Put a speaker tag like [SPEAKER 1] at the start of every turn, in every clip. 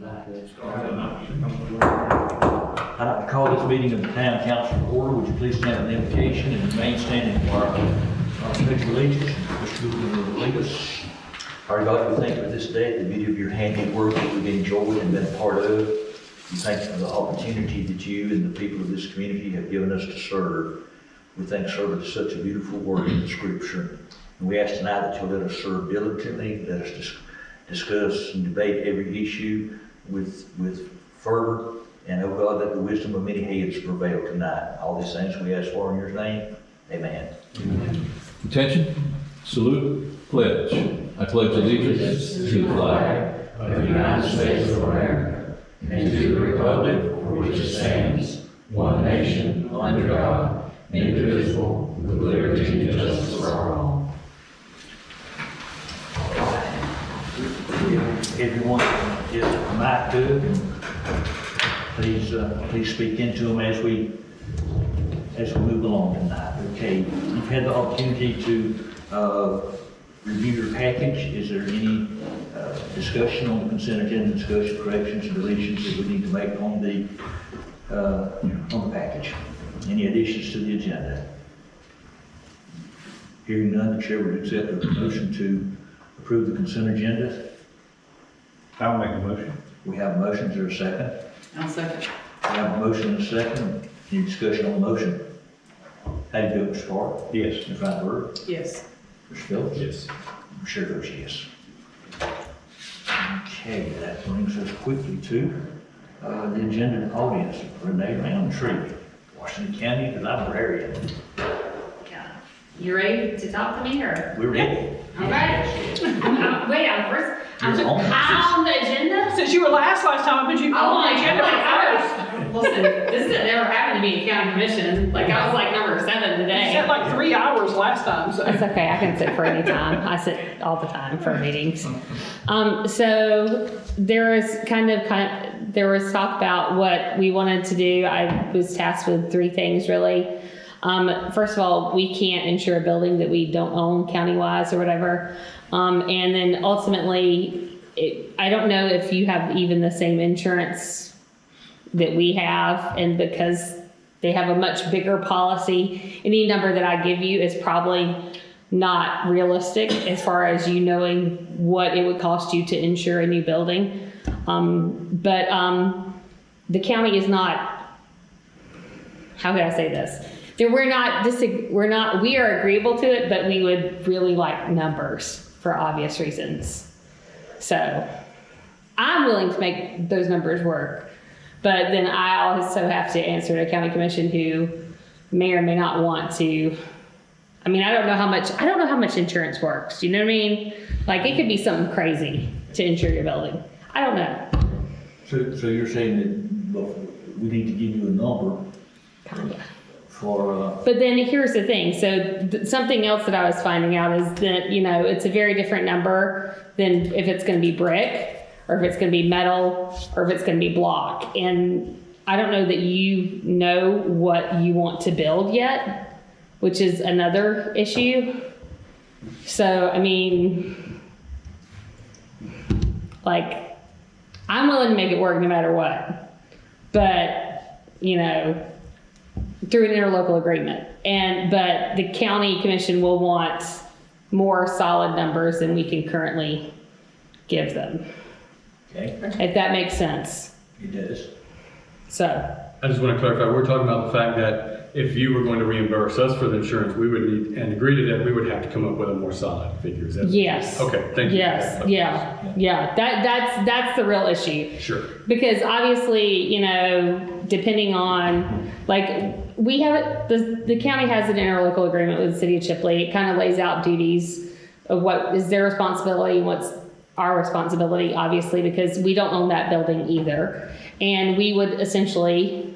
[SPEAKER 1] I'd like to call this meeting of the Town Council to order. Would you please stand on the invocation and remain standing for our pledge of allegiance? Mr. Goodwin will lead us. Our God, we thank you for this day, the beauty of your handiwork that we've enjoyed and been a part of. We thank you for the opportunity that you and the people of this community have given us to serve. We thank service is such a beautiful word in the Scripture. And we ask tonight that you'll let us serve diligently, let us discuss and debate every issue with fervor, and oh God, let the wisdom of many heads prevail tonight. All these things we ask for in your name. Amen.
[SPEAKER 2] Amen. Attention, salute, pledge. I pledge allegiance to the flag of the United States of America and to the republic for which it stands, one nation, under God, indivisible, with liberty and justice for all.
[SPEAKER 1] Everyone get a mic to it. Please speak into them as we move along tonight. Okay, you've had the opportunity to review your package. Is there any discussion on the consent agenda, discussion, corrections, and deletions that we need to make on the package? Any additions to the agenda? Hearing none, the chair would accept a motion to approve the consent agenda.
[SPEAKER 3] I'll make a motion.
[SPEAKER 1] We have a motion. Is there a second?
[SPEAKER 4] I'll second.
[SPEAKER 1] We have a motion and a second. Any discussion on the motion? How do you vote, Mr. Carr?
[SPEAKER 3] Yes.
[SPEAKER 1] Ms. Reinberg?
[SPEAKER 4] Yes.
[SPEAKER 1] Mr. Phillips?
[SPEAKER 3] Yes.
[SPEAKER 1] Chair votes yes. Okay, that brings us quickly to the agenda and audience. Renee Roundtree, Washington County Librarian.
[SPEAKER 5] You ready to talk to me, or?
[SPEAKER 1] We're ready.
[SPEAKER 5] All right. Wait, I'm
[SPEAKER 1] You're on.
[SPEAKER 5] high on the agenda?
[SPEAKER 4] Since you were last time, but you
[SPEAKER 5] Oh my
[SPEAKER 4] on the agenda
[SPEAKER 5] God.
[SPEAKER 4] first.
[SPEAKER 5] Listen, this has never happened to me in county commission. Like, I was like number 7
[SPEAKER 4] You
[SPEAKER 5] today.
[SPEAKER 4] said like 3 hours last time, so.
[SPEAKER 6] It's okay, I can sit for any time. I sit all the time for meetings. So there was talk about what we wanted to do. I was tasked with 3 things really. First of all, we can't insure a building that we don't own county-wise or whatever. And then ultimately, I don't know if you have even the same insurance that we have, and because they have a much bigger policy, any number that I give you is probably not realistic as far as you knowing what it would cost you to insure a new building. But the county is not, how can I say this? We are agreeable to it, but we would really like numbers for obvious reasons. So I'm willing to make those numbers work, but then I also have to answer to a county commission who may or may not want to. I mean, I don't know how much insurance works. You know what I mean? Like, it could be something crazy to insure your building. I don't know.
[SPEAKER 1] So you're saying that we need to give you a number
[SPEAKER 6] Kinda.
[SPEAKER 1] for...
[SPEAKER 6] But then here's the thing. So something else that I was finding out is that, it's a very different number than if it's going to be brick or if it's going to be metal or if it's going to be block. And I don't know that you know what you want to build yet, which is another issue. So, I mean, like, I'm willing to make it work no matter what. But, through an interlocal agreement. But the county commission will want more solid numbers than we can currently give them.
[SPEAKER 1] Okay,
[SPEAKER 6] If that makes sense.
[SPEAKER 1] it does.
[SPEAKER 6] So,
[SPEAKER 3] I just want to clarify, we're talking about the fact that if you were going to reimburse us for the insurance, we would need, and agree to that, we would have to come up with a more solid figure. Is that?
[SPEAKER 6] yes.
[SPEAKER 3] Okay, thank you.
[SPEAKER 6] Yes, yeah. That's the real issue.
[SPEAKER 3] Sure.
[SPEAKER 6] Because obviously, depending on, like, we have, the county has an interlocal agreement with the city of Chipley. It kind of lays out duties of what is their responsibility and what's our responsibility, obviously, because we don't own that building either. And we would essentially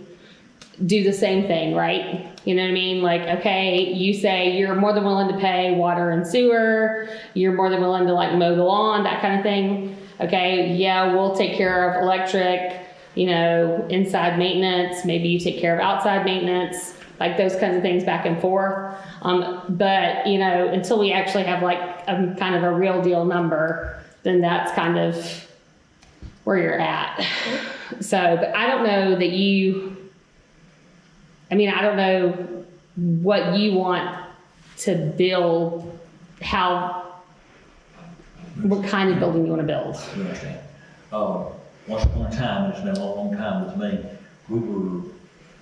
[SPEAKER 6] do the same thing, right? You know what I mean? Like, okay, you say you're more than willing to pay water and sewer, you're more than willing to mow the lawn, that kind of thing. Okay, yeah, we'll take care of electric, inside maintenance, maybe you take care of outside maintenance, like those kinds of things back and forth. But, until we actually have a kind of a real deal number, then that's kind of where you're at. So, but I don't know that I don't know what you want to build, what kind of building you want to build.
[SPEAKER 1] You understand? Once upon a time, it's been a long time with me, we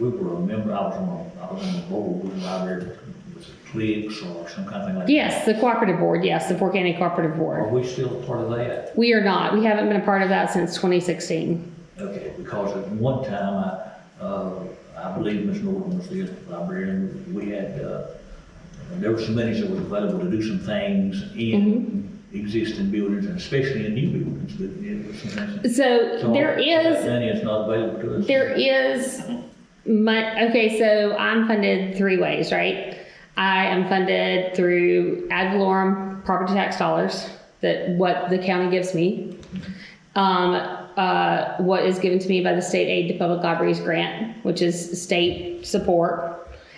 [SPEAKER 1] were a member, I was on the board with the library, was it Clicks or some kind of thing like that?
[SPEAKER 6] Yes, the cooperative board, yes, the Fort County Cooperative
[SPEAKER 1] Are
[SPEAKER 6] Board.
[SPEAKER 1] we still a part of that?
[SPEAKER 6] We are not, we haven't been a part of that since 2016.
[SPEAKER 1] Okay, because at one time, I believe Ms. Norton was the librarian, we had, there were some monies that was available to do some things in existing buildings, and especially in new buildings, but it was sometimes.
[SPEAKER 6] So there is,
[SPEAKER 1] That money is not available to us.
[SPEAKER 6] there is, okay, so I'm funded 3 ways, right? I am funded through ad valorem property tax dollars, what the county gives me. What is given to me by the State Aid to Public Libraries grant, which is state support.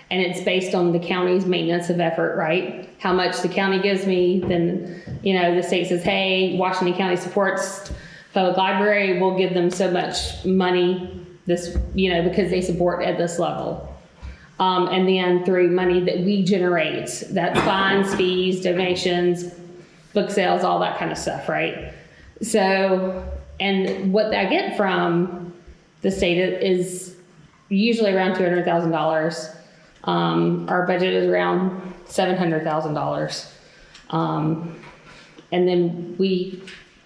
[SPEAKER 6] And it's based on the county's maintenance of effort, right? How much the county gives me, then, the state says, hey, Washington County supports public library, we'll give them so much money, because they support at this level. And then through money that we generate, that's fines, fees, donations, book sales, all that kind of stuff, right? So, and what I get from the state is usually around $200,000. Our budget is around $700,000. And then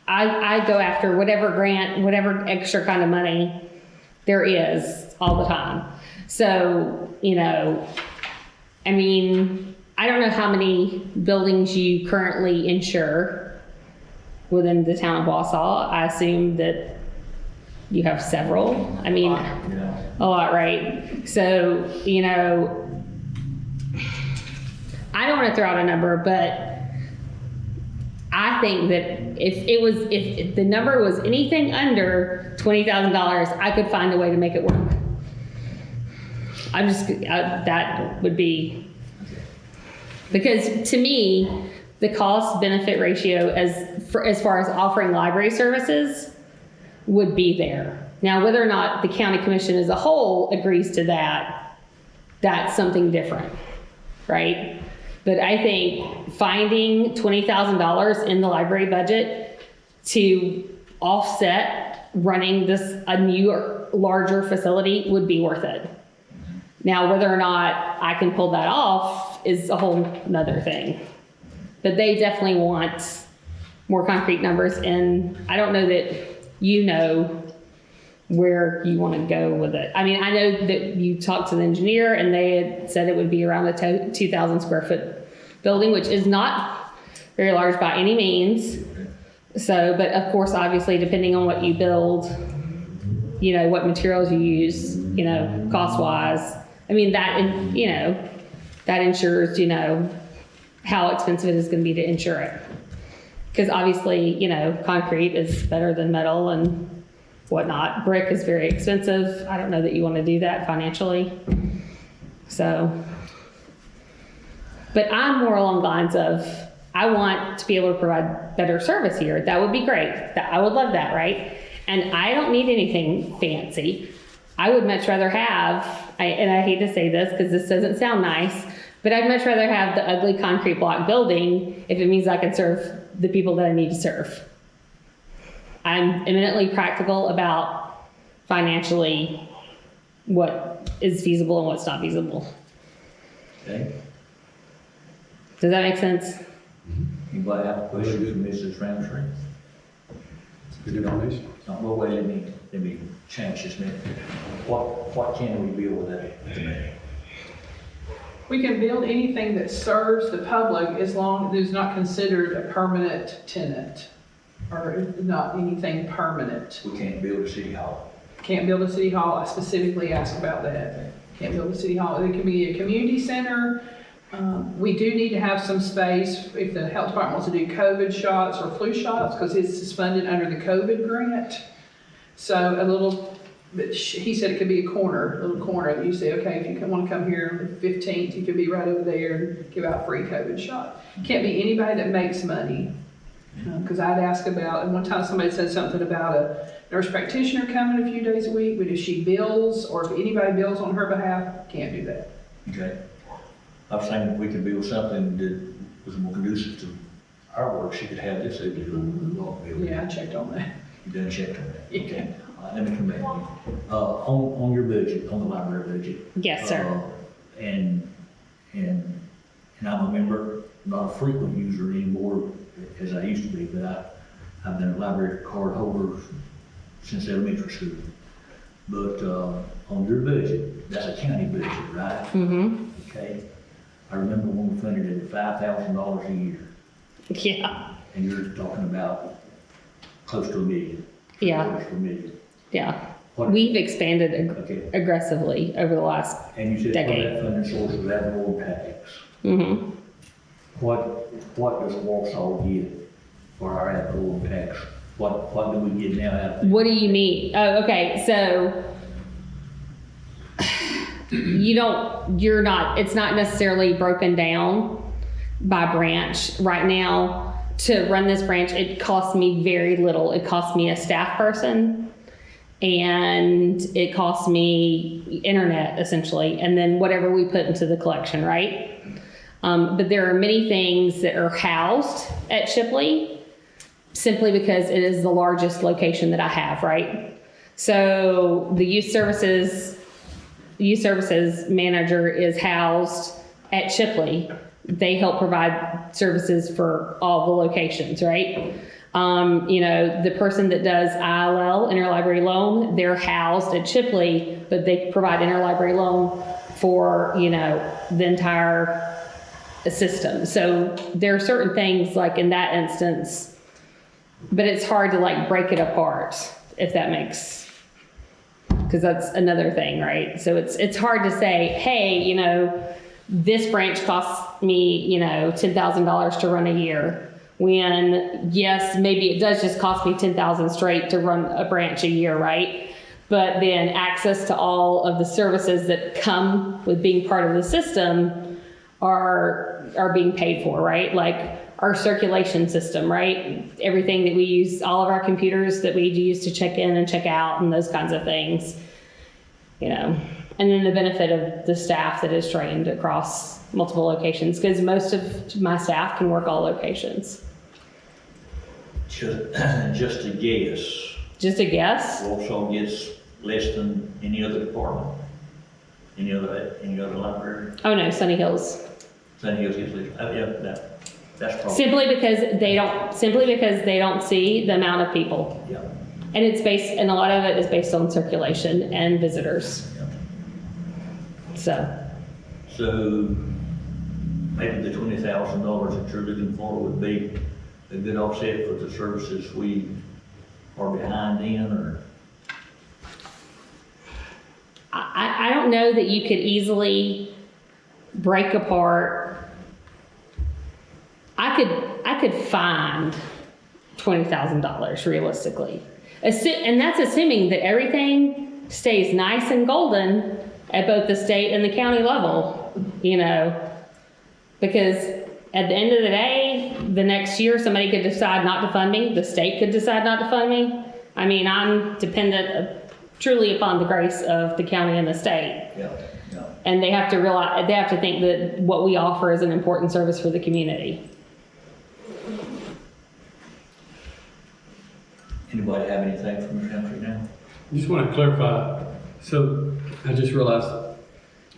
[SPEAKER 6] I go after whatever grant, whatever extra kind of money there is all the time. So, I don't know how many buildings you currently insure within the town of Wausau. I assume that you have several.
[SPEAKER 1] Yeah.
[SPEAKER 6] A lot, right? So, I don't want to throw out a number, but I think that if the number was anything under $20,000, I could find a way to make it work. That would be, because to me, the cost benefit ratio as far as offering library services would be there. Now, whether or not the county commission as a whole agrees to that, that's something different, right? But I think finding $20,000 in the library budget to offset running a new or larger facility would be worth it. Now, whether or not I can pull that off is a whole nother thing. But they definitely want more concrete numbers, and I don't know that where you want to go with it. I know that you talked to the engineer and they had said it would be around a 2,000 square foot building, which is not very large by any means. So, but of course, obviously, depending on what you build, what materials you use, cost-wise. That ensures, how expensive it is going to be to insure it. Because obviously, concrete is better than metal and whatnot. Brick is very expensive. I don't know that you want to do that financially. So, but I'm more along the lines of, I want to be able to provide better service here. That would be great. I would love that, right? And I don't need anything fancy. I would much rather have, and I hate to say this because this doesn't sound nice, but I'd much rather have the ugly concrete block building if it means I can serve the people that I need to serve. I'm eminently practical about financially what is feasible and what's not feasible.
[SPEAKER 1] Okay.
[SPEAKER 6] Does that make sense?
[SPEAKER 1] Anybody have a question for Mrs. Ramsey?
[SPEAKER 3] Good donation.
[SPEAKER 1] Well, wait, let me change this minute. What can we build with that?
[SPEAKER 4] We can build anything that serves the public as long as it's not considered a permanent tenant or not anything permanent.
[SPEAKER 1] We can't build a city hall.
[SPEAKER 4] Can't build a city hall. I specifically asked about that. Can't build a city hall. It can be a community center. We do need to have some space if the health department wants to do COVID shots or flu shots, because it's funded under the COVID grant. So but he said it could be a little corner that you say, okay, if you want to come here on the 15th, you could be right over there and give out free COVID shot. Can't be anybody that makes money Because I'd ask about, and one time somebody said something about a nurse practitioner coming a few days a week, but if she bills, or if anybody bills on her behalf, can't do that.
[SPEAKER 1] Okay. I was thinking if we could build something that was more conducive to our work, she could have this able to.
[SPEAKER 4] Yeah, I checked on that.
[SPEAKER 1] You done checked on that? Okay. Let me come back. On your budget, on the library budget.
[SPEAKER 6] Yes, sir.
[SPEAKER 1] And I'm a member, not a frequent user anymore as I used to be, but I've been a library card holder since elementary school. But, on your budget, that's a county budget, right?
[SPEAKER 6] Mm-hmm.
[SPEAKER 1] Okay. I remember when we funded it at $5,000 a year,
[SPEAKER 6] Yeah,
[SPEAKER 1] and you're talking about close to $1 million.
[SPEAKER 6] Yeah.
[SPEAKER 1] Close to $1 million.
[SPEAKER 6] yeah.
[SPEAKER 1] What-
[SPEAKER 6] We've expanded
[SPEAKER 1] Okay.
[SPEAKER 6] aggressively over the last,
[SPEAKER 1] And you said part of
[SPEAKER 6] Decade.
[SPEAKER 1] that funding source was ad valorem tax.
[SPEAKER 6] mm-hmm.
[SPEAKER 1] What does Wausau get for our ad valorem tax? What do we get now out of it?
[SPEAKER 6] What do you mean? Oh, okay, so it's not necessarily broken down by branch. Right now, to run this branch, it costs me very little. It costs me a staff person and it costs me internet essentially, and then whatever we put into the collection, right? But there are many things that are housed at Shipley simply because it is the largest location that I have, right? So the youth services manager is housed at Shipley. They help provide services for all the locations, right? The person that does ILL, interlibrary loan, they're housed at Shipley, but they provide interlibrary loan for, the entire system. So there are certain things like in that instance, but it's hard to like break it apart, if that makes, because that's another thing, right? So it's hard to say, hey, this branch costs me, $10,000 to run a year. When yes, maybe it does just cost me $10,000 straight to run a branch a year, right? But then access to all of the services that come with being part of the system are being paid for, right? Like our circulation system, right? Everything that we use, all of our computers that we use to check in and check out and those kinds of things, and then the benefit of the staff that is trained across multiple locations, because most of my staff can work all locations.
[SPEAKER 1] Just a guess.
[SPEAKER 6] Just a guess?
[SPEAKER 1] Wausau gets less than any other department, any other library.
[SPEAKER 6] Oh no, Sunny Hills.
[SPEAKER 1] Sunny Hills gets less. That's probably.
[SPEAKER 6] Simply because they don't see the amount of people.
[SPEAKER 1] Yeah.
[SPEAKER 6] And and a lot of it is based on circulation and visitors.
[SPEAKER 1] Yeah.
[SPEAKER 6] So,
[SPEAKER 1] Maybe the $20,000 that you're looking for would be a good offset for the services we are behind in, or?
[SPEAKER 6] I don't know that you could easily break apart. I could find $20,000 realistically. And that's assuming that everything stays nice and golden at both the state and the county level, because at the end of the day, the next year somebody could decide not to fund me. The state could decide not to fund me. I mean, I'm dependent truly upon the grace of the county and the state.
[SPEAKER 1] Yeah.
[SPEAKER 6] And they have to think that what we offer is an important service for the community.
[SPEAKER 1] Anybody have anything from this country now?
[SPEAKER 3] I just want to clarify, so I just realized,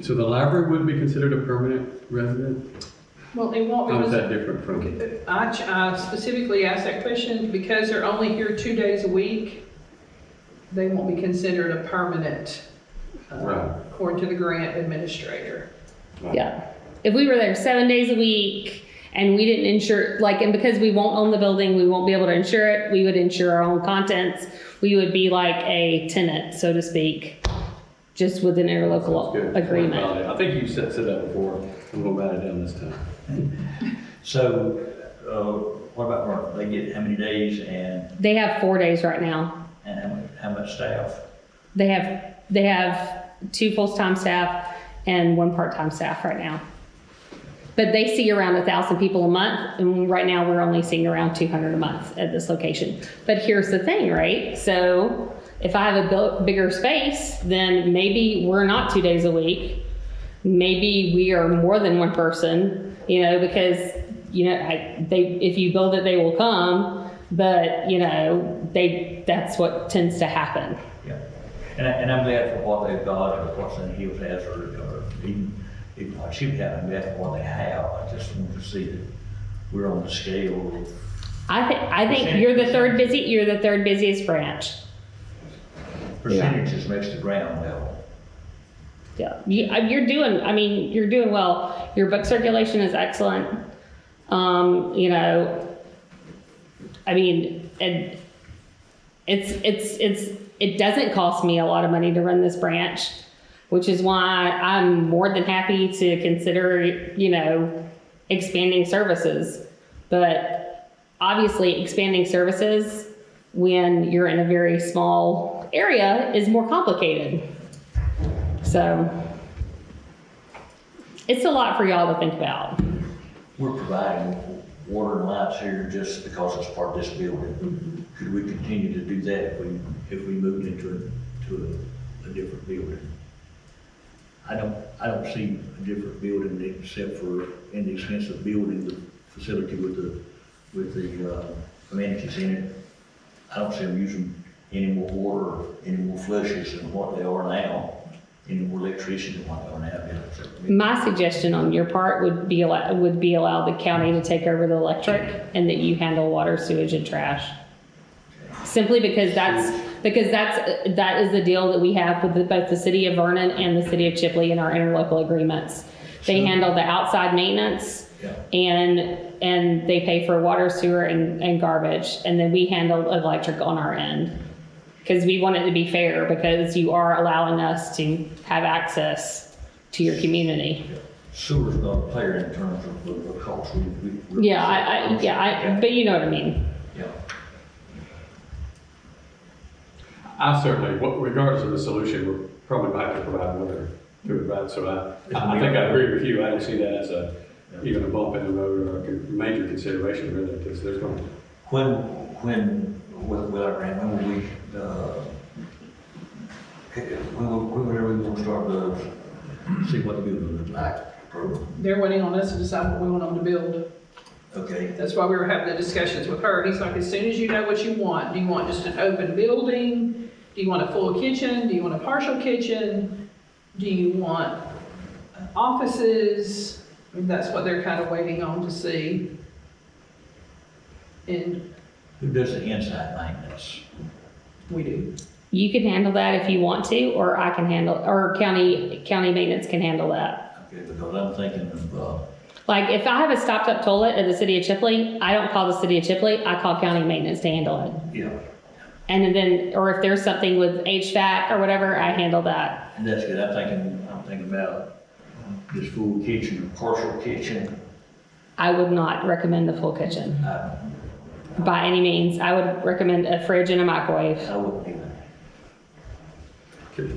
[SPEAKER 3] so the library would be considered a permanent resident?
[SPEAKER 4] Well, it won't,
[SPEAKER 3] How is
[SPEAKER 4] because
[SPEAKER 3] that different from?
[SPEAKER 4] I specifically asked that question because they're only here 2 days a week. They won't be considered a permanent,
[SPEAKER 3] Right.
[SPEAKER 4] according to the grant administrator.
[SPEAKER 6] Yeah. If we were there 7 days a week and we didn't insure, and because we won't own the building, we won't be able to insure it, we would insure our own contents. We would be like a tenant, so to speak, just with an
[SPEAKER 3] Good.
[SPEAKER 6] interlocal agreement.
[SPEAKER 3] I think you said that before. I'm going to write it down this time.
[SPEAKER 1] So, what about work? They get how many days and
[SPEAKER 6] They have 4 days right now.
[SPEAKER 1] how much staff?
[SPEAKER 6] They have 2 full-time staff and 1 part-time staff right now. But they see around 1,000 people a month, and right now we're only seeing around 200 a month at this location. But here's the thing, right? So if I have a bigger space, then maybe we're not 2 days a week. Maybe we are more than one person, you know, because, you know, if you build it, they will come. But, you know, that's what tends to happen.
[SPEAKER 1] Yeah, and I'm glad for what they've got, or what's in Hills has, or even what she had, I'm glad for what they have. I just want to see that we're on the scale of.
[SPEAKER 6] I think you're the third busiest branch.
[SPEAKER 1] Percentages makes the ground level.
[SPEAKER 6] Yeah, you're doing well. Your book circulation is excellent. You know, I mean, and it doesn't cost me a lot of money to run this branch, which is why I'm more than happy to consider, you know, expanding services. But obviously expanding services when you're in a very small area is more complicated. So it's a lot for y'all to think about.
[SPEAKER 1] We're providing water and lights here just because it's part of this building.
[SPEAKER 6] Mm-hmm.
[SPEAKER 1] Could we continue to do that if we moved into a different building? I don't see a different building except for in the expense of building the facility with the amenities in it. I don't see them using any more water, or any more flushes than what they are now, any more electricity than what they are now.
[SPEAKER 6] My suggestion on your part would be allow the county to take over the electric and that you handle water, sewage, and trash. Simply because that is the deal that we have with both the city of Vernon and the city of Chipley in our interlocal agreements. They handle the outside maintenance, and they pay for water, sewer, and garbage, and then we handle electric on our end. Because we want it to be fair, because you are allowing us to have access to your community.
[SPEAKER 1] Sewer's not a player in terms of the cost.
[SPEAKER 6] But you know what I mean.
[SPEAKER 1] Yeah.
[SPEAKER 3] I certainly, regardless of the solution, we're probably going to have to provide another to it, right? So I think I agree with you. I don't see that as even a bump in the road or a major consideration, really, because there's going to.
[SPEAKER 1] When whenever we want to start to see what the building looks like.
[SPEAKER 4] They're waiting on us to decide what we want them to build.
[SPEAKER 1] Okay.
[SPEAKER 4] That's why we were having the discussions with her. He's like, as soon as you know what you want, do you want just an open building? Do you want a full kitchen? Do you want a partial kitchen? Do you want offices? I mean, that's what they're kind of waiting on to see. And
[SPEAKER 1] Who does the inside maintenance?
[SPEAKER 4] we do.
[SPEAKER 6] You can handle that if you want to, or I can handle, or county maintenance can handle that.
[SPEAKER 1] Okay, because I'm thinking of,
[SPEAKER 6] Like if I have a stopped up toilet at the city of Chipley, I don't call the city of Chipley, I call county maintenance to handle it.
[SPEAKER 1] yeah,
[SPEAKER 6] And then, or if there's something with HVAC or whatever, I handle that.
[SPEAKER 1] and that's good. I'm thinking about this full kitchen, partial kitchen.
[SPEAKER 6] I would not recommend a full kitchen by any means. I would recommend a fridge and a microwave.
[SPEAKER 1] I wouldn't do that.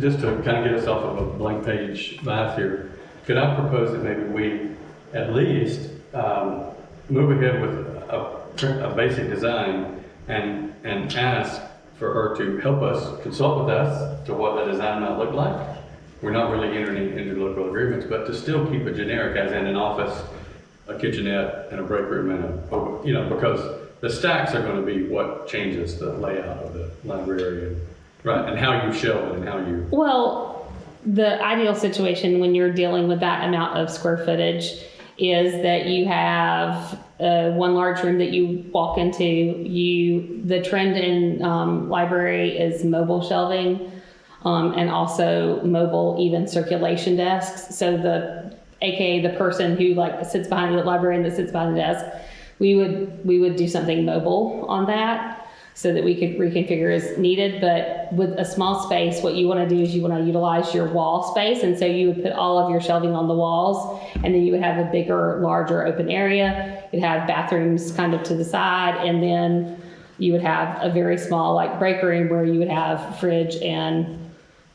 [SPEAKER 3] Just to kind of get us off of a blank page math here, could I propose that maybe we at least move ahead with a basic design and ask for her to help us, consult with us to what the design might look like? We're not really entering into local agreements, but to still keep it generic, as in an office, a kitchenette, and a break room, and because the stacks are going to be what changes the layout of the library, right? And how you shelve it and how you.
[SPEAKER 6] Well, the ideal situation when you're dealing with that amount of square footage is that you have one large room that you walk into. The trend in library is mobile shelving, and also mobile even circulation desks. So AKA the person who sits behind the librarian that sits behind the desk, we would do something mobile on that so that we could reconfigure as needed. But with a small space, what you want to do is you want to utilize your wall space. And so you would put all of your shelving on the walls, and then you would have a bigger, larger open area. You'd have bathrooms kind of to the side, and then you would have a very small break room where you would have fridge and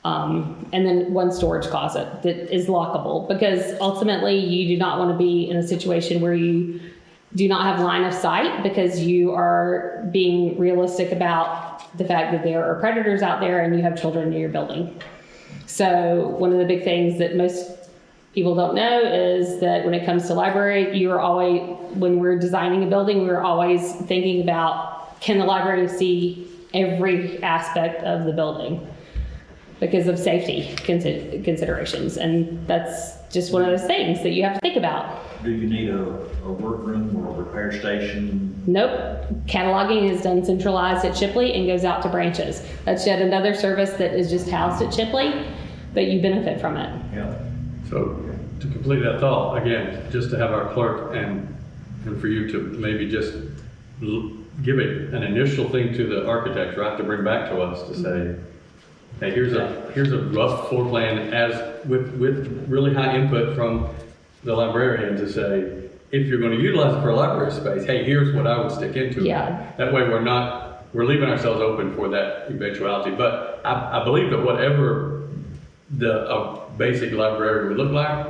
[SPEAKER 6] And then one storage closet that is lockable, because ultimately you do not want to be in a situation where you do not have line of sight, because you are being realistic about the fact that there are predators out there and you have children in your building. So one of the big things that most people don't know is that when it comes to library, you're always, when we're designing a building, we're always thinking about, can the library see every aspect of the building? Because of safety considerations. And that's just one of those things that you have to think about.
[SPEAKER 1] Do you need a workroom or a repair station?
[SPEAKER 6] Nope. Cataloging is done centralized at Chipley and goes out to branches. That's yet another service that is just housed at Chipley, but you benefit from it.
[SPEAKER 1] Yeah.
[SPEAKER 3] So to complete that thought, again, just to have our clerk and for you to maybe just give an initial thing to the architect, right, to bring back to us to say, hey, here's a rough floor plan as with really high input from the librarian to say, if you're going to utilize it for a library space, hey, here's what I would stick into
[SPEAKER 6] Yeah.
[SPEAKER 3] it. That way we're leaving ourselves open for that eventuality. But I believe that whatever a basic library would look like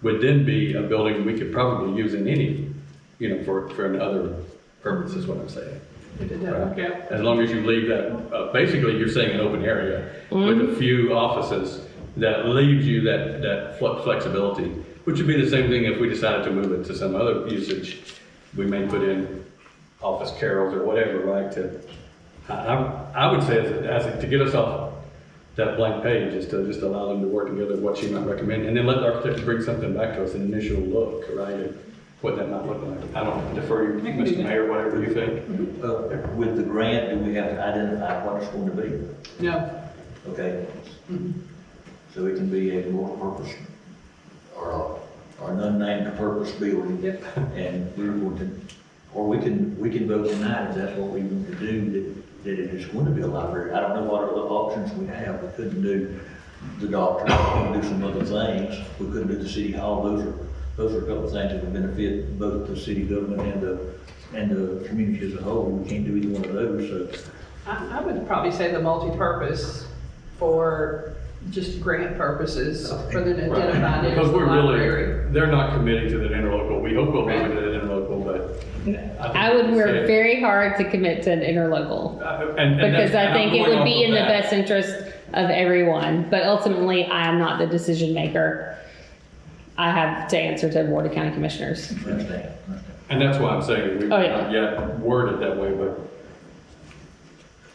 [SPEAKER 3] would then be a building we could probably use in any, for another purpose is what I'm saying.
[SPEAKER 4] If it doesn't work out.
[SPEAKER 3] As long as you leave that, basically you're saying an open area with a few offices that leaves you that flexibility, which would be the same thing if we decided to move it to some other usage. We may put in office carrels or whatever, right? I would say as to get us off that blank page is to just allow them to work together what you might recommend, and then let the architect bring something back to us, an initial look, right? At what that might look like. I don't defer you, Mr. Mayor, whatever you think.
[SPEAKER 1] With the grant, do we have to identify what it's going to be?
[SPEAKER 4] No.
[SPEAKER 1] Okay. So it can be a multi-purpose or an unnamed purpose building.
[SPEAKER 4] Yep.
[SPEAKER 1] And we're going to, or we can vote tonight if that's what we want to do, that it is going to be a library. I don't know what other options we have. We couldn't do the doctor, we couldn't do some other things. We couldn't do the city hall. Those are a couple of things that would benefit both the city government and the community as a whole. We can't do either one of those, so.
[SPEAKER 4] I would probably say the multi-purpose for just grant purposes, rather than identifying it as
[SPEAKER 3] Because
[SPEAKER 4] the
[SPEAKER 3] we're
[SPEAKER 4] library.
[SPEAKER 3] they're not committing to that interlocal. We hope we'll move into that interlocal, but.
[SPEAKER 6] I would work very hard to commit to an interlocal, because I think it would be in the best interest of everyone. But ultimately, I am not the decision maker. I have to answer to Board of County Commissioners.
[SPEAKER 1] Understand.
[SPEAKER 3] And that's why I'm saying we
[SPEAKER 6] Oh, yeah.
[SPEAKER 3] not yet worded that way,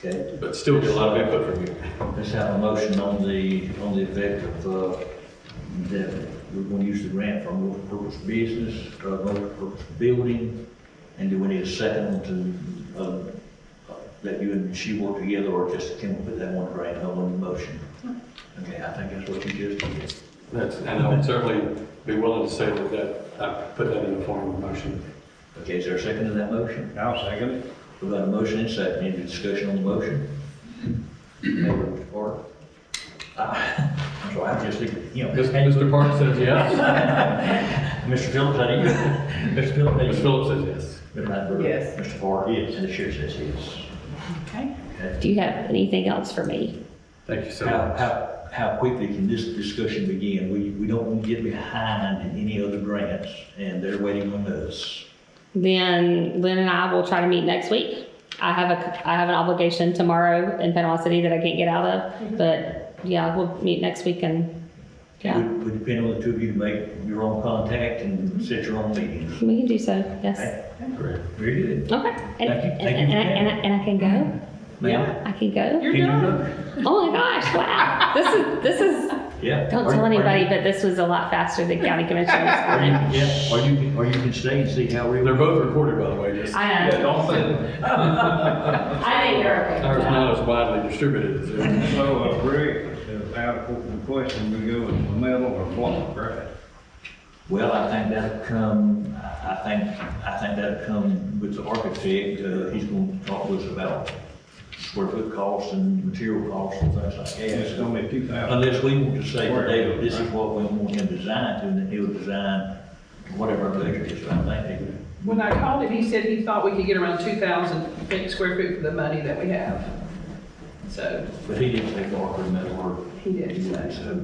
[SPEAKER 1] Okay.
[SPEAKER 3] but still get a lot of input from you.
[SPEAKER 1] Let's have a motion on the effect of, that we're going to use the grant for multi-purpose business, multi-purpose building, and do we need a second to, that you and she work together, or just can we put that one grant on the motion? Okay, I think that's what you just did.
[SPEAKER 3] And I would certainly be willing to say that I put that in the form of a motion.
[SPEAKER 1] Okay, is there a second to that motion?
[SPEAKER 7] I'll second it.
[SPEAKER 1] We've got a motion and a second. Any discussion on the motion? Mr. Park? I'm sorry, I just,
[SPEAKER 3] Mr. Park says yes.
[SPEAKER 1] Mr. Phillips, how do you? Mr. Phillips, how do you?
[SPEAKER 3] Ms. Phillips says yes.
[SPEAKER 1] Ms. Radford?
[SPEAKER 4] Yes.
[SPEAKER 1] Mr. Park?
[SPEAKER 7] Yes.
[SPEAKER 1] And the chair says yes.
[SPEAKER 4] Okay.
[SPEAKER 1] Okay.
[SPEAKER 6] Do you have anything else for me?
[SPEAKER 3] Thank you so much.
[SPEAKER 1] How quickly can this discussion begin? We don't want to get behind in any other grants, and they're waiting on us.
[SPEAKER 6] Then Lynn and I will try to meet next week. I have an obligation tomorrow in Panama City that I can't get out of, but yeah, we'll meet next week and yeah,
[SPEAKER 1] We depend on the two of you to make your own contact and set your own meetings.
[SPEAKER 6] we can do so. Yes.
[SPEAKER 1] Okay, great. Very good.
[SPEAKER 6] Okay.
[SPEAKER 1] Thank you. Thank you.
[SPEAKER 6] And I can go.
[SPEAKER 1] Ma'am?
[SPEAKER 6] I can go.
[SPEAKER 4] You're
[SPEAKER 1] Can you
[SPEAKER 4] done.
[SPEAKER 1] go?
[SPEAKER 6] Oh my gosh! Wow. This is.
[SPEAKER 1] Yeah.
[SPEAKER 6] Don't tell anybody, but this was a lot faster than county commissioners.
[SPEAKER 1] Yeah, or you can stay and see how we.
[SPEAKER 3] They're both recorded, by the way, just.
[SPEAKER 6] I know.
[SPEAKER 7] Don't say that.
[SPEAKER 6] I think you're okay.
[SPEAKER 3] Ours not as widely distributed as theirs.
[SPEAKER 7] So, Rick, out of the question, we go with the metal or block, right?
[SPEAKER 1] Well, I think that'll come, I think that'll come with the architect. He's going to talk to us about square foot costs and material costs and things like
[SPEAKER 7] It's
[SPEAKER 1] that.
[SPEAKER 7] gonna be 2,000.
[SPEAKER 1] Unless we want to say today, this is what we want him to design to, and then he'll design whatever our budget is. I think
[SPEAKER 4] When I called him, he said he thought we could get around 2,000 square feet for the money that we have. So
[SPEAKER 1] But he didn't say Barker Metal or.
[SPEAKER 4] he didn't say.
[SPEAKER 1] So,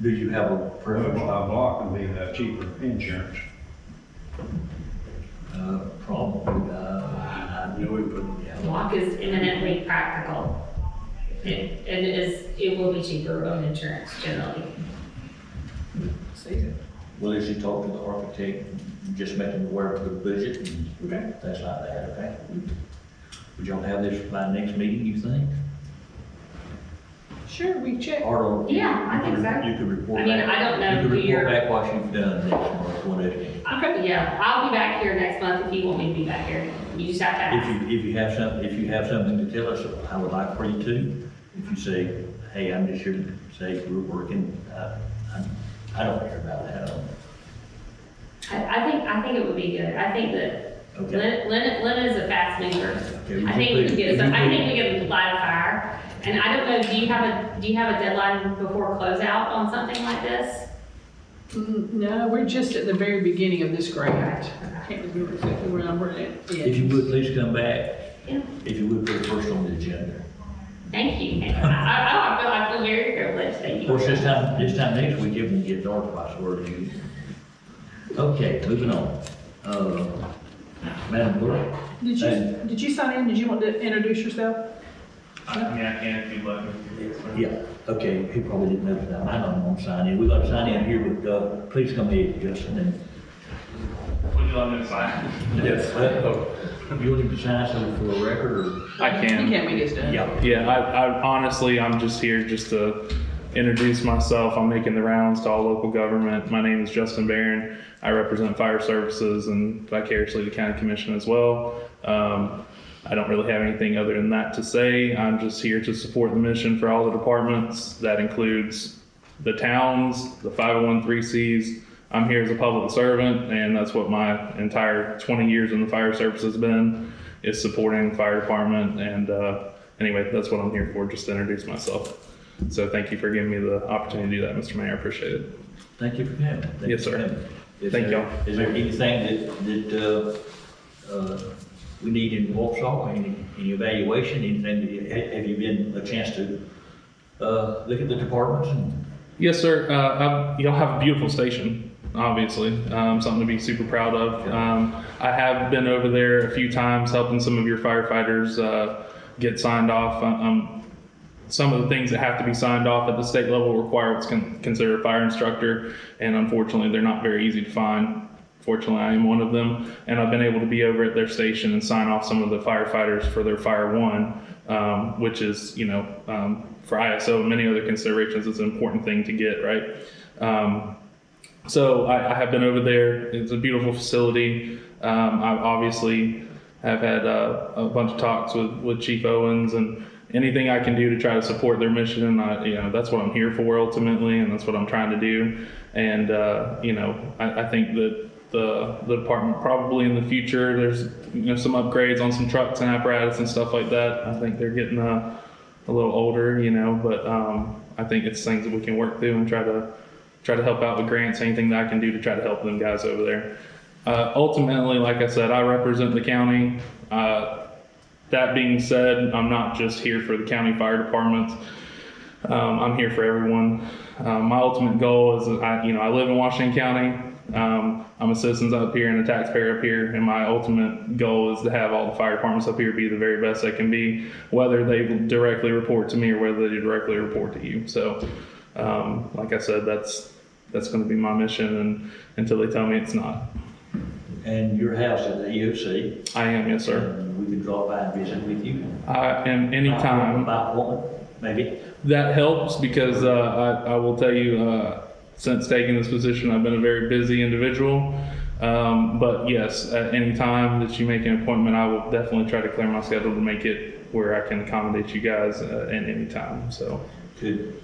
[SPEAKER 1] do you have a preference?
[SPEAKER 7] Block would be the cheaper insurance.
[SPEAKER 1] Probably, I knew it, but, yeah.
[SPEAKER 6] Block is eminently practical. It will be cheaper on insurance generally.
[SPEAKER 4] See?
[SPEAKER 1] Well, as you talk to the architect, just make him aware of the budget and
[SPEAKER 4] Okay.
[SPEAKER 1] things like that, okay? Would y'all have this by next meeting, you think?
[SPEAKER 4] Sure, we check.
[SPEAKER 1] Or
[SPEAKER 6] Yeah, I think so.
[SPEAKER 1] You could report
[SPEAKER 6] I mean,
[SPEAKER 1] back.
[SPEAKER 6] I don't know
[SPEAKER 1] You could
[SPEAKER 6] who
[SPEAKER 1] report
[SPEAKER 6] you're-
[SPEAKER 1] back what you've done next month, whatever.
[SPEAKER 4] Okay.
[SPEAKER 6] Yeah, I'll be back here next month if you want me to be back here. You just have to
[SPEAKER 1] If
[SPEAKER 6] ask.
[SPEAKER 1] you you have something to tell us, I would like for you to. If you say, hey, I'm just here to say we're working, I don't care about that.
[SPEAKER 6] I think it would be good. I think that
[SPEAKER 1] Okay.
[SPEAKER 6] Lynn is a fast mover.
[SPEAKER 1] Okay,
[SPEAKER 6] I think we can get some, I think we can light a fire. And I don't know, do you have a deadline before closeout on something like this?
[SPEAKER 4] No, we're just at the very beginning of this grant. I can't remember exactly where I'm at.
[SPEAKER 1] If you would, please come back.
[SPEAKER 6] Yeah.
[SPEAKER 1] If you would, put it first on the agenda.
[SPEAKER 6] Thank you. I feel very privileged. Thank
[SPEAKER 1] Of
[SPEAKER 6] you.
[SPEAKER 1] course, this time next week, it will get dark, I swear to you. Okay, moving on. Madam Clerk?
[SPEAKER 4] Did you sign in? Did you want to introduce yourself?
[SPEAKER 8] I can if you'd like me to.
[SPEAKER 1] Yeah, okay, he probably didn't know that. I don't want to sign in. We got to sign in here, but please come ahead, Justin, and
[SPEAKER 8] Would you like me to sign?
[SPEAKER 3] Yes.
[SPEAKER 1] you want him to sign something for a record, or?
[SPEAKER 8] I
[SPEAKER 4] You
[SPEAKER 8] can.
[SPEAKER 4] can't make us done.
[SPEAKER 1] Yeah.
[SPEAKER 8] Yeah, I honestly, I'm just here just to introduce myself. I'm making the rounds to all local government. My name is Justin Barron. I represent fire services and vicariously the county commission as well. I don't really have anything other than that to say. I'm just here to support the mission for all the departments. That includes the towns, the 501(c)(3)s. I'm here as a public servant, and that's what my entire 20 years in the fire service has been, is supporting the fire department. And anyway, that's what I'm here for, just to introduce myself. So thank you for giving me the opportunity to do that, Mr. Mayor. I appreciate it.
[SPEAKER 1] Thank you for coming. Thank
[SPEAKER 8] Yes,
[SPEAKER 1] you for
[SPEAKER 8] sir.
[SPEAKER 1] coming.
[SPEAKER 8] Thank y'all.
[SPEAKER 1] Is there anything that we need in Wausau, any evaluation, anything, have you been a chance to look at the departments and?
[SPEAKER 8] Yes, sir. Y'all have a beautiful station, obviously. Something to be super proud of. I have been over there a few times helping some of your firefighters get signed off. Some of the things that have to be signed off at the state level require what's considered a fire instructor, and unfortunately, they're not very easy to find. Fortunately, I am one of them, and I've been able to be over at their station and sign off some of the firefighters for their Fire 1, which is, for ISO and many other considerations, it's an important thing to get, right? So I have been over there. It's a beautiful facility. I obviously have had a bunch of talks with Chief Owens, and anything I can do to try to support their mission. That's what I'm here for ultimately, and that's what I'm trying to do. And I think that the department probably in the future, there's some upgrades on some trucks and apparatus and stuff like that. I think they're getting a little older, but I think it's things that we can work through and try to help out with grants, anything that I can do to try to help them guys over there. Ultimately, like I said, I represent the county. That being said, I'm not just here for the county fire department. I'm here for everyone. My ultimate goal is I live in Washington County. I'm a citizen up here and a taxpayer up here, and my ultimate goal is to have all the fire departments up here be the very best they can be, whether they directly report to me or whether they directly report to you. So, like I said, that's going to be my mission, and until they tell me it's not.
[SPEAKER 1] And your house at the EOC?
[SPEAKER 8] I am, yes, sir.
[SPEAKER 1] And we can drop by and visit with you?
[SPEAKER 8] And anytime.
[SPEAKER 1] About one, maybe?
[SPEAKER 8] That helps because I will tell you, since taking this position, I've been a very busy individual. But yes, at any time that you make an appointment, I will definitely try to clear my schedule to make it where I can accommodate you guys at any time. So
[SPEAKER 1] Could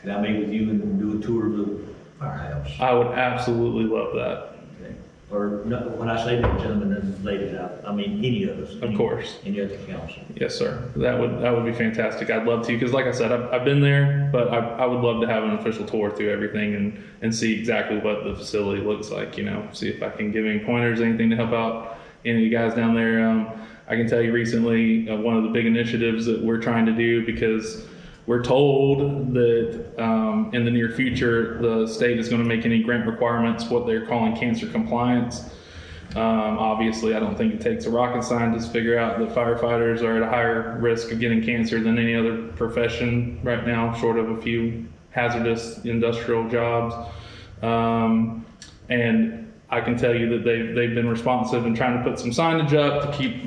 [SPEAKER 1] I meet with you and do a tour of the firehouse?
[SPEAKER 8] I would absolutely love that.
[SPEAKER 1] Okay. Or no, when I say the gentlemen and ladies, I mean any of us.
[SPEAKER 8] Of course.
[SPEAKER 1] Any other council.
[SPEAKER 8] Yes, sir. That would be fantastic. I'd love to, because like I said, I've been there, but I would love to have an official tour through everything and see exactly what the facility looks like, see if I can give any pointers, anything to help out any of you guys down there. I can tell you recently, one of the big initiatives that we're trying to do, because we're told that in the near future, the state is going to make any grant requirements what they're calling cancer compliance. Obviously, I don't think it takes a rocket scientist to figure out that firefighters are at a higher risk of getting cancer than any other profession right now, short of a few hazardous industrial jobs. And I can tell you that they've been responsive in trying to put some signage up to keep,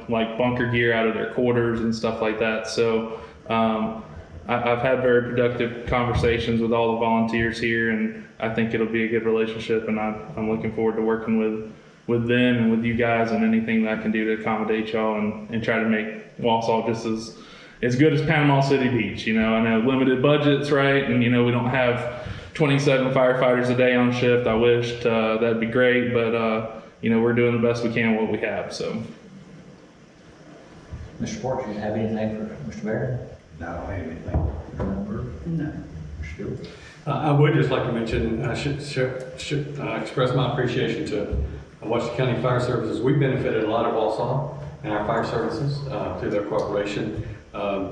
[SPEAKER 8] like bunker gear out of their quarters and stuff like that. So I've had very productive conversations with all the volunteers here, and I think it'll be a good relationship, and I'm looking forward to working with them and with you guys and anything that I can do to accommodate y'all and try to make Wausau just as good as Panama City Beach. I know limited budgets, right? And we don't have 27 firefighters a day on shift. I wished that'd be great, but we're doing the best we can with what we have. So,
[SPEAKER 1] Mr. Parks, you have anything for Mr. Barrett?
[SPEAKER 7] No, I don't have anything.
[SPEAKER 1] No. Mr. Stewart?
[SPEAKER 3] I would just like to mention, I should express my appreciation to Washington County Fire Services. We benefited a lot of Wausau and our fire services through their cooperation.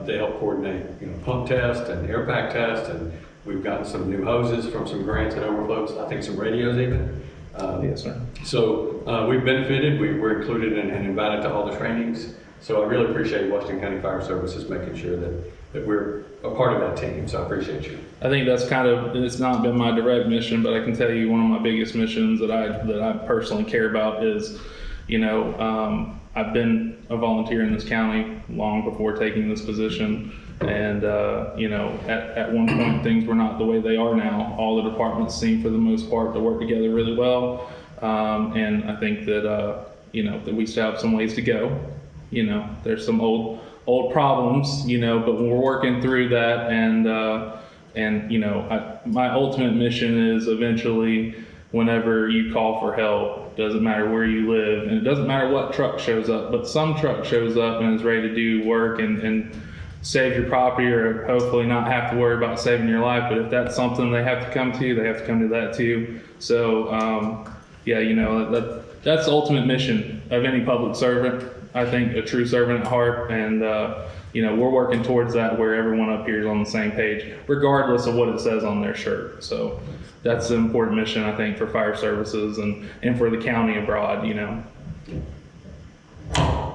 [SPEAKER 3] They help coordinate, pump test and air pack test, and we've gotten some new hoses from some grants and overflows. I think some radios even.
[SPEAKER 8] yes, sir.
[SPEAKER 3] So we've benefited. We were included and invited to all the trainings. So I really appreciate Washington County Fire Services making sure that we're a part of that team. So I appreciate you.
[SPEAKER 8] I think that's it's not been my direct mission, but I can tell you one of my biggest missions that I personally care about is, I've been a volunteer in this county long before taking this position. And, at one point things were not the way they are now. All the departments seem for the most part to work together really well. And I think that, that we still have some ways to go. There's some old problems, but we're working through that. And my ultimate mission is eventually, whenever you call for help, doesn't matter where you live, and it doesn't matter what truck shows up, but some truck shows up and is ready to do work and save your property, or hopefully not have to worry about saving your life. But if that's something they have to come to, they have to come to that too. So, that's the ultimate mission of any public servant. I think a true servant at heart, and we're working towards that, where everyone up here is on the same page, regardless of what it says on their shirt. So that's an important mission, I think, for fire services and for the county abroad.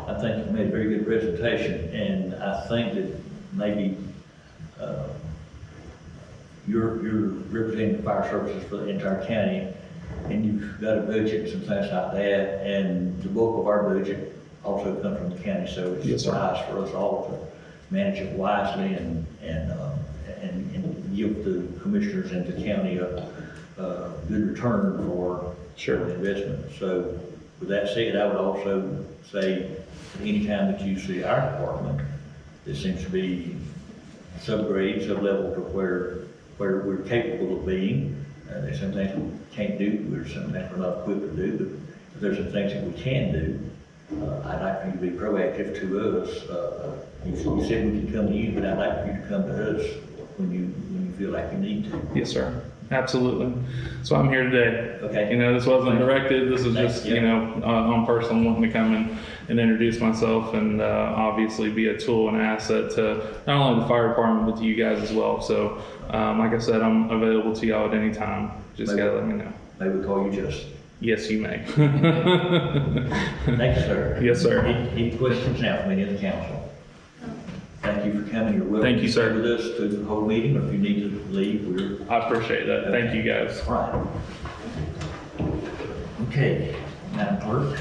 [SPEAKER 1] I think you made a very good presentation, and I think that maybe you're representing the fire services for the entire county, and you've got a budget and some things like that, and the bulk of our budget also comes from the county, so it's
[SPEAKER 8] Yes, sir.
[SPEAKER 1] wise for us all to manage it wisely and give the commissioners and the county a good return for
[SPEAKER 8] Sure.
[SPEAKER 1] the investment. So with that said, I would also say anytime that you see our department, there seems to be subgrade, sub-level to where we're capable of being. There's some things we can't do, there's some things we're not equipped to do, but if there's some things that we can do, I'd like for you to be proactive to us. You said we can come to you, but I'd like for you to come to us when you feel like you need to.
[SPEAKER 8] Yes, sir. Absolutely. So I'm here today.
[SPEAKER 1] Okay.
[SPEAKER 8] This wasn't directed. This is
[SPEAKER 1] Thanks,
[SPEAKER 8] just,
[SPEAKER 1] yeah.
[SPEAKER 8] on personal, wanting to come and introduce myself, and obviously be a tool and asset to not only the fire department, but to you guys as well. So, like I said, I'm available to y'all at any time. Just gotta let me know.
[SPEAKER 1] Maybe we call you Justin.
[SPEAKER 8] Yes, you may.
[SPEAKER 1] Thank you, sir.
[SPEAKER 8] Yes, sir.
[SPEAKER 1] Any questions now from any of the council? Thank you for coming. You're welcome
[SPEAKER 8] Thank you,
[SPEAKER 1] to
[SPEAKER 8] sir.
[SPEAKER 1] stay with us through the whole meeting, or if you need to leave,
[SPEAKER 8] I appreciate that. Thank you, guys.
[SPEAKER 1] all right. Okay, Madam Clerk.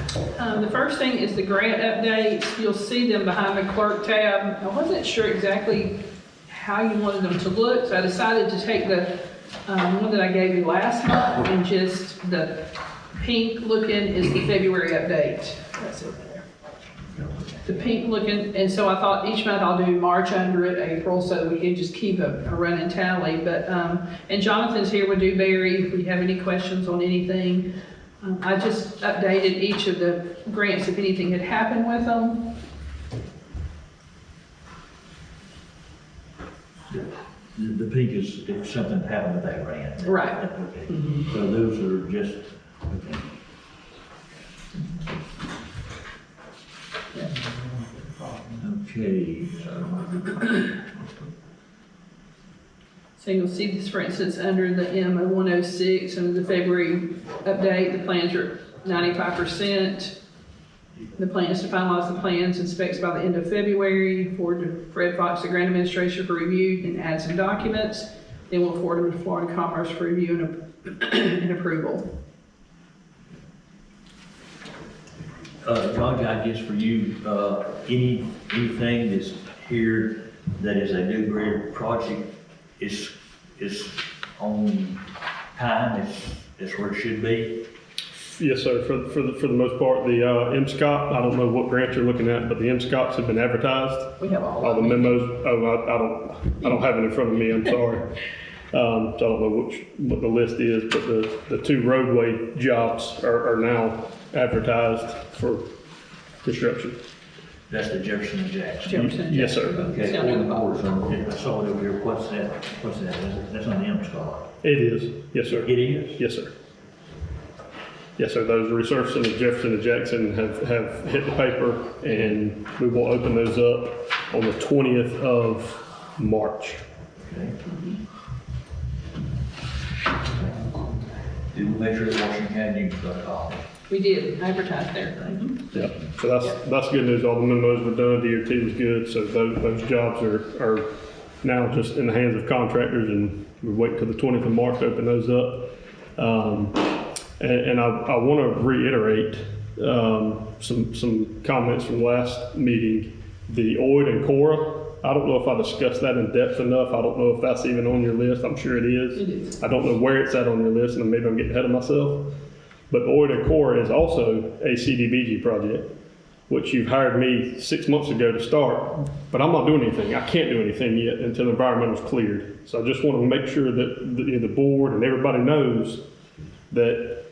[SPEAKER 4] The first thing is the grant updates. You'll see them behind the clerk tab. I wasn't sure exactly how you wanted them to look, so I decided to take the one that I gave you last month, and just the pink looking is the February update. That's it there. The pink looking, and so I thought each month I'll do March under it, April, so that we can just keep a running tally. But, and Jonathan's here with Dewberry if we have any questions on anything. I just updated each of the grants if anything had happened with them.
[SPEAKER 1] The pink is if something happened with that grant.
[SPEAKER 4] Right.
[SPEAKER 1] Okay. So those are just, okay. Yeah. Okay.
[SPEAKER 4] So you'll see this, for instance, under the M 106, under the February update, the plans are 95%. The plan is to finalize the plans and specs by the end of February, forward to Fred Fox, the grant administrator, for review and add some documents. Then we'll forward them to Florida Commerce for review and approval.
[SPEAKER 1] John, I guess for you, anything that's here that is a new bridge project is on time, is where it should be?
[SPEAKER 9] Yes, sir. For the most part, the MSCOP, I don't know what grant you're looking at, but the MSCOPs have been advertised.
[SPEAKER 4] We have all
[SPEAKER 9] All the
[SPEAKER 4] of them.
[SPEAKER 9] memos, I don't have it in front of me, I'm sorry. So I don't know what the list is, but the two roadway jobs are now advertised for construction.
[SPEAKER 1] That's the Jefferson and Jackson.
[SPEAKER 4] Jefferson and
[SPEAKER 9] Yes, sir.
[SPEAKER 4] Jackson.
[SPEAKER 1] Okay,
[SPEAKER 4] It's down
[SPEAKER 1] on
[SPEAKER 4] in
[SPEAKER 1] the
[SPEAKER 4] the bottom.
[SPEAKER 1] board, I saw it over here, what's that? That's on the M-Star.
[SPEAKER 9] It is, yes, sir.
[SPEAKER 1] It is?
[SPEAKER 9] Yes, sir. Yes, sir. Those resurfacing of Jefferson and Jackson have hit the paper, and we will open those up on the 20th of March.
[SPEAKER 1] Okay. Did we measure the Washington County News.com?
[SPEAKER 4] We did advertise there.
[SPEAKER 9] Yep. So that's good news. All the memos were done. DOT was good. So those jobs are now just in the hands of contractors, and we wait till the 20th of March to open those up. And I want to reiterate some comments from last meeting. The OID and CORA, I don't know if I discussed that in depth enough. I don't know if that's even on your list. I'm sure it is.
[SPEAKER 4] It is.
[SPEAKER 9] I don't know where it's at on your list, and maybe I'm getting ahead of myself. But OID and CORA is also a CDBG project, which you've hired me 6 months ago to start, but I'm not doing anything. I can't do anything yet until environmental is cleared. So I just want to make sure that the board and everybody knows that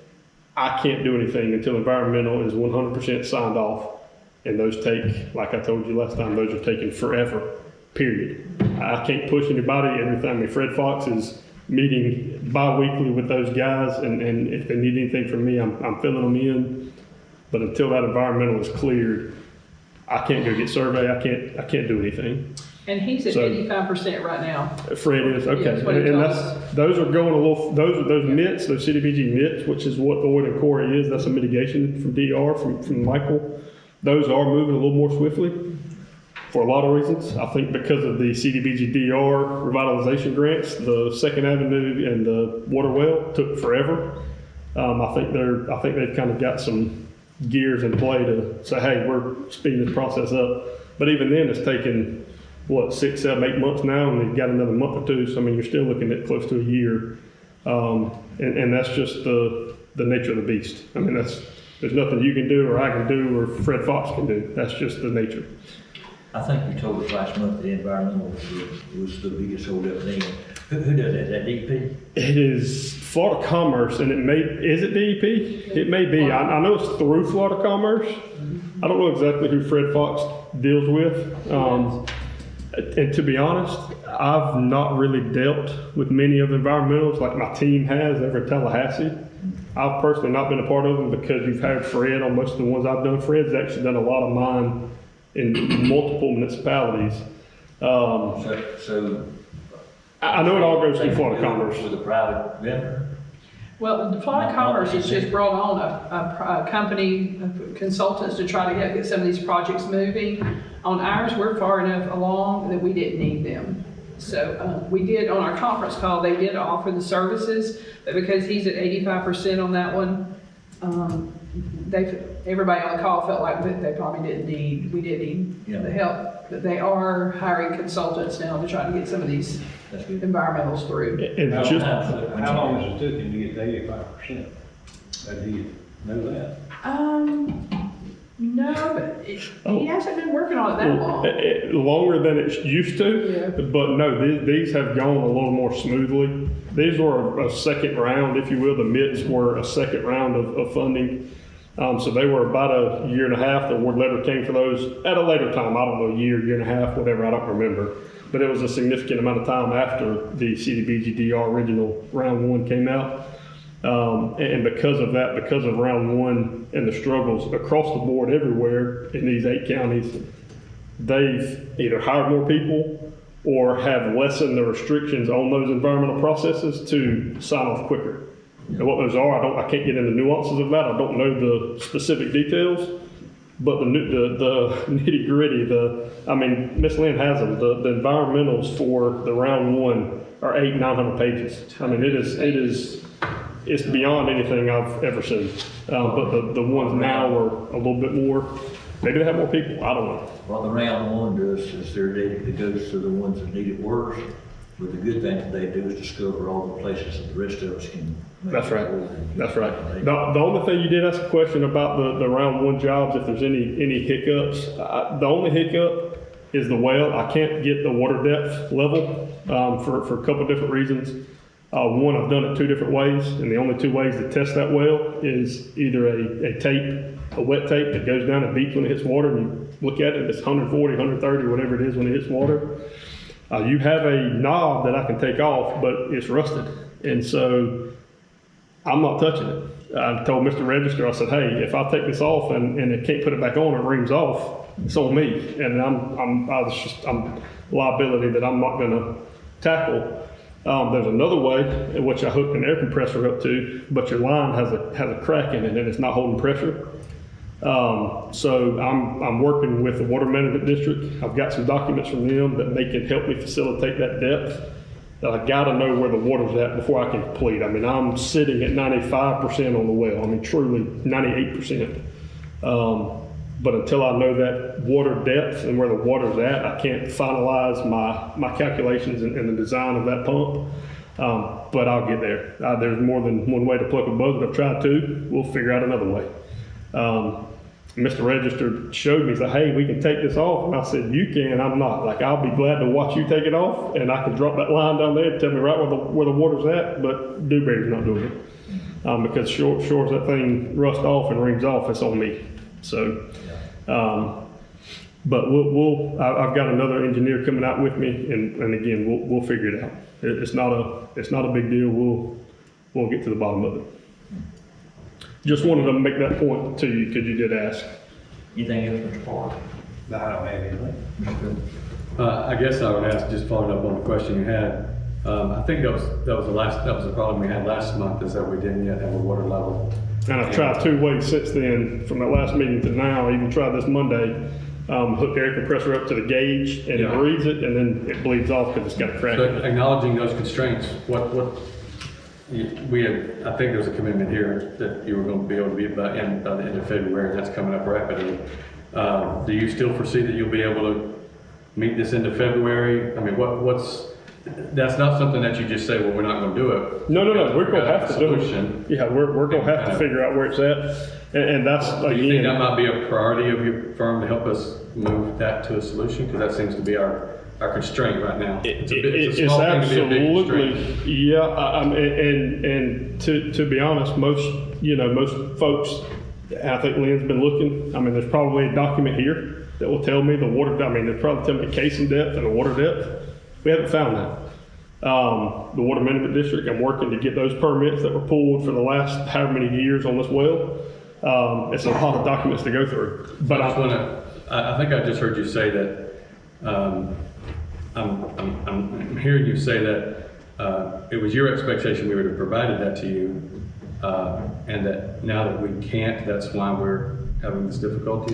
[SPEAKER 9] I can't do anything until environmental is 100% signed off. And those take, like I told you last time, those are taking forever, period. I can't push anybody. Everything, Fred Fox is meeting bi-weekly with those guys, and if they need anything from me, I'm filling them in. But until that environmental is cleared, I can't go get survey. I can't do anything.
[SPEAKER 4] And he's at
[SPEAKER 9] So-
[SPEAKER 4] 85% right now.
[SPEAKER 9] Fred is, okay.
[SPEAKER 4] That's what he
[SPEAKER 9] And
[SPEAKER 4] told
[SPEAKER 9] that's, those are going a little, those MITs, those CDBG MITs, which is what the OID and CORA is, that's a mitigation from DR, from Michael. Those are moving a little more swiftly for a lot of reasons. I think because of the CDBG DR revitalization grants, the Second Avenue and the water well took forever. I think they've kind of got some gears in play to say, hey, we're speeding this process up. But even then, it's taken, 6, 7, 8 months now, and they've got another month or two. So I mean, you're still looking at close to a year, and that's just the nature of the beast. I mean, there's nothing you can do, or I can do, or Fred Fox can do. That's just the nature.
[SPEAKER 1] I think you told us last month that environmental was the biggest holdup then. Who does that? Is that DEP?
[SPEAKER 9] It is Florida Commerce, and is it DEP? It may be. I know it's through Florida Commerce. I don't know exactly who Fred Fox deals with. And to be honest, I've not really dealt with many of the environmentals like my team has over at Tallahassee. I've personally not been a part of them because you've had Fred on most of the ones I've done. Fred's actually done a lot of mine in multiple municipalities.
[SPEAKER 1] So
[SPEAKER 9] I know it all goes through Florida
[SPEAKER 1] they do it
[SPEAKER 9] Commerce.
[SPEAKER 1] with a private vendor?
[SPEAKER 4] Well, the Florida Commerce has just brought on a company of consultants to try to get some of these projects moving. On ours, we're far enough along that we didn't need them. So we did, on our conference call, they did offer the services, but because he's at 85% on that one, everybody on the call felt like that they probably we didn't need the help. But they are hiring consultants now to try to get some of these
[SPEAKER 1] That's good.
[SPEAKER 4] environmentals through.
[SPEAKER 9] And just,
[SPEAKER 7] How long has it took him to get to 85%? Did he know that?
[SPEAKER 4] No, but he hasn't been working on it that long.
[SPEAKER 9] longer than it used to,
[SPEAKER 4] Yeah.
[SPEAKER 9] but no, these have gone a little more smoothly. These were a second round, if you will. The MITs were a second round of funding. So they were about a year and a half. The award letter came for those at a later time. I don't know, year and a half, whatever, I don't remember. But it was a significant amount of time after the CDBG DR original round one came out. And because of that, because of round one and the struggles across the board everywhere in these 8 counties, they've either hired more people or have lessened the restrictions on those environmental processes to sign off quicker. And what those are, I can't get into nuances of that. I don't know the specific details, but the nitty gritty, Miss Lynn has them. The environmentals for the round one are 800-900 pages. I mean, it's beyond anything I've ever seen. But the ones now are a little bit more. Maybe they have more people. I don't know.
[SPEAKER 1] Well, the round one does is their data that goes to the ones that need it worse. But the good thing that they do is discover all the places that the rest of us can.
[SPEAKER 9] That's right. That's right. The only thing you did ask a question about the round one jobs, if there's any hiccups. The only hiccup is the well. I can't get the water depth level for a couple of different reasons. One, I've done it 2 different ways, and the only 2 ways to test that well is either a wet tape that goes down and beeps when it hits water, and you look at it, it's 140, 130, whatever it is when it hits water. You have a knob that I can take off, but it's rusted, and so I'm not touching it. I told Mr. Register, I said, hey, if I take this off and it can't put it back on, it reams off, it's on me, and I'm liability that I'm not going to tackle. There's another way in which I hooked an air compressor up to, but your line has a crack in it and it's not holding pressure. So I'm working with the Water Management District. I've got some documents from them that they can help me facilitate that depth. I got to know where the water's at before I can complete. I mean, I'm sitting at 95% on the well. I mean, truly 98%. But until I know that water depth and where the water's at, I can't finalize my calculations and the design of that pump. But I'll get there. There's more than one way to pluck a buzzard. I've tried 2. We'll figure out another way. Mr. Register showed me, said, hey, we can take this off. And I said, you can, I'm not. Like, I'll be glad to watch you take it off, and I can drop that line down there and tell me right where the water's at, but Dewberry's not doing it. Because sure as that thing rusts off and reams off, it's on me. So, but I've got another engineer coming out with me, and again, we'll figure it out. It's not a big deal. We'll get to the bottom of it. Just wanted to make that point to you because you did ask.
[SPEAKER 1] Anything else, Mr. Parker?
[SPEAKER 7] No, I don't have anything.
[SPEAKER 3] I guess I would ask, just following up on the question you had. I think that was the problem we had last month, is that we didn't yet have a water level.
[SPEAKER 9] And I've tried 2 ways since then, from that last meeting to now. I even tried this Monday. Hook the air compressor up to the gauge, and it reads it, and then it bleeds off because it's got a crack in
[SPEAKER 3] So
[SPEAKER 9] it.
[SPEAKER 3] acknowledging those constraints, I think there's a commitment here that you were going to be able to be by the end of February, and that's coming up rapidly. Do you still foresee that you'll be able to meet this end of February? I mean, that's not something that you just say, well, we're not going to do it.
[SPEAKER 9] No, we're going to have to do
[SPEAKER 3] Solution.
[SPEAKER 9] it. Yeah, we're going to have to figure out where it's at, and that's
[SPEAKER 3] Do you think that
[SPEAKER 9] again.
[SPEAKER 3] might be a priority of your firm to help us move that to a solution? Because that seems to be our constraint right now. It's a small thing to be a big constraint.
[SPEAKER 9] Absolutely, yeah. And to be honest, most folks, I think Lynn's been looking. I mean, there's probably a document here that will tell me the water. I mean, they'll probably tell me casing depth and the water depth. We haven't found that. The Water Management District, I'm working to get those permits that were pulled for the last however many years on this well. It's a lot of documents to go through. But
[SPEAKER 3] I think I just heard you say that. I'm hearing you say that it was your expectation we would have provided that to you, and that now that we can't, that's why we're having this difficulty.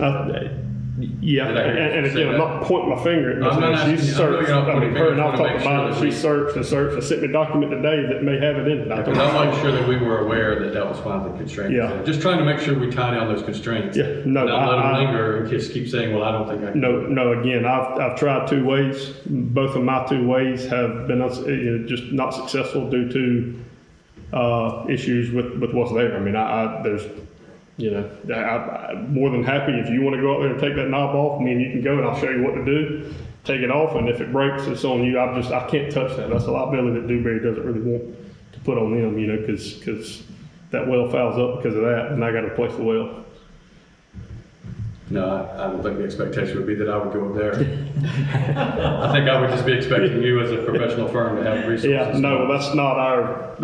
[SPEAKER 9] Yeah, and again, I'm not pointing my finger at Ms.
[SPEAKER 3] I'm not
[SPEAKER 9] Lynn. She's
[SPEAKER 3] asking- I know
[SPEAKER 9] searched.
[SPEAKER 3] you're not
[SPEAKER 9] I mean,
[SPEAKER 3] pointing
[SPEAKER 9] her and
[SPEAKER 3] fingers. I
[SPEAKER 9] I've
[SPEAKER 3] wanna
[SPEAKER 9] talked
[SPEAKER 3] make
[SPEAKER 9] about
[SPEAKER 3] sure
[SPEAKER 9] it.
[SPEAKER 3] that
[SPEAKER 9] She searched and sent me a document today that may have it in it.
[SPEAKER 3] Because I want to make sure that we were aware that that was one of the constraints.
[SPEAKER 9] Yeah.
[SPEAKER 3] Just trying to make sure we tie down those constraints.
[SPEAKER 9] Yeah, no,
[SPEAKER 3] Not let them
[SPEAKER 9] I-
[SPEAKER 3] linger and just keep saying, well, I don't think I can.
[SPEAKER 9] No, again, I've tried 2 ways. Both of my 2 ways have been just not successful due to issues with what's there. I mean, there's, I'm more than happy if you want to go out there and take that knob off. I mean, you can go and I'll show you what to do. Take it off, and if it breaks, it's on you. I can't touch that. That's a liability that Dewberry doesn't really want to put on them, because that well fouls up because of that, and I got to replace the well.
[SPEAKER 3] No, I don't think the expectation would be that I would go up there. I think I would just be expecting you as a professional firm to have resources.
[SPEAKER 9] Yeah, no, that's not our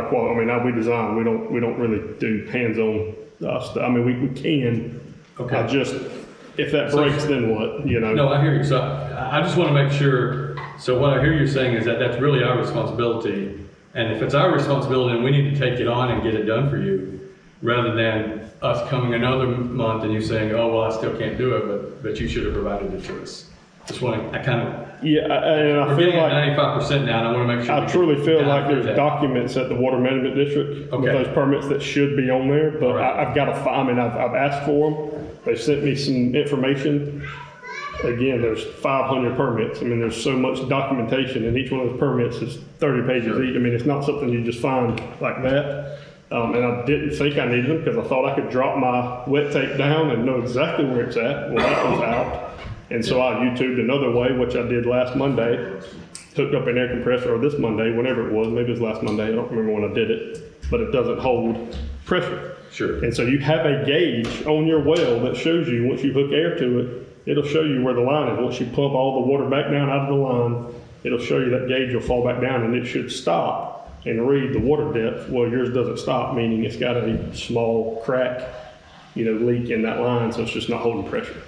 [SPEAKER 9] quality. I mean, we design. We don't really do hands-on stuff. I mean, we can.
[SPEAKER 3] Okay.
[SPEAKER 9] if that breaks, then what, you know?
[SPEAKER 3] No, I hear you. So I just want to make sure, so what I hear you saying is that that's really our responsibility. And if it's our responsibility, then we need to take it on and get it done for you, rather than us coming another month and you saying, oh, well, I still can't do it, but you should have provided it to us. Just want to, I kind of,
[SPEAKER 9] Yeah, and I
[SPEAKER 3] we're
[SPEAKER 9] feel
[SPEAKER 3] getting
[SPEAKER 9] like,
[SPEAKER 3] at 95% now, and I want to make sure.
[SPEAKER 9] I truly feel like there's
[SPEAKER 3] that.
[SPEAKER 9] documents at the Water Management District with
[SPEAKER 3] Okay.
[SPEAKER 9] those permits that should be on there, but
[SPEAKER 3] All right.
[SPEAKER 9] I've got to find, I mean, I've asked for them. They've sent me some information. Again, there's 500 permits. I mean, there's so much documentation, and each one of those permits is 30 pages each. I mean, it's not something you just find like that. And I didn't think I needed them because I thought I could drop my wet tape down and know exactly where it's at. Well, that was out. And so I YouTubed another way, which I did last Monday, hooked up an air compressor, or this Monday, whenever it was, maybe it was last Monday, I don't remember when I did it, but it doesn't hold pressure.
[SPEAKER 3] Sure.
[SPEAKER 9] And so you have a gauge on your well that shows you, once you hook air to it, it'll show you where the line is. Once you pump all the water back down out of the line, it'll show you that gauge will fall back down and it should stop and read the water depth. Well, yours doesn't stop, meaning it's got a small crack, leak in that line, so it's just not holding pressure.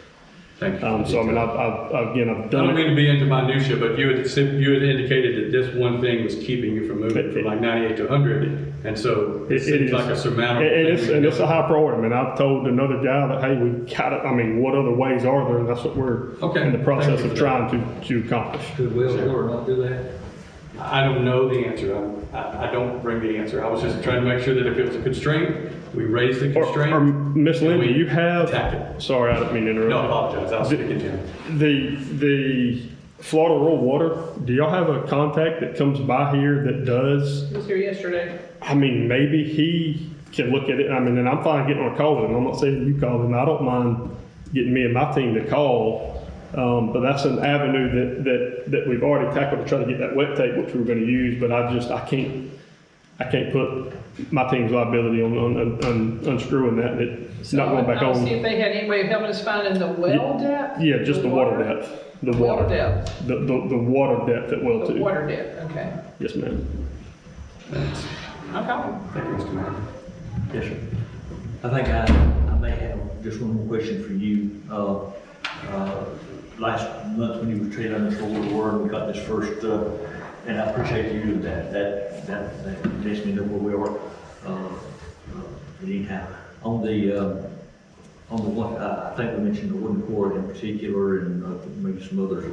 [SPEAKER 3] Thank you.
[SPEAKER 9] So I mean, I've
[SPEAKER 3] I
[SPEAKER 9] done
[SPEAKER 3] don't
[SPEAKER 9] it.
[SPEAKER 3] mean to be into minutia, but you had indicated that this one thing was keeping you from moving from like 98 to 100, and so it seems
[SPEAKER 9] is.
[SPEAKER 3] like a surmountable
[SPEAKER 9] And
[SPEAKER 3] thing.
[SPEAKER 9] it's a high priority. I mean, I've told another guy that, hey, we got it. I mean, what other ways are there? And that's what we're
[SPEAKER 3] Okay.
[SPEAKER 9] in the process
[SPEAKER 3] Thank you
[SPEAKER 9] of
[SPEAKER 3] for
[SPEAKER 9] trying to accomplish.
[SPEAKER 1] Could Wells do or not do that?
[SPEAKER 3] I don't know the answer. I don't bring the answer. I was just trying to make sure that if it was a constraint, we raised the constraint.
[SPEAKER 9] Or Miss Linda,
[SPEAKER 3] we
[SPEAKER 9] you have,
[SPEAKER 3] attack it.
[SPEAKER 9] sorry, I didn't mean to interrupt.
[SPEAKER 3] No, I apologize. I was speaking to him.
[SPEAKER 9] The Florida Rural Water, do y'all have a contact that comes by here that does?
[SPEAKER 4] He was here yesterday.
[SPEAKER 9] I mean, maybe he can look at it. I mean, and I'm fine getting on a call with him. I'm not saying you call him. I don't mind getting me and my team to call. But that's an avenue that we've already tackled to try to get that wet tape, which we're going to use. But I can't put my team's liability on unscrewing that. It's not going back
[SPEAKER 4] I'll
[SPEAKER 9] on.
[SPEAKER 4] see if they had any way of helping us find in the well depth?
[SPEAKER 9] Yeah, just the water depth. The
[SPEAKER 4] Water
[SPEAKER 9] water
[SPEAKER 4] depth,
[SPEAKER 9] The water depth at well
[SPEAKER 4] the
[SPEAKER 9] two.
[SPEAKER 4] water depth, okay.
[SPEAKER 9] Yes, ma'am.
[SPEAKER 3] Thanks.
[SPEAKER 4] Okay.
[SPEAKER 3] Thank you, Mr. Mayor.
[SPEAKER 1] Yes, sir. I think I may have just one more question for you. Last month when you were trading on this word, we got this first, and I appreciate you doing that. That lets me know where we are anytime. On the one, I think we mentioned the wooden core in particular, and maybe some others.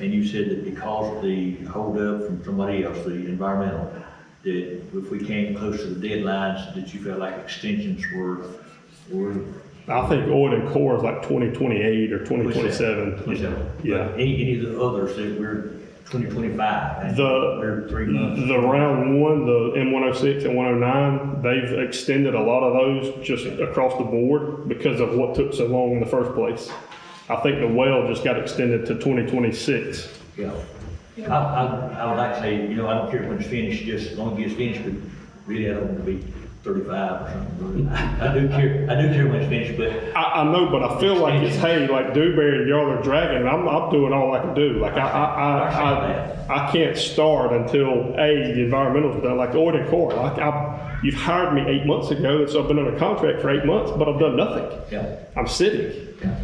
[SPEAKER 1] And you said that because of the holdup from somebody else, the environmental, that if we came close to the deadlines, that you felt like extensions were.
[SPEAKER 9] I think oil and core is like 2028 or 2027. Yeah.
[SPEAKER 1] But any of the others that we're 2025, and we're 3 months.
[SPEAKER 9] The round one, the M106 and 109, they've extended a lot of those just across the board because of what took so long in the first place. I think the well just got extended to 2026.
[SPEAKER 1] Yeah. I would like to say, I don't care when it's finished, just as long as it's finished, but really I don't want to be 35 or something. I do care when it's finished, but.
[SPEAKER 9] I know, but I feel like it's, hey, like Dewberry and y'all are dragging, and I'm doing all I can do. Like I can't start until the environmental's done, like oil and core. You've hired me 8 months ago, so I've been on a contract for 8 months, but I've done nothing.
[SPEAKER 1] Yeah.
[SPEAKER 9] I'm sitting.
[SPEAKER 1] Yeah.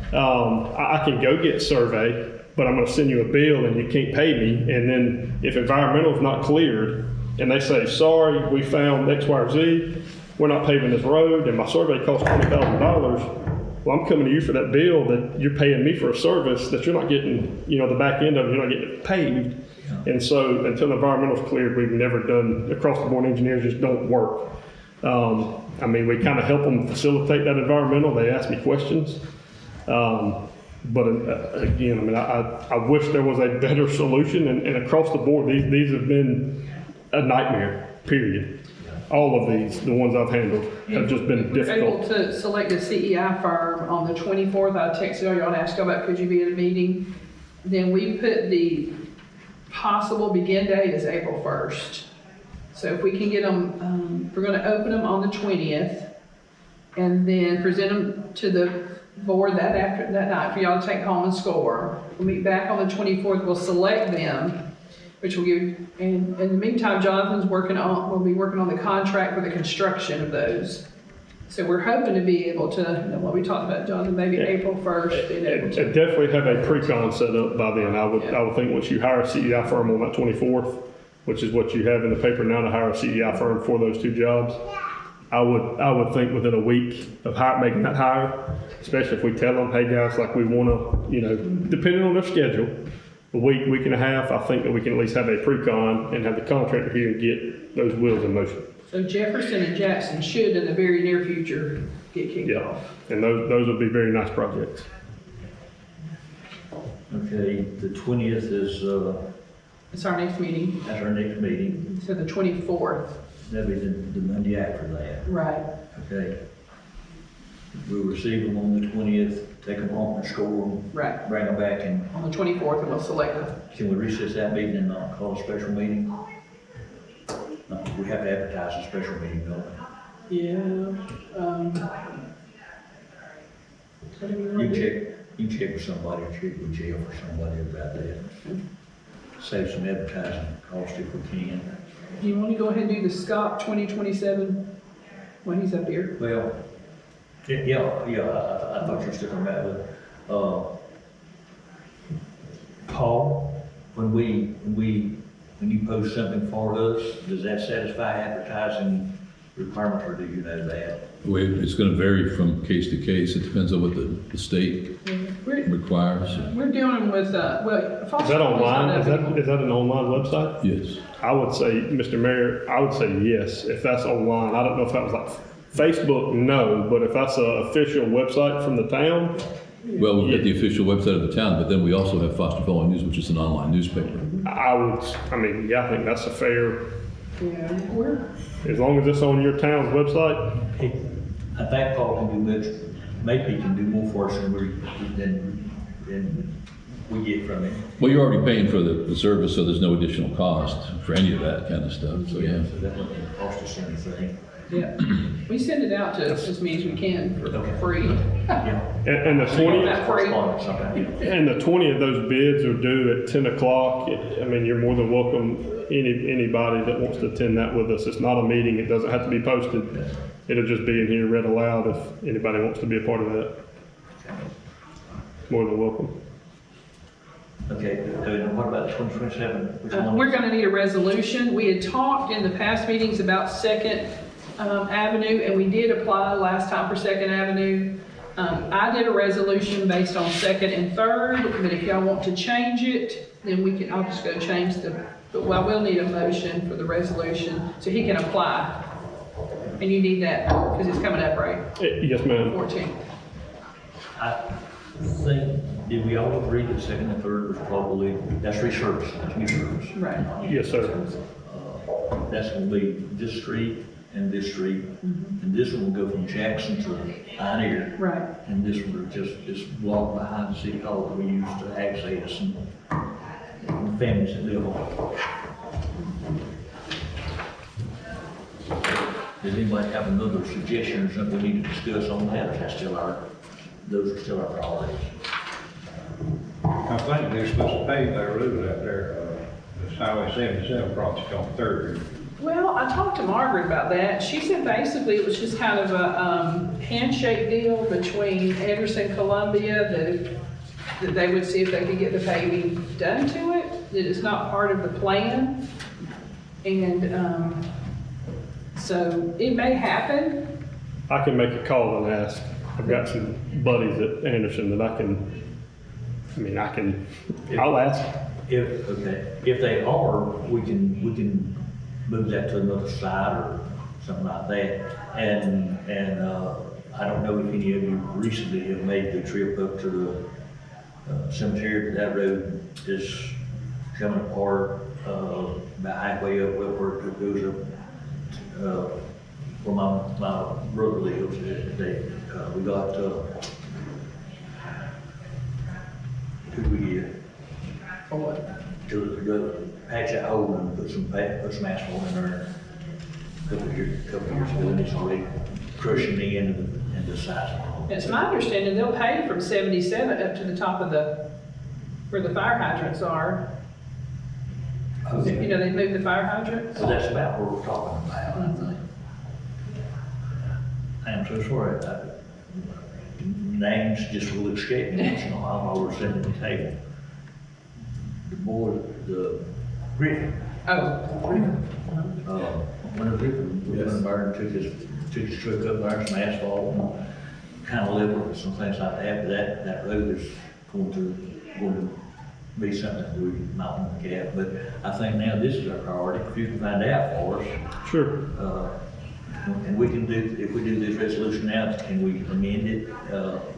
[SPEAKER 9] I can go get a survey, but I'm gonna send you a bill and you can't pay me. And then if environmental's not cleared and they say, sorry, we found X, Y, or Z, we're not paving this road, and my survey costs $20,000, well, I'm coming to you for that bill that you're paying me for a service that you're not getting, the back end of it, you're not getting it paved. And so until the environmental's cleared, we've never done, across the board engineers just don't work. I mean, we kind of help them facilitate that environmental. They ask me questions. But again, I mean, I wish there was a better solution, and across the board, these have been a nightmare, period. All of these, the ones I've handled, have just been
[SPEAKER 4] We're able
[SPEAKER 9] difficult.
[SPEAKER 4] to select a CEI firm on the 24th. I texted y'all and asked y'all about, could you be at a meeting? Then we put the possible begin date as April 1st. So if we can get them, we're gonna open them on the 20th and then present them to the board that night for y'all to take home and score. We'll meet back on the 24th, we'll select them, which will give, and in the meantime, Jonathan's will be working on the contract for the construction of those. So we're hoping to be able to, you know, what we talked about, Jonathan, maybe April 1st, being able
[SPEAKER 9] And
[SPEAKER 4] to.
[SPEAKER 9] definitely have a pre-con set up by then. I would think once you hire a CDI firm on that 24th, which is what you have in the paper now to hire a CDI firm for those two jobs, I would think within a week of making that hire, especially if we tell them, hey guys, like we want to, you know, depending on their schedule, a week and a half, I think that we can at least have a pre-con and have the contractor here and get those wheels in motion.
[SPEAKER 4] So Jefferson and Jackson should in the very near future get kicked
[SPEAKER 9] Yeah,
[SPEAKER 4] off.
[SPEAKER 9] and those will be very nice projects.
[SPEAKER 1] Okay, the 20th is,
[SPEAKER 4] It's our next meeting,
[SPEAKER 1] that's our next meeting.
[SPEAKER 4] so the 24th,
[SPEAKER 1] That'll be the Monday after that.
[SPEAKER 4] right.
[SPEAKER 1] Okay. We'll receive them on the 20th, take them home and score them,
[SPEAKER 4] Right,
[SPEAKER 1] bring them back, and
[SPEAKER 4] on the 24th, and we'll select them.
[SPEAKER 1] can we recess that meeting and not call a special meeting? No, we have to advertise a special meeting, don't
[SPEAKER 4] Yeah, whatever you
[SPEAKER 1] we?
[SPEAKER 4] want to do.
[SPEAKER 1] You can check with somebody, check with jail for somebody about that. Save some advertising cost if we can.
[SPEAKER 4] Do you want to go ahead and do the Scott 2027 when he's up here?
[SPEAKER 1] Well, yeah, I thought you were still talking about it. Paul, when you post something for us, does that satisfy advertising requirements, or do you know that?
[SPEAKER 2] It's going to vary from case to case. It depends on what the state
[SPEAKER 4] We're,
[SPEAKER 2] requires.
[SPEAKER 4] we're doing them with, well.
[SPEAKER 9] Is that online? Is that an online website?
[SPEAKER 2] Yes.
[SPEAKER 9] I would say, Mr. Mayor, I would say yes, if that's online. I don't know if that was like Facebook, no, but if that's an official website from the town,
[SPEAKER 2] Well, we've got the official website of the town, but then we also have Foster Valley News, which is an online newspaper.
[SPEAKER 9] I think that's a fair,
[SPEAKER 4] Yeah, we're,
[SPEAKER 9] as long as it's on your town's website.
[SPEAKER 1] I think Paul can do much, maybe he can do more for us than we get from him.
[SPEAKER 2] Well, you're already paying for the service, so there's no additional cost for any of that kind of stuff, so yeah.
[SPEAKER 1] So that doesn't cost us anything.
[SPEAKER 4] yeah, we send it out to as many as we can for free.
[SPEAKER 1] Yeah.
[SPEAKER 9] And the 20,
[SPEAKER 4] That free.
[SPEAKER 9] and the 20 of those bids are due at 10 o'clock. I mean, you're more than welcome, anybody that wants to attend that with us. It's not a meeting, it doesn't have to be posted. It'll just be in here read aloud if anybody wants to be a part of that. More than welcome.
[SPEAKER 1] Okay, and what about the 2027? Which one?
[SPEAKER 4] We're gonna need a resolution. We had talked in the past meetings about Second Avenue, and we did apply last time for Second Avenue. I did a resolution based on Second and Third, but if y'all want to change it, then I'll just go change but I will need a motion for the resolution so he can apply. And you need that, because it's coming up, right?
[SPEAKER 9] Yes, ma'am.
[SPEAKER 4] 14.
[SPEAKER 1] I think, did we all agree that second and third was probably, that's resurface, that's new surface.
[SPEAKER 4] Right.
[SPEAKER 9] Yes, sir.
[SPEAKER 1] That's gonna be this street and this street. And this one will go from Jackson to Pioneer.
[SPEAKER 4] Right.
[SPEAKER 1] And this one will just walk behind the city hall that we use to access and families that live on. Does anybody have another suggestion or something we need to discuss on that, or is that still those are still our priorities?
[SPEAKER 7] I think they're supposed to pave their road out there, this Highway 77 project on Third.
[SPEAKER 4] Well, I talked to Margaret about that. She said basically it was just kind of a handshake deal between Anderson and Columbia that they would see if they could get the paving done to it, that it's not part of the plan. And so it may happen.
[SPEAKER 9] I can make a call and ask. I've got some buddies at Anderson that I'll ask.
[SPEAKER 1] If they are, we can move that to another side or something like that. And I don't know if any of you recently have made the trip up to the cemetery, but that road is coming apart, about halfway up where it goes up, where my brother lives. We got, who did we get?
[SPEAKER 4] For what?
[SPEAKER 1] To patch that hole and put some asphalt in there a couple years ago, and it's already crushing the end and the side.
[SPEAKER 4] It's my understanding they'll pay from 77 up to the top of where the fire hydrants are.
[SPEAKER 1] Okay.
[SPEAKER 4] You know, they moved the fire hydrants.
[SPEAKER 1] So that's about what we're talking about, I think. I'm so sorry, names just will escape me, you know, I'm always sitting at the table. The Griffin, when Griffin, when Burton took his truck up there, some asphalt, and kind of level it, some things like that, but that road is going to be something that we might want to get at, but I think now this is our priority, if you can find out for us.
[SPEAKER 9] Sure.
[SPEAKER 1] And we can do, if we do this resolution now, can we amend it,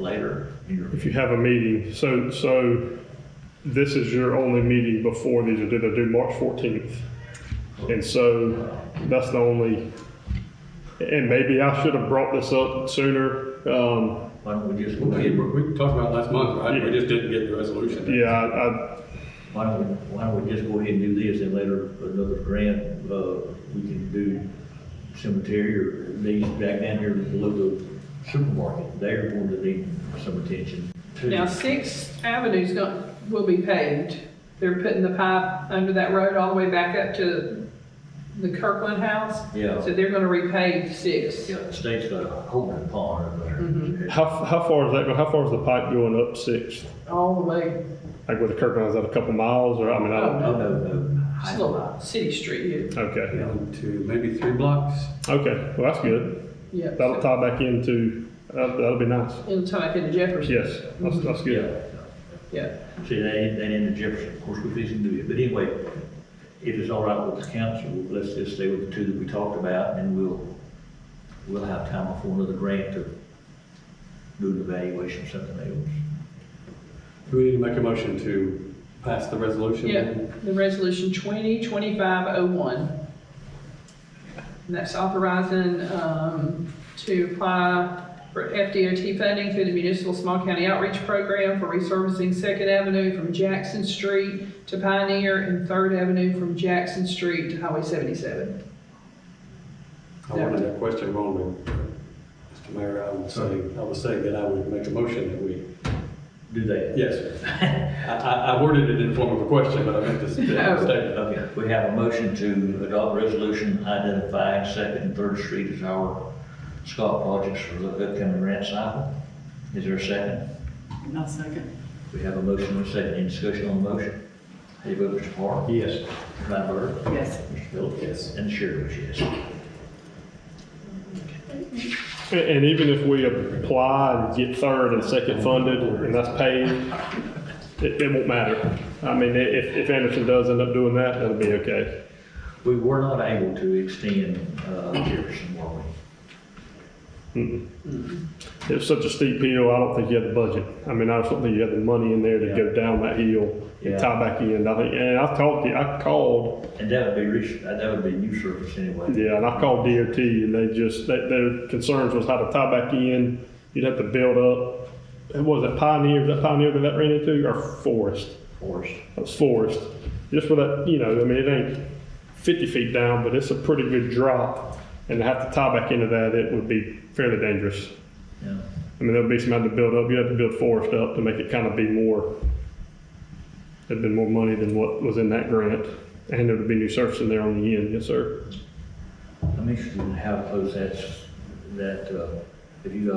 [SPEAKER 1] later?
[SPEAKER 9] If you have a meeting, so this is your only meeting before these are due, they're due March 14th. And so that's the only, and maybe I should have brought this up sooner.
[SPEAKER 1] Why don't we just go ahead,
[SPEAKER 3] We talked about it last month, right? We just didn't get the resolution.
[SPEAKER 9] Yeah,
[SPEAKER 1] why don't we just go ahead and do this, and later another grant, we can do cemetery or these back down here below the supermarket, they're going to need some attention too.
[SPEAKER 4] Now, 6th Avenue's will be paved. They're putting the pipe under that road all the way back up to the Kirkland house.
[SPEAKER 1] Yeah.
[SPEAKER 4] So they're gonna repave 6th.
[SPEAKER 1] Yeah, the state's got a holding pond over there.
[SPEAKER 9] how far is that, how far is the pipe going up 6th?
[SPEAKER 4] All the way,
[SPEAKER 9] Like with the Kirkland, is that a couple miles or, I mean, I don't,
[SPEAKER 1] No.
[SPEAKER 4] it's a little city street here.
[SPEAKER 9] okay.
[SPEAKER 3] Down to maybe 3 blocks.
[SPEAKER 9] Okay, well, that's good.
[SPEAKER 4] Yeah.
[SPEAKER 9] That'll tie back into, that'll be nice.
[SPEAKER 4] It'll tie back into Jefferson.
[SPEAKER 9] Yes, that's good.
[SPEAKER 4] Yeah.
[SPEAKER 1] See, they in the Jefferson, of course, we're fixing to do it, but anyway, if it's all right with the council, let's just stay with the two that we talked about, and we'll have time before another grant to do an evaluation of something else.
[SPEAKER 3] Do we need to make a motion to pass the resolution?
[SPEAKER 4] Yeah, the resolution 2025-01. And that's authorizing, to apply for FDOT funding through the Municipal Small County Outreach Program for resurfacing 2nd Avenue from Jackson Street to Pioneer and 3rd Avenue from Jackson Street to Highway 77.
[SPEAKER 3] I wanted that question wrong, Mr. Mayor. I would say that I would make a motion that we,
[SPEAKER 1] Do they?
[SPEAKER 3] yes, sir. I worded it in the form of a question, but I meant to state.
[SPEAKER 1] Okay, we have a motion to adopt a resolution identifying 2nd and 3rd Street as our SCOT projects for the upcoming grant cycle. Is there a second?
[SPEAKER 5] No second.
[SPEAKER 1] We have a motion and a second. Any discussion on the motion? How do you vote, Mr. Parr?
[SPEAKER 7] Yes.
[SPEAKER 1] Mr. Rattler?
[SPEAKER 5] Yes.
[SPEAKER 1] Mr. Phillips?
[SPEAKER 3] Yes.
[SPEAKER 1] And the chair votes yes.
[SPEAKER 9] And even if we apply and get 3rd and 2nd funded, and that's paid, it won't matter. I mean, if Anderson does end up doing that, that'll be okay.
[SPEAKER 1] We were not able to extend Jefferson, were we?
[SPEAKER 9] It was such a steep hill, I don't think you had the budget. I mean, I just don't think you had the money in there to go down that hill
[SPEAKER 1] Yeah.
[SPEAKER 9] and tie back in. I think, and I called,
[SPEAKER 1] And that would be new surface anyway.
[SPEAKER 9] yeah, and I called DOT and their concerns was how to tie back in. You'd have to build up, and was it Pioneer? Was that Pioneer that ran into, or Forest?
[SPEAKER 1] Forest.
[SPEAKER 9] That was Forest. Just for that, you know, I mean, it ain't 50 feet down, but it's a pretty good drop. And to have to tie back into that, it would be fairly dangerous.
[SPEAKER 1] Yeah.
[SPEAKER 9] I mean, there'll be some had to build up. You have to build Forest up to make it kind of be more, there'd been more money than what was in that grant. And there would be new surface in there on the end, yes, sir.
[SPEAKER 1] I'm interested in how close if you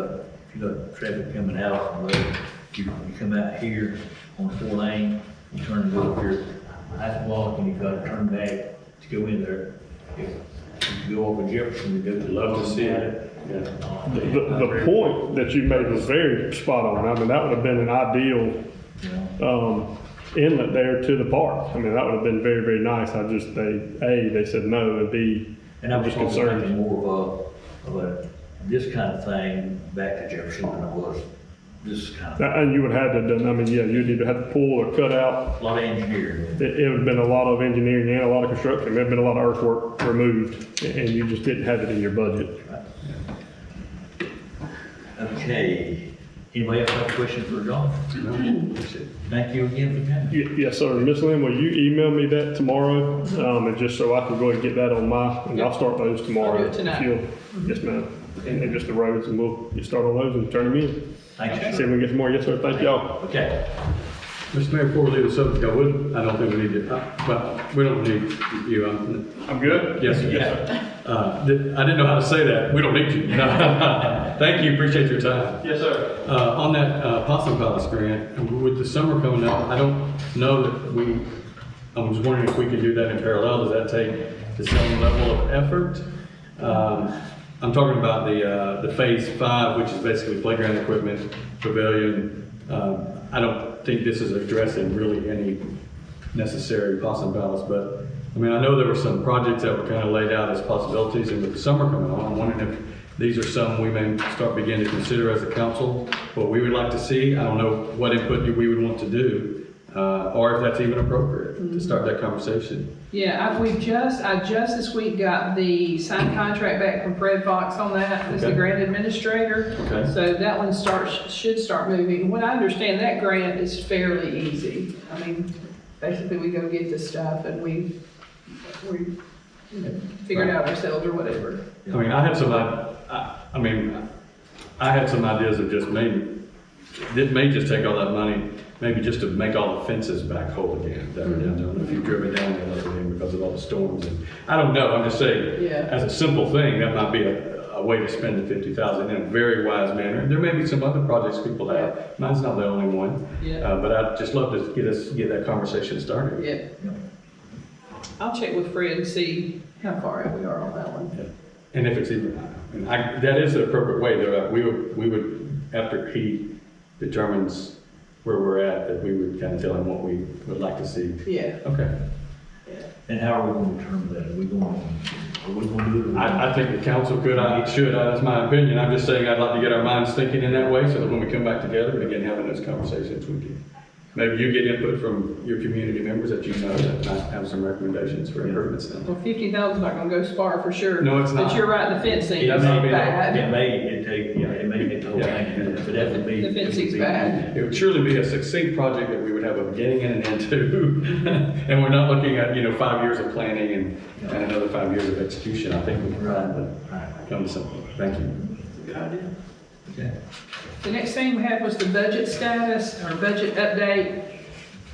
[SPEAKER 1] got traffic coming out from the road, you come out here on 4 lane, you turn and go up here, that's block, and you gotta turn back to go in there. If you go over Jefferson, you go to
[SPEAKER 3] Love to see
[SPEAKER 1] Love.
[SPEAKER 3] it. Yeah.
[SPEAKER 9] The point that you made was very spot on. I mean, that would have been an ideal inlet there to the park. I mean, that would have been very, very nice. They said no, and B,
[SPEAKER 1] And I
[SPEAKER 9] I'm
[SPEAKER 1] was
[SPEAKER 9] just
[SPEAKER 1] thinking
[SPEAKER 9] concerned.
[SPEAKER 1] more of this kind of thing back to Jefferson than it was this kind of,
[SPEAKER 9] And you would have had to done, I mean, yeah, you'd either have to pull or cut out.
[SPEAKER 1] a lot of engineering.
[SPEAKER 9] It would have been a lot of engineering and a lot of construction. There'd been a lot of earthwork removed, and you just didn't have it in your budget.
[SPEAKER 1] Okay, anybody else have a question for John?
[SPEAKER 3] No, that's it.
[SPEAKER 1] Thank you again for coming.
[SPEAKER 9] Yes, sir. Miss Lynn, will you email me that tomorrow? And just so I can go ahead and get that on and I'll start those tomorrow.
[SPEAKER 4] I'll do it tonight.
[SPEAKER 9] If you'll- Yes, ma'am. And just the roads, and we'll get started on those and turn them in.
[SPEAKER 1] Thank you.
[SPEAKER 9] See if we can get some more. Yes, sir. Thank y'all.
[SPEAKER 1] Okay.
[SPEAKER 3] Mr. Mayor, before we leave the subject, I don't think we need to, well, we don't need you.
[SPEAKER 9] I'm good?
[SPEAKER 3] Yes, sir. Yes, sir. I didn't know how to say that. We don't need you. Thank you, appreciate your time.
[SPEAKER 9] Yes, sir.
[SPEAKER 3] On that Possum Palace grant, with the summer coming up, I don't know that I'm just wondering if we can do that in parallel. Does that take the same level of effort? I'm talking about the phase 5, which is basically playground equipment, pavilion. I don't think this is addressing really any necessary Possum Palace, but I mean, I know there were some projects that were kind of laid out as possibilities, and with the summer coming on, I'm wondering if these are some we may start beginning to consider as a council, what we would like to see. I don't know what input we would want to do, or if that's even appropriate to start that conversation.
[SPEAKER 4] Yeah, I just this week got the signed contract back from Fred Fox on that, as the
[SPEAKER 3] Okay.
[SPEAKER 4] grant administrator.
[SPEAKER 3] Okay.
[SPEAKER 4] So that one should start moving. What I understand, that grant is fairly easy. I mean, basically we go get the stuff and we figure it out ourselves or whatever.
[SPEAKER 3] I mean, I had some ideas of just it may just take all that money, maybe just to make all the fences back whole again that are down there. I don't know if you've driven down there lately because of all the storms. And I don't know, I'm just saying,
[SPEAKER 4] Yeah.
[SPEAKER 3] as a simple thing, that might be a way to spend the $50,000 in a very wise manner. There may be some other projects people have. Mine's not the only one.
[SPEAKER 4] Yeah.
[SPEAKER 3] But I'd just love to get that conversation started.
[SPEAKER 4] Yeah. I'll check with Fred and see how far out we are on that one.
[SPEAKER 3] And if it's even, that is the appropriate way, though. We would, after he determines where we're at, that we would kind of tell him what we would like to see.
[SPEAKER 4] Yeah.
[SPEAKER 3] Okay.
[SPEAKER 1] And how are we going to determine that? Are we going to do it?
[SPEAKER 3] I think the council should, that's my opinion. I'm just saying I'd like to get our minds thinking in that way so that when we come back together and again having those conversations, we can, maybe you get input from your community members that you know that might have some recommendations for improvements then.
[SPEAKER 4] Well, 50,000 is not gonna go far for sure.
[SPEAKER 3] No, it's not.
[SPEAKER 4] But you're right, the fencing
[SPEAKER 3] Yeah,
[SPEAKER 4] is
[SPEAKER 3] maybe
[SPEAKER 4] bad.
[SPEAKER 1] It may take the whole thing, but that would be.
[SPEAKER 4] The fencing's bad.
[SPEAKER 3] It would surely be a succinct project that we would have a beginning and an end to. And we're not looking at, 5 years of planning and another 5 years of execution. I think we can probably come to something. Thank you.
[SPEAKER 4] Good idea.
[SPEAKER 1] Okay.
[SPEAKER 4] The next thing we had was the budget status, or budget update.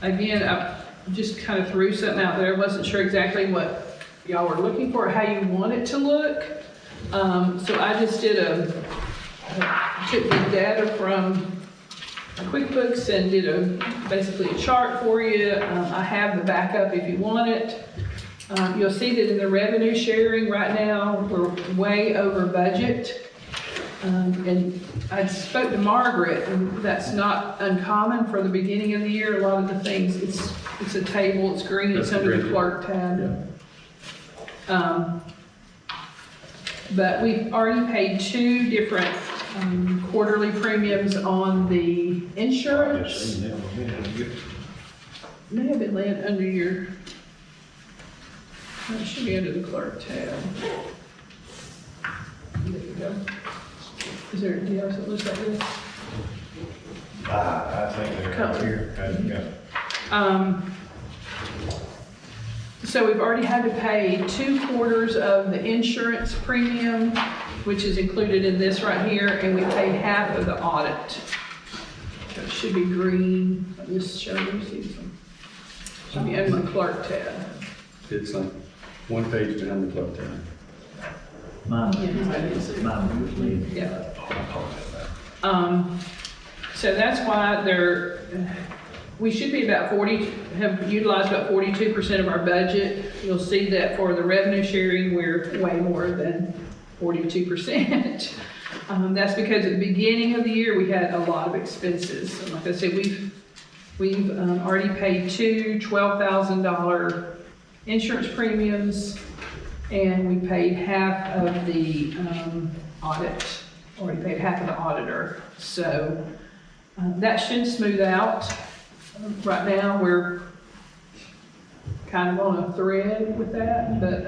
[SPEAKER 4] Again, I just kind of threw something out there. Wasn't sure exactly what y'all were looking for, how you want it to look. So I just took the data from QuickBooks and did basically a chart for you. I have the backup if you want it. You'll see that in the revenue sharing right now, we're way over budget. And I spoke to Margaret, and that's not uncommon for the beginning of the year. A lot of the things, it's a table, it's green, it's
[SPEAKER 3] That's
[SPEAKER 4] under the
[SPEAKER 3] green.
[SPEAKER 4] clerk tab. But we've already paid 2 different quarterly premiums on the insurance. May have been laying under your, it should be under the clerk tab. There you go. Is there, do you have something that looks like this?
[SPEAKER 7] I think they're out here.
[SPEAKER 4] So we've already had to pay 2 quarters of the insurance premium, which is included in this right here, and we paid half of the audit. So it should be green. I'll just show you, see some. Should be under the clerk tab.
[SPEAKER 3] It's like one page behind the clerk tab.
[SPEAKER 1] Mine
[SPEAKER 4] Yeah.
[SPEAKER 1] was me.
[SPEAKER 4] Yeah. So that's why we should be about have utilized about 42% of our budget. You'll see that for the revenue sharing, we're way more than 42%. That's because at the beginning of the year, we had a lot of expenses. And like I said, we've already paid 2 $12,000 insurance premiums, and we paid half of the audit, already paid half of the auditor. So that should smooth out. Right now, we're kind of on a thread with that, but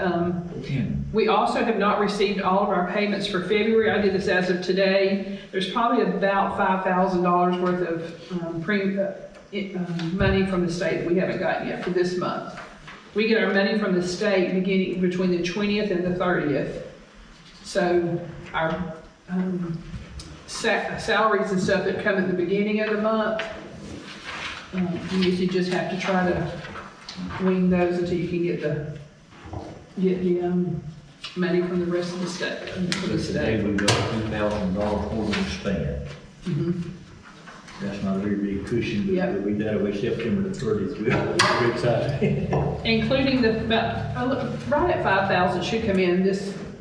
[SPEAKER 4] we also have not received all of our payments for February. I did this as of today. There's probably about $5,000 worth of money from the state that we haven't gotten yet for this month. We get our money from the state beginning between the 20th and the 30th. So our salaries and stuff that come at the beginning of the month, You usually just have to try to wing those until you can get the money from the rest of the state, for the
[SPEAKER 1] Today,
[SPEAKER 4] state.
[SPEAKER 1] we've got $2,000 more than we spent.
[SPEAKER 4] Mhm.
[SPEAKER 1] That's not a very big cushion, but
[SPEAKER 4] Yep.
[SPEAKER 1] we'll be done away September the 30th. We'll be excited.
[SPEAKER 4] Including right at 5,000 should come in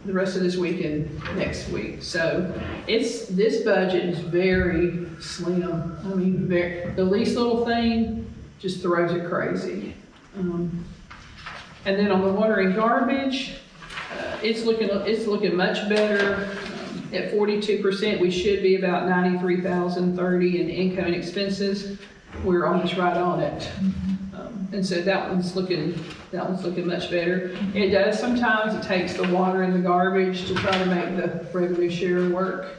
[SPEAKER 4] the rest of this week and next week. So this budget is very slim. I mean, the least little thing just throws it crazy. And then on the water and garbage, it's looking much better. At 42%, we should be about 93,030 in income and expenses. We're almost right on it. And so that one's looking much better. It does sometimes, it takes the water and the garbage to try to make the revenue share work.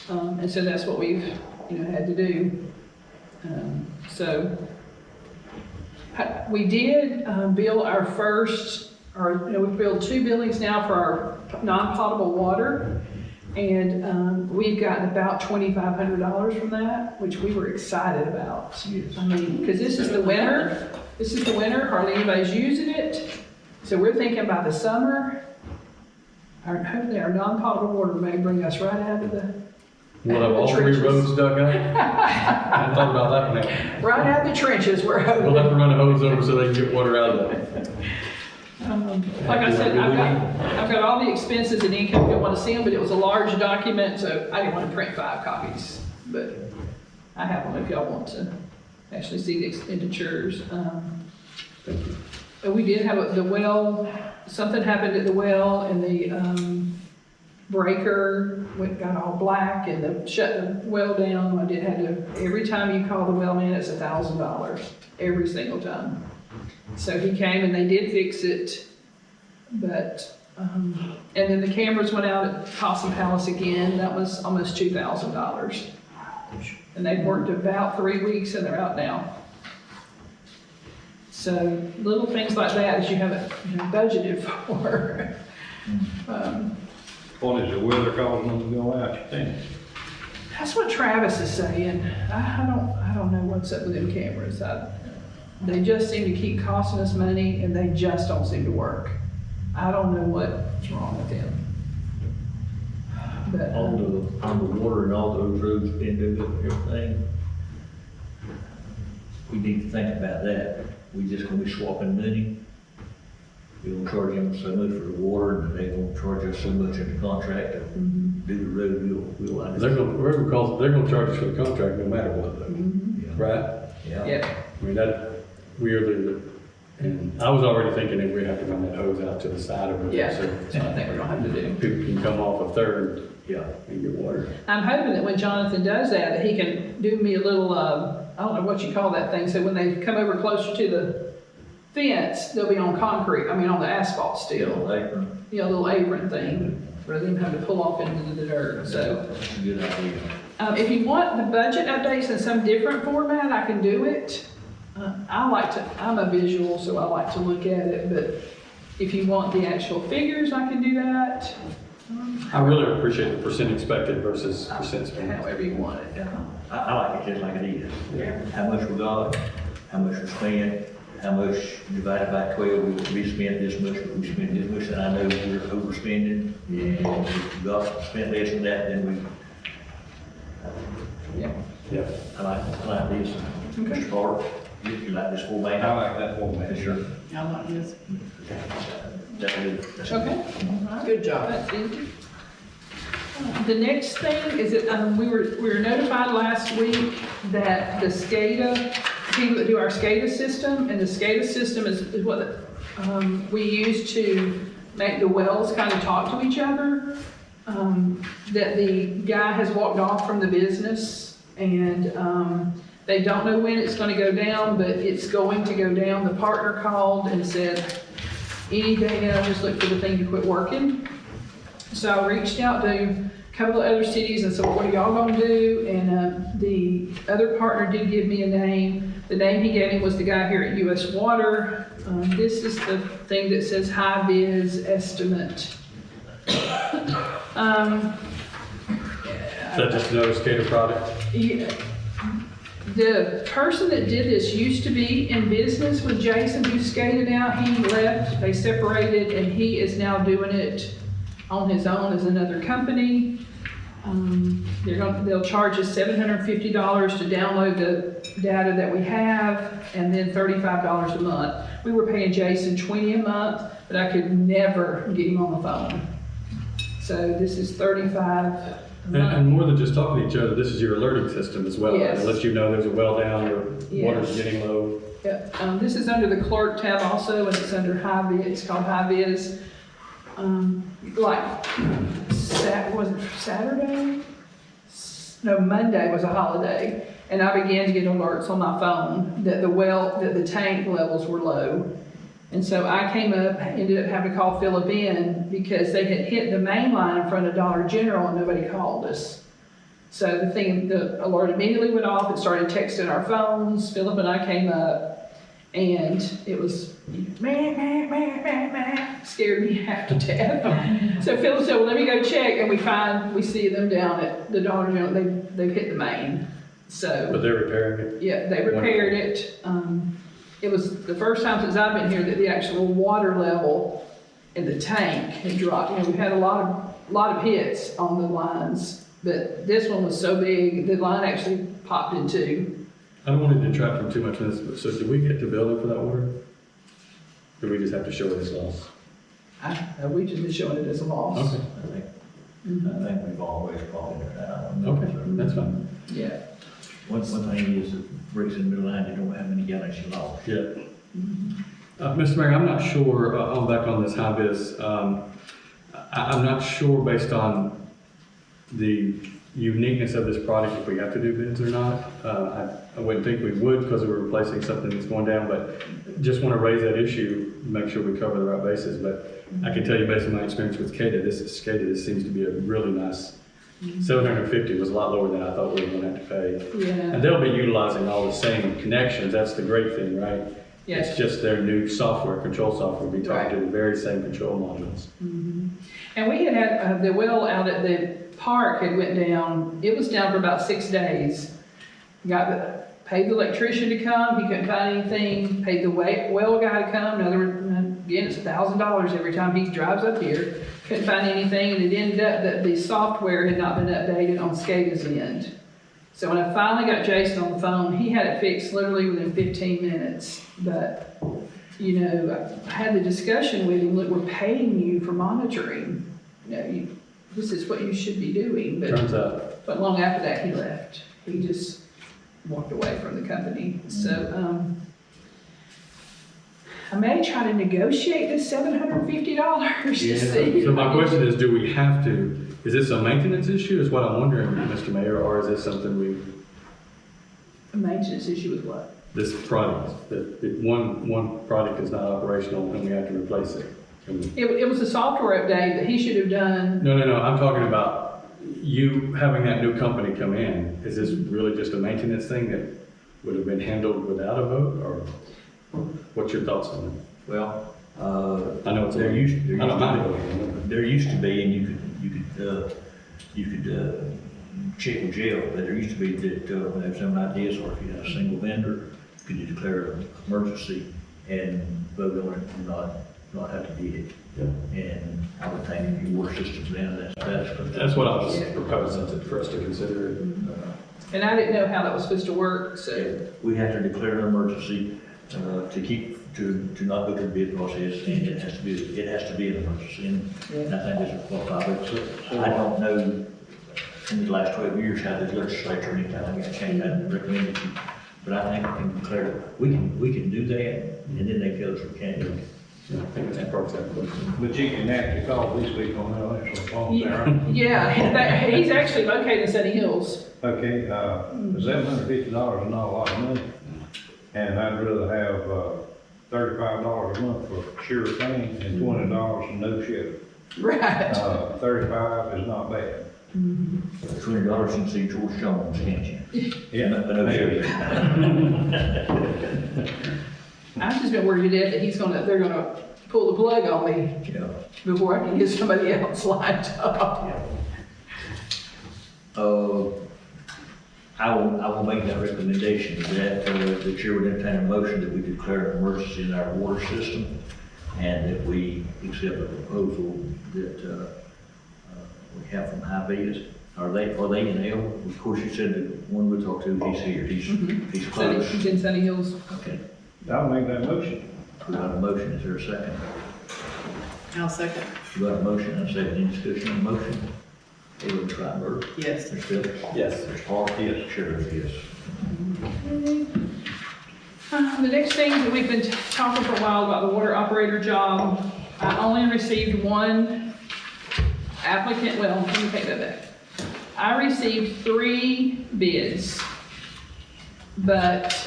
[SPEAKER 4] And so that's what we've, had to do. So we did bill our first, we've billed 2 billings now for our non-potable water. And we've gotten about $2,500 from that, which we were excited about.
[SPEAKER 1] Yes.
[SPEAKER 4] I mean, because this is the winter, hardly anybody's using it. So we're thinking by the summer, hopefully our non-potable water may bring us right out of the
[SPEAKER 3] We'll have all 3
[SPEAKER 4] trenches.
[SPEAKER 3] roads dug up. I thought about that one now.
[SPEAKER 4] Right out of the trenches, we're hoping.
[SPEAKER 3] We'll have to run a hose over so they can get water out of it.
[SPEAKER 4] Like I said, I've got all the expenses and income, if you want to see them, but it was a large document, so I didn't want to print 5 copies. But I have them if y'all want to actually see the expenditures. But we did have the well, something happened at the well, and the breaker got all black, and shut the well down. I did have to, every time you call the well man, it's $1,000, every single time. So he came and they did fix it, but, and then the cameras went out at Possum Palace again, that was almost $2,000. And they've worked about 3 weeks and they're out now. So little things like that that you haven't budgeted for.
[SPEAKER 7] What is the weather causing them to go out, you think?
[SPEAKER 4] That's what Travis is saying. I don't know what's up with them cameras. They just seem to keep costing us money and they just don't seem to work. I don't know what's wrong with them. But,
[SPEAKER 1] On the water and all those roads been doing everything. We need to think about that. We just gonna be swapping money. We're gonna charge them so much for the water, and they're gonna charge us so much in the contract to do the road, we'll.
[SPEAKER 3] They're gonna charge us for the contract no matter what, though. Right?
[SPEAKER 4] yeah.
[SPEAKER 3] I mean, that weirdly, and I was already thinking that we'd have to run that hose out to the side of it.
[SPEAKER 4] Yeah,
[SPEAKER 3] So
[SPEAKER 4] that's what I think we're gonna have to do.
[SPEAKER 3] people can come off a third
[SPEAKER 1] Yeah.
[SPEAKER 3] and get water.
[SPEAKER 4] I'm hoping that when Jonathan does that he can do me a little, I don't know what you call that thing, so when they come over closer to the fence, they'll be on concrete, on the asphalt still.
[SPEAKER 1] Apron,
[SPEAKER 4] A little apron thing, rather than having to pull off into the dirt, so.
[SPEAKER 1] that's a good idea.
[SPEAKER 4] If you want the budget updates in some different format, I can do it. I'm a visual, so I like to look at it, but if you want the actual figures, I can do that.
[SPEAKER 3] I really appreciate the percent expected versus percent spent.
[SPEAKER 4] However you want it.
[SPEAKER 1] I like it just like it is. How much we got, how much we spent, how much divided by 12, we spent this much, we spent this much, and I know we're overspending. And if we got spent less than that, then
[SPEAKER 4] Yeah.
[SPEAKER 3] Yeah.
[SPEAKER 1] I like this. Mr. Carter, you like this whole man?
[SPEAKER 7] I like that format.
[SPEAKER 1] Sure.
[SPEAKER 5] I like this.
[SPEAKER 1] That's good. That's good.
[SPEAKER 4] Okay. Good job. That's easy. The next thing is that we were notified last week that the SCADA, people that do our SCADA system, and the SCADA system is what we use to make the wells kind of talk to each other, that the guy has walked off from the business, and they don't know when it's going to go down, but it's going to go down. The partner called and said, any day now, just look for the thing to quit working. So I reached out to a couple of other cities and said, what are y'all gonna do? And the other partner did give me a name. The name he gave me was the guy here at US Water. This is the thing that says high vis estimate.
[SPEAKER 3] Is that just another skater product?
[SPEAKER 4] Yeah. The person that did this used to be in business with Jason, who skated out. He left, they separated, and he is now doing it on his own as another company. They'll charge us $750 to download the data that we have, and then $35 a month. We were paying Jason $20 a month, but I could never get him on the phone. So this is $35 a month.
[SPEAKER 3] And more than just talking to each other, this is your alerting system as well.
[SPEAKER 4] Yes.
[SPEAKER 3] It lets you know there's a well down or water's
[SPEAKER 4] Yes.
[SPEAKER 3] getting low.
[SPEAKER 4] Yeah, this is under the clerk tab also, and it's under high vis, it's called high vis. Was it Saturday? No, Monday was a holiday, and I began to get alerts on my phone that the tank levels were low. And so I came up, ended up having to call Philip in because they had hit the main line in front of Dollar General and nobody called us. So the alert immediately went off, it started texting our phones, Philip and I came up, and it was scared me half to death. So Philip said, well, let me go check, and we see them down at the Dollar General, they've hit the main. So.
[SPEAKER 3] But they're repairing it.
[SPEAKER 4] Yeah, they repaired it. It was the first time since I've been here that the actual water level in the tank had dropped. You know, we've had a lot of hits on the lines, but this one was so big, the line actually popped in two.
[SPEAKER 3] I don't want to detract from too much of this, but so do we get to bill them for that water? Or do we just have to show it as loss?
[SPEAKER 4] We just been showing it as a loss.
[SPEAKER 3] Okay,
[SPEAKER 1] I think we've always called it that.
[SPEAKER 3] okay, that's fine.
[SPEAKER 4] Yeah.
[SPEAKER 1] One thing is that bricks in the middle line, they don't have many gallons you lost.
[SPEAKER 3] Yeah. Mr. Mayor, I'm not sure, I'm back on this high vis. I'm not sure based on the uniqueness of this product if we have to do bids or not. I wouldn't think we would because we're replacing something that's going down, but just want to raise that issue, make sure we cover the right bases. But I can tell you based on my experience with SCADA, this seems to be a really nice, 750 was a lot lower than I thought we were going to have to pay.
[SPEAKER 4] Yeah.
[SPEAKER 3] And they'll be utilizing all the same connections, that's the great thing, right?
[SPEAKER 4] Yes.
[SPEAKER 3] It's just their new software, control software, will be talking to the very same control modules.
[SPEAKER 4] And we had the well out at the park had went down, it was down for about 6 days. Paid the electrician to come, he couldn't find anything, paid the well guy to come, again, it's $1,000 every time he drives up here. Couldn't find anything, and it ended up that the software had not been updated on SCADA's end. So when I finally got Jason on the phone, he had it fixed literally within 15 minutes. But, you know, I had the discussion with him, look, we're paying you for monitoring. You know, this is what you should be doing.
[SPEAKER 3] Turns out.
[SPEAKER 4] But long after that, he left. He just walked away from the company. So, I may try to negotiate this $750 to see.
[SPEAKER 3] So my question is, do we have to, is this a maintenance issue is what I'm wondering, Mr. Mayor, or is this something
[SPEAKER 4] A maintenance issue with what?
[SPEAKER 3] this product, that one product is not operational and we have to replace it?
[SPEAKER 4] It was a software update that he should have done.
[SPEAKER 3] No, I'm talking about you having that new company come in. Is this really just a maintenance thing that would have been handled without a vote, or what's your thoughts on it?
[SPEAKER 1] Well,
[SPEAKER 3] I know it's
[SPEAKER 1] there used to be, and you could check with jail, but there used to be that when there's some ideas, or if you had a single vendor, you could declare an emergency and vote on it and not have to bid it.
[SPEAKER 3] Yeah.
[SPEAKER 1] And I would think if you were systems then,
[SPEAKER 3] That's what I was proposing for us to consider.
[SPEAKER 4] And I didn't know how that was supposed to work, so.
[SPEAKER 1] We have to declare an emergency to not go through the bid process, and it has to be an emergency, and I think this will qualify. But I don't know in the last 12 years how the legislature any time got changed. I recommend it, but I think we can declare we can do that, and then they tell us we can't do it.
[SPEAKER 3] Yeah, I think that's part of that question.
[SPEAKER 7] But you can actually call this week on that actual phone there.
[SPEAKER 4] Yeah, he's actually located in Sunny Hills.
[SPEAKER 7] Okay, $750 is not a lot of money, and I'd rather have $35 a month for sure thing and $20 for no shit.
[SPEAKER 4] Right.
[SPEAKER 7] 35 is not bad.
[SPEAKER 1] $20 you can see George Jones, can't you?
[SPEAKER 7] Yeah.
[SPEAKER 4] I've just been worried to death that they're gonna pull the plug on me
[SPEAKER 1] Yeah.
[SPEAKER 4] before I can get somebody else lined up.
[SPEAKER 1] I will make that recommendation that the chair would entertain a motion that we declare an emergency in our water system and that we accept the proposal that we have from Hy-Vis. Are they in L? Of course, you said that one we talked to, he's here, he's close.
[SPEAKER 4] He's in Sunny Hills.
[SPEAKER 1] Okay,
[SPEAKER 7] I'll make that motion.
[SPEAKER 1] we got a motion, is there a second?
[SPEAKER 5] I'll second.
[SPEAKER 1] We got a motion and a second, any discussion on the motion? Alderman Schreiber?
[SPEAKER 5] Yes.
[SPEAKER 1] Mr. Phillips?
[SPEAKER 3] Yes.
[SPEAKER 1] Mr. Park? Yes. Sheriff? Yes.
[SPEAKER 4] The next thing that we've been talking for a while about the water operator job, I only received one applicant, well, let me take that back. I received 3 bids, but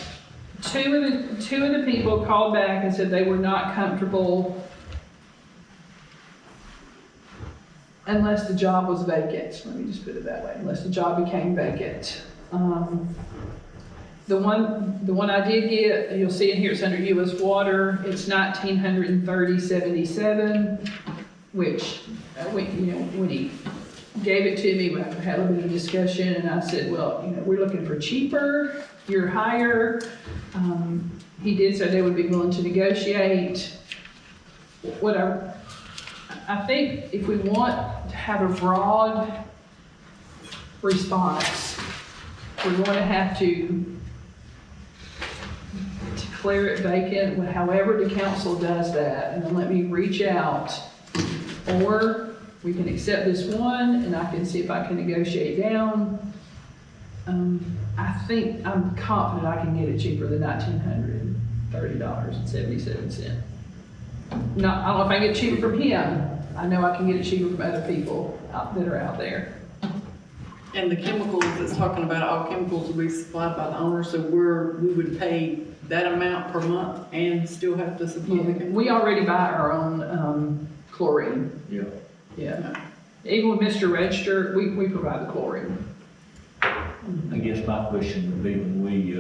[SPEAKER 4] two of the people called back and said they were not comfortable unless the job was vacant. Let me just put it that way, unless the job became vacant. The one I did get, you'll see in here, it's under U.S. Water. It's $1,930.77, which when he gave it to me, we had a little bit of discussion, and I said, well, we're looking for cheaper, you're higher. He did say they would be willing to negotiate. Whatever. I think if we want to have a broad response, we're going to have to declare it vacant, however the council does that, and then let me reach out. Or we can accept this one, and I can see if I can negotiate down. I think, I'm confident I can get it cheaper than $1,930.77. Not, I don't know if I can get it cheaper from him. I know I can get it cheaper from other people that are out there.
[SPEAKER 10] And the chemicals it's talking about, all chemicals will be supplied by the owner, so we would pay that amount per month and still have to supply the chemicals?
[SPEAKER 4] We already buy our own chlorine.
[SPEAKER 1] Yeah.
[SPEAKER 4] Yeah. Even with Mr. Register, we provide the chlorine.
[SPEAKER 1] I guess my question would be, when we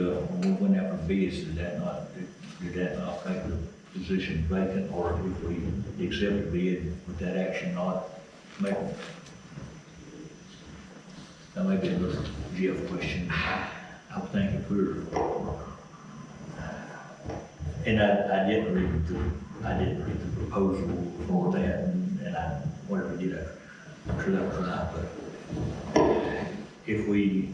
[SPEAKER 1] went out for bids, did that not make the position vacant, or if we accept the bid, would that action not make? That may be another Jeff question. I would think if we're, and I didn't read the proposal for that, and whatever we did, I'm sure that was right, but if we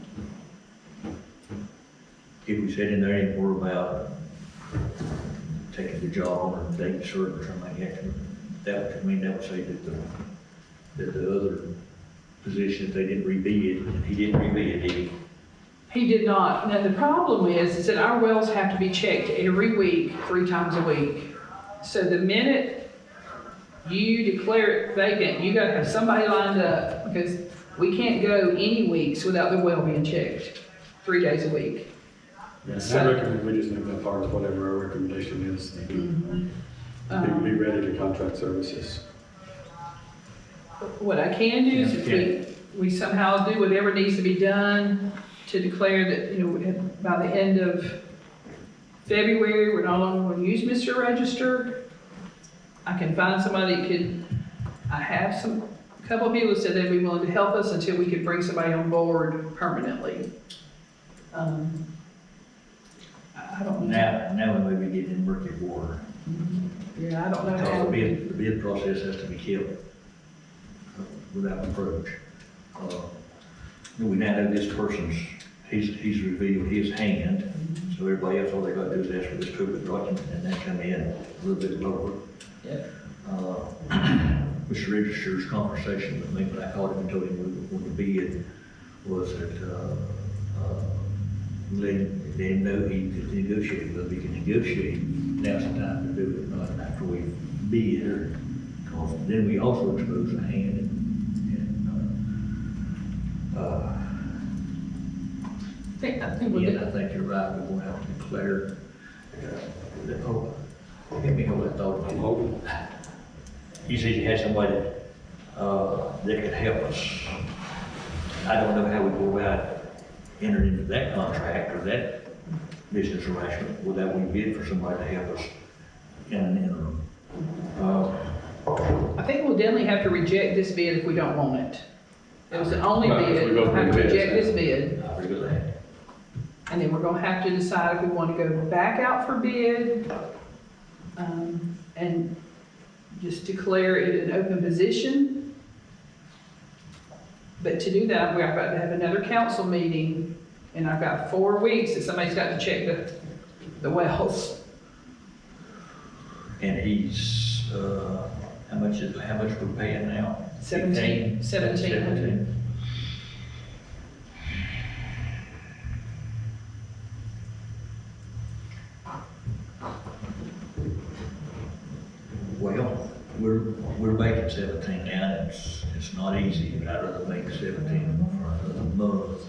[SPEAKER 1] said in there anymore about taking the job on a date certain or something like that would say that the other position, if they didn't rebid, he didn't rebid, did he?
[SPEAKER 4] He did not. Now, the problem is that our wells have to be checked every week, 3 times a week. So the minute you declare it vacant, you gotta have somebody lined up, because we can't go any weeks without the well being checked 3 days a week.
[SPEAKER 3] I recommend we just move that part of whatever our recommendation is. Be ready to contract services.
[SPEAKER 4] What I can do is if we somehow do whatever needs to be done to declare that, by the end of February, we're no longer going to use Mr. Register. I can find somebody that I have a couple of people that said they'd be willing to help us until we could bring somebody on board permanently. I don't know.
[SPEAKER 1] Now we may be getting in murky water.
[SPEAKER 4] Yeah, I don't know
[SPEAKER 1] Because
[SPEAKER 4] how.
[SPEAKER 1] the bid process has to be kept without approach. We now know this person's, he's revealed his hand, so everybody else, all they gotta do is ask for this proof of document, and then come in a little bit lower.
[SPEAKER 4] Yeah.
[SPEAKER 1] Mr. Register's conversation with me when I called him and told him what the bid was that, let him know he could negotiate, but if he can negotiate, now's the time to do it, not after we bid, because then we also expose the hand
[SPEAKER 4] I think we'll
[SPEAKER 1] I think you're right, we're gonna have to declare, give me hold that thought.
[SPEAKER 3] I'm hoping.
[SPEAKER 1] You said you had somebody, that could help us. I don't know how we go about entering into that contract or that business arrangement without we bid for somebody to help us in an interim.
[SPEAKER 4] I think we'll definitely have to reject this bid if we don't want it. It was the only
[SPEAKER 3] Right,
[SPEAKER 4] bid,
[SPEAKER 3] we go
[SPEAKER 4] we'll have to
[SPEAKER 3] through bids.
[SPEAKER 4] reject this bid.
[SPEAKER 1] I agree with that.
[SPEAKER 4] And then we're gonna have to decide if we want to go back out for bid, and just declare it an open position. But to do that, we're about to have another council meeting, and I've got 4 weeks that somebody's got to check the wells.
[SPEAKER 1] And he's, how much we're paying now?
[SPEAKER 4] 1700.
[SPEAKER 1] Well, we're making 17 now, it's not easy, but I'd rather make 17 for another month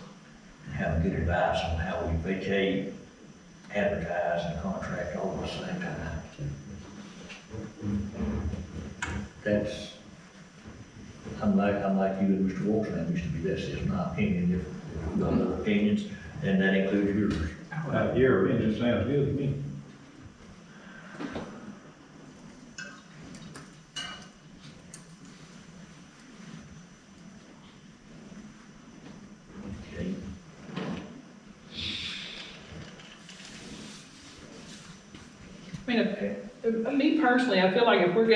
[SPEAKER 1] and have good advice on how we vacate, advertise, and contract all at the same time. That's, I'm like you and Mr. Wausau, Mr. B, that's just my opinion. If you've got other opinions, then that includes yours.
[SPEAKER 7] Your opinion sounds good to me.
[SPEAKER 1] Okay.
[SPEAKER 4] I mean, me personally, I feel like if we're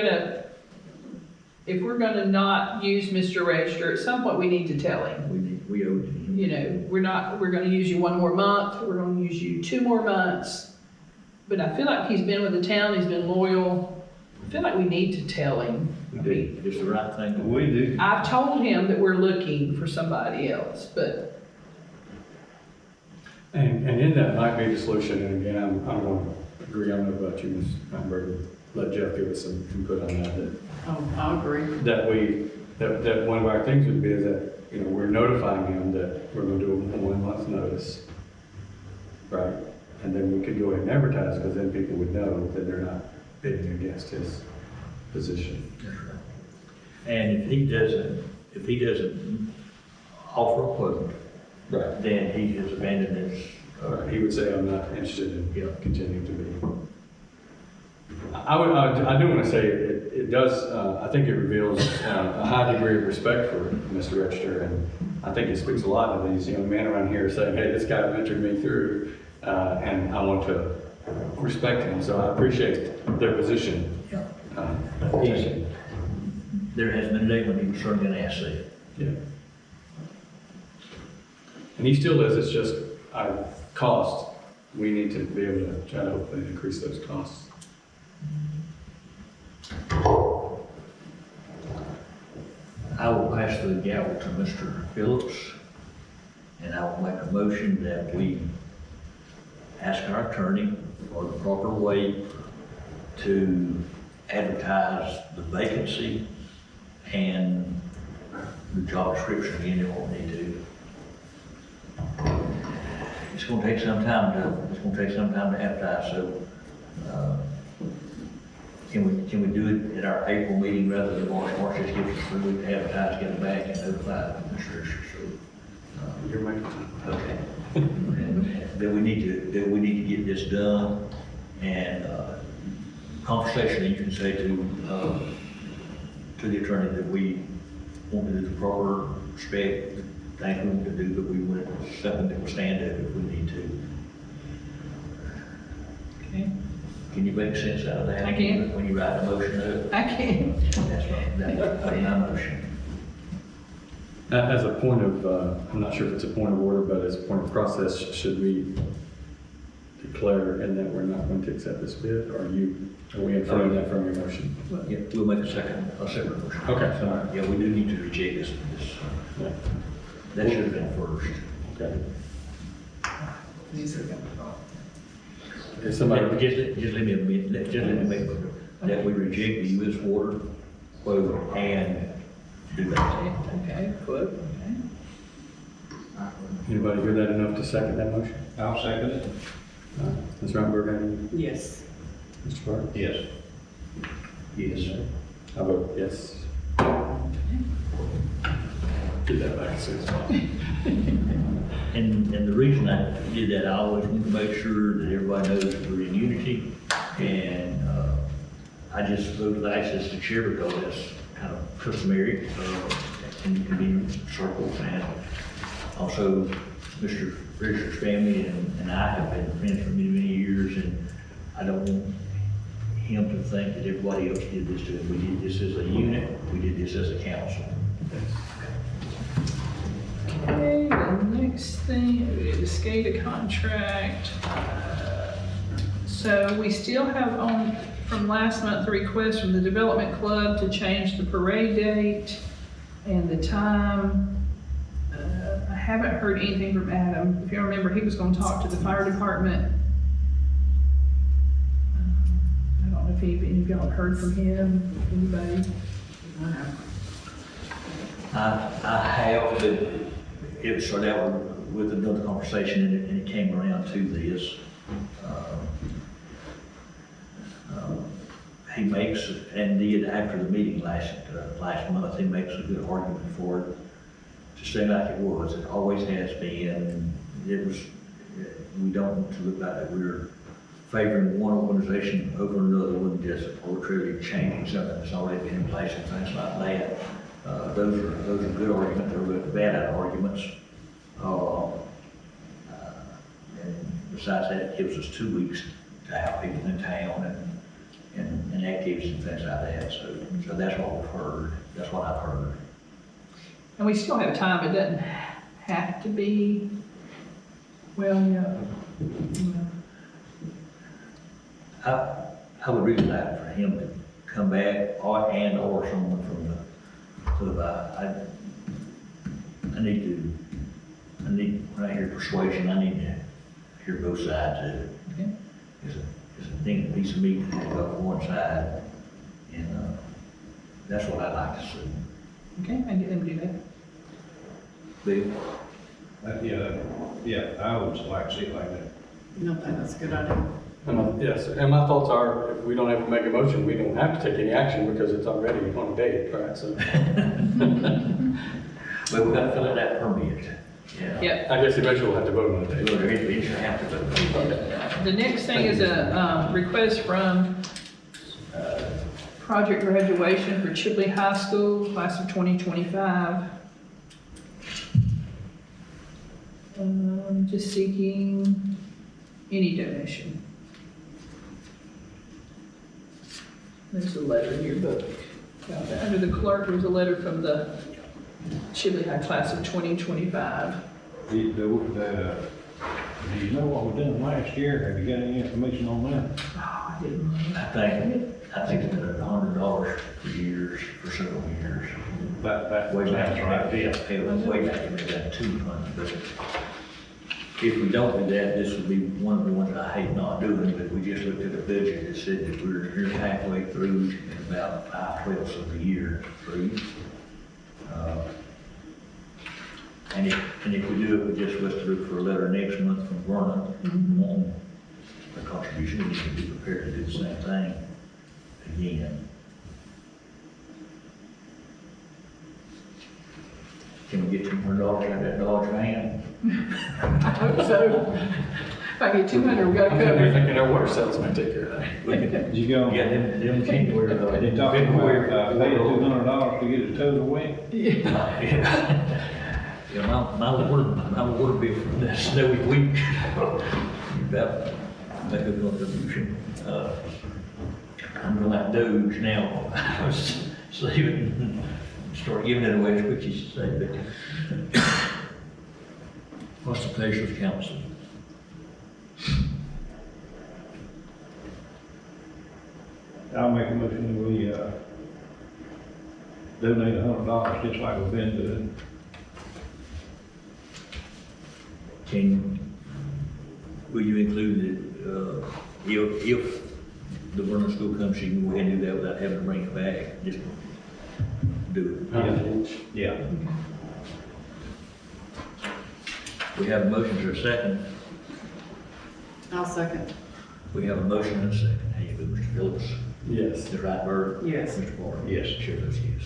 [SPEAKER 4] gonna not use Mr. Register, at some point we need to tell him.
[SPEAKER 1] We owe it to him.
[SPEAKER 4] You know, we're gonna use you 1 more month, we're gonna use you 2 more months. But I feel like he's been with the town, he's been loyal. I feel like we need to tell him.
[SPEAKER 1] We do, it's the right thing to do.
[SPEAKER 7] We do.
[SPEAKER 4] I've told him that we're looking for somebody else, but
[SPEAKER 3] And in that might be the solution, and again, I'm going to agree, I don't know about you, Ms. Weinberger, let Jeff give us some input on that,
[SPEAKER 10] Oh, I agree.
[SPEAKER 3] that one of our things would be is that, you know, we're notifying him that we're gonna do a 1 month notice, right? And then we could go ahead and advertise, because then people would know that they're not bidding against his position.
[SPEAKER 1] That's right. And if he doesn't offer a quote,
[SPEAKER 3] Right.
[SPEAKER 1] then he has abandoned his,
[SPEAKER 3] He would say, I'm not interested in
[SPEAKER 1] Yeah.
[SPEAKER 3] continuing to be. I do want to say, it does, I think it reveals a high degree of respect for Mr. Register, and I think it speaks a lot of these young men around here saying, hey, this guy mentored me through, and I want to respect him, so I appreciate their position.
[SPEAKER 1] Yeah.
[SPEAKER 3] Taken.
[SPEAKER 1] There has been a day when he was serving an asset.
[SPEAKER 3] Yeah. And he still is, it's just our cost. We need to be able to try to hopefully increase those costs.
[SPEAKER 1] I will pass the gavel to Mr. Phillips, and I will make a motion that we ask our attorney for the proper way to advertise the vacancy and the job description again, if we need to. It's gonna take some time to advertise, so, can we do it at our April meeting rather than March? March just gives us 3 weeks to advertise, get it back and notify the administration, so.
[SPEAKER 3] You're making.
[SPEAKER 1] Okay. That we need to get this done, and, conversationally, you can say to the attorney that we want to do the proper spec, things we want to do, but we want something that will stand up if we need to.
[SPEAKER 4] okay,
[SPEAKER 1] Can you make sense out of that?
[SPEAKER 4] I can.
[SPEAKER 1] When you write the motion up?
[SPEAKER 4] I can.
[SPEAKER 1] That's right, that's my motion.
[SPEAKER 3] As a point of, I'm not sure if it's a point of order, but as a point of process, should we declare in that we're not going to accept this bid, or are we inferring that from your motion?
[SPEAKER 1] Yeah, we'll make a separate motion.
[SPEAKER 3] Okay.
[SPEAKER 1] So, yeah, we do need to reject this,
[SPEAKER 3] Yeah.
[SPEAKER 1] that should have been first.
[SPEAKER 3] Okay.
[SPEAKER 10] These are gonna.
[SPEAKER 3] Is somebody,
[SPEAKER 1] Just let me admit, just let me make, that we reject the U.S. water quote and do that.
[SPEAKER 4] Okay, quote, okay.
[SPEAKER 3] anybody hear that enough to second that motion?
[SPEAKER 7] I'll second it.
[SPEAKER 3] Ms. Reinberg, any?
[SPEAKER 10] Yes.
[SPEAKER 3] Mr. Clark?
[SPEAKER 7] Yes.
[SPEAKER 1] Yes.
[SPEAKER 3] I vote yes. Get that back as soon as possible.
[SPEAKER 1] And the reason I did that, I always want to make sure that everybody knows that we're in unity. And, I just voted access to chair because that's kind of customary, in convenient circles. And also, Mr. Richard's family and I have been friends for many, many years, and I don't want him to think that everybody else did this to him. We did this as a unit, we did this as a council.
[SPEAKER 4] Okay, the next thing, we did the SCADA contract. So we still have on, from last month, the request from the Development Club to change the parade date and the time. I haven't heard anything from Adam. If you remember, he was gonna talk to the fire department. I don't know if any of y'all have heard from him, anybody?
[SPEAKER 1] I have, but it started out with another conversation and it came around to this. He makes, and did after the meeting last month, he makes a good argument for it to stay like it was. It always has been. It was, we don't want to look like that we're favoring one organization over another one, just arbitrarily changing something that's already been in place and things like that. Those are good arguments. They're bad arguments. And besides that, it gives us 2 weeks to have people in town and activities and things like that. So that's what we've heard. That's what I've heard.
[SPEAKER 4] And we still have time. It doesn't have to be, well, yeah.
[SPEAKER 1] I would really like for him to come back or someone from the club. I need, when I hear persuasion, I need to hear both sides of it.
[SPEAKER 4] Okay.
[SPEAKER 1] It's a thing, a piece of meat that has got one side, and that's what I'd like to see.
[SPEAKER 4] Okay, I can get them to do that.
[SPEAKER 1] Bill?
[SPEAKER 7] Yeah, I would like to see it like that.
[SPEAKER 10] No, I think that's a good idea.
[SPEAKER 3] Yes, and my thoughts are, if we don't have to make a motion, we don't have to take any action because it's already on a date, right? So
[SPEAKER 1] But we gotta fill out that permit. Yeah.
[SPEAKER 4] Yep.
[SPEAKER 3] I guess eventually we'll have to vote on the date.
[SPEAKER 1] Well, we should have to vote.
[SPEAKER 4] The next thing is a request from project graduation for Chipley High School, class of 2025. Just seeking any donation. There's a letter in your book. Under the clerk, there's a letter from the Chipley High class of 2025.
[SPEAKER 7] Do you know what we done last year? Have you got any information on that?
[SPEAKER 4] Oh, I didn't.
[SPEAKER 1] I think it's been $100 for years, for several years.
[SPEAKER 7] That
[SPEAKER 1] Way back,
[SPEAKER 7] sounds right.
[SPEAKER 1] it was way back in that 200, but if we don't do that, this would be one of the ones I hate not doing, but we just looked at the budget and said that we're here halfway through and about 5/12 of the year through. And if we do it, we just was to look for a letter next month from Vernon on the contribution, we can be prepared to do the same thing again. Can we get $200 out of that Dodge van?
[SPEAKER 4] I hope so. If I get 200, we got to
[SPEAKER 3] I'm
[SPEAKER 4] cover.
[SPEAKER 3] thinking our water sales might take care of that.
[SPEAKER 7] Did you go?
[SPEAKER 1] Yeah, them January,
[SPEAKER 7] They talking about paying $200 to get it towed away?
[SPEAKER 1] Yeah, my water bill from that snowy week, about make a contribution. I'm going like Doge now. I was saving, start giving it away as quick as you say, but what's the pleasure of council?
[SPEAKER 7] I'll make a motion that we, donate $100 just like we've been doing.
[SPEAKER 1] Will you include that, if the Vernon School comes, you can go ahead and do that without having to bring it back, just do it.
[SPEAKER 7] Yeah.
[SPEAKER 1] We have a motion for a second.
[SPEAKER 10] I'll second.
[SPEAKER 1] We have a motion and a second. How you vote, Mr. Phillips?
[SPEAKER 3] Yes.
[SPEAKER 1] Mr. Rattler?
[SPEAKER 10] Yes.
[SPEAKER 1] Mr. Barr?
[SPEAKER 7] Yes.
[SPEAKER 1] Chair votes yes.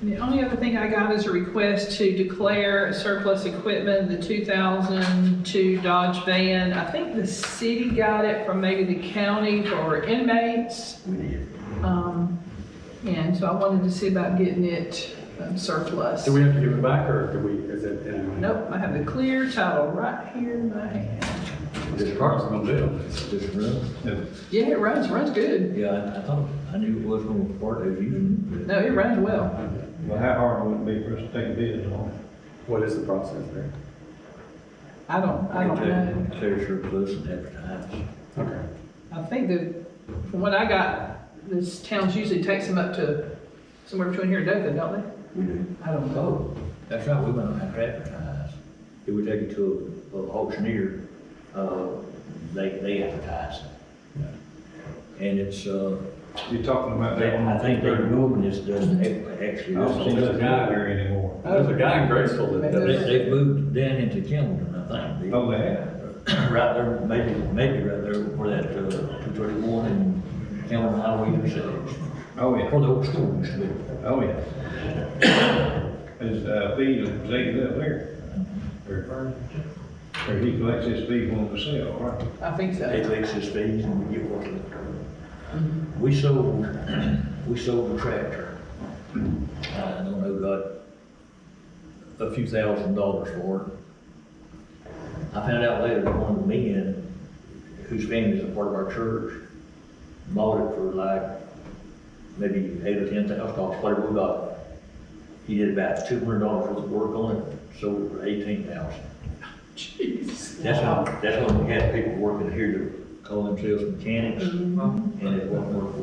[SPEAKER 4] The only other thing I got is a request to declare surplus equipment, the 2002 Dodge van. I think the city got it from maybe the county for inmates.
[SPEAKER 1] We did.
[SPEAKER 4] And so I wanted to see about getting it surplus.
[SPEAKER 3] Do we have to give it back, or is it in our?
[SPEAKER 4] Nope, I have the clear title right here in my hand.
[SPEAKER 3] This car's gonna build.
[SPEAKER 1] This run?
[SPEAKER 4] Yeah, it runs good.
[SPEAKER 1] Yeah, I thought, I knew it was going to part of using.
[SPEAKER 4] No, it runs well.
[SPEAKER 7] Well, how hard would it be for us to take a bid on it?
[SPEAKER 3] What is the process there?
[SPEAKER 4] I don't know.
[SPEAKER 1] Clear surplus and advertise.
[SPEAKER 3] Okay.
[SPEAKER 4] I think that, from what I got, this towns usually takes them up to somewhere between here and Dothan, don't they?
[SPEAKER 1] We do.
[SPEAKER 4] I don't know.
[SPEAKER 1] Oh, that's right, we went on have to advertise. If we take it to a auctioneer, they advertise it. And it's,
[SPEAKER 7] You're talking about that one?
[SPEAKER 1] I think they're moving this, doesn't actually.
[SPEAKER 7] I don't see that guy there anymore.
[SPEAKER 3] There's a guy in Graceville that does.
[SPEAKER 1] They've moved down into Campbellton, I think.
[SPEAKER 7] Oh, they have?
[SPEAKER 1] Right there, maybe right there where that, 231 and Campbellton Highway intersects.
[SPEAKER 7] Oh, yeah.
[SPEAKER 1] Where the old school used to be.
[SPEAKER 7] Oh, yeah. His, fee is executive up there. Or he collects his fee when we sell, right?
[SPEAKER 4] I think so.
[SPEAKER 1] They fix his fees and we get what we sold the tractor. I don't know, got a few $1,000s for it. I found out later that one of the men, whose family is a part of our church, bought it for like maybe $8,000 or $10,000, whatever we got. He did about $200 worth of work on it, sold it for $18,000.
[SPEAKER 4] Jeez.
[SPEAKER 1] That's when we had people working here to call themselves mechanics, and it wasn't worth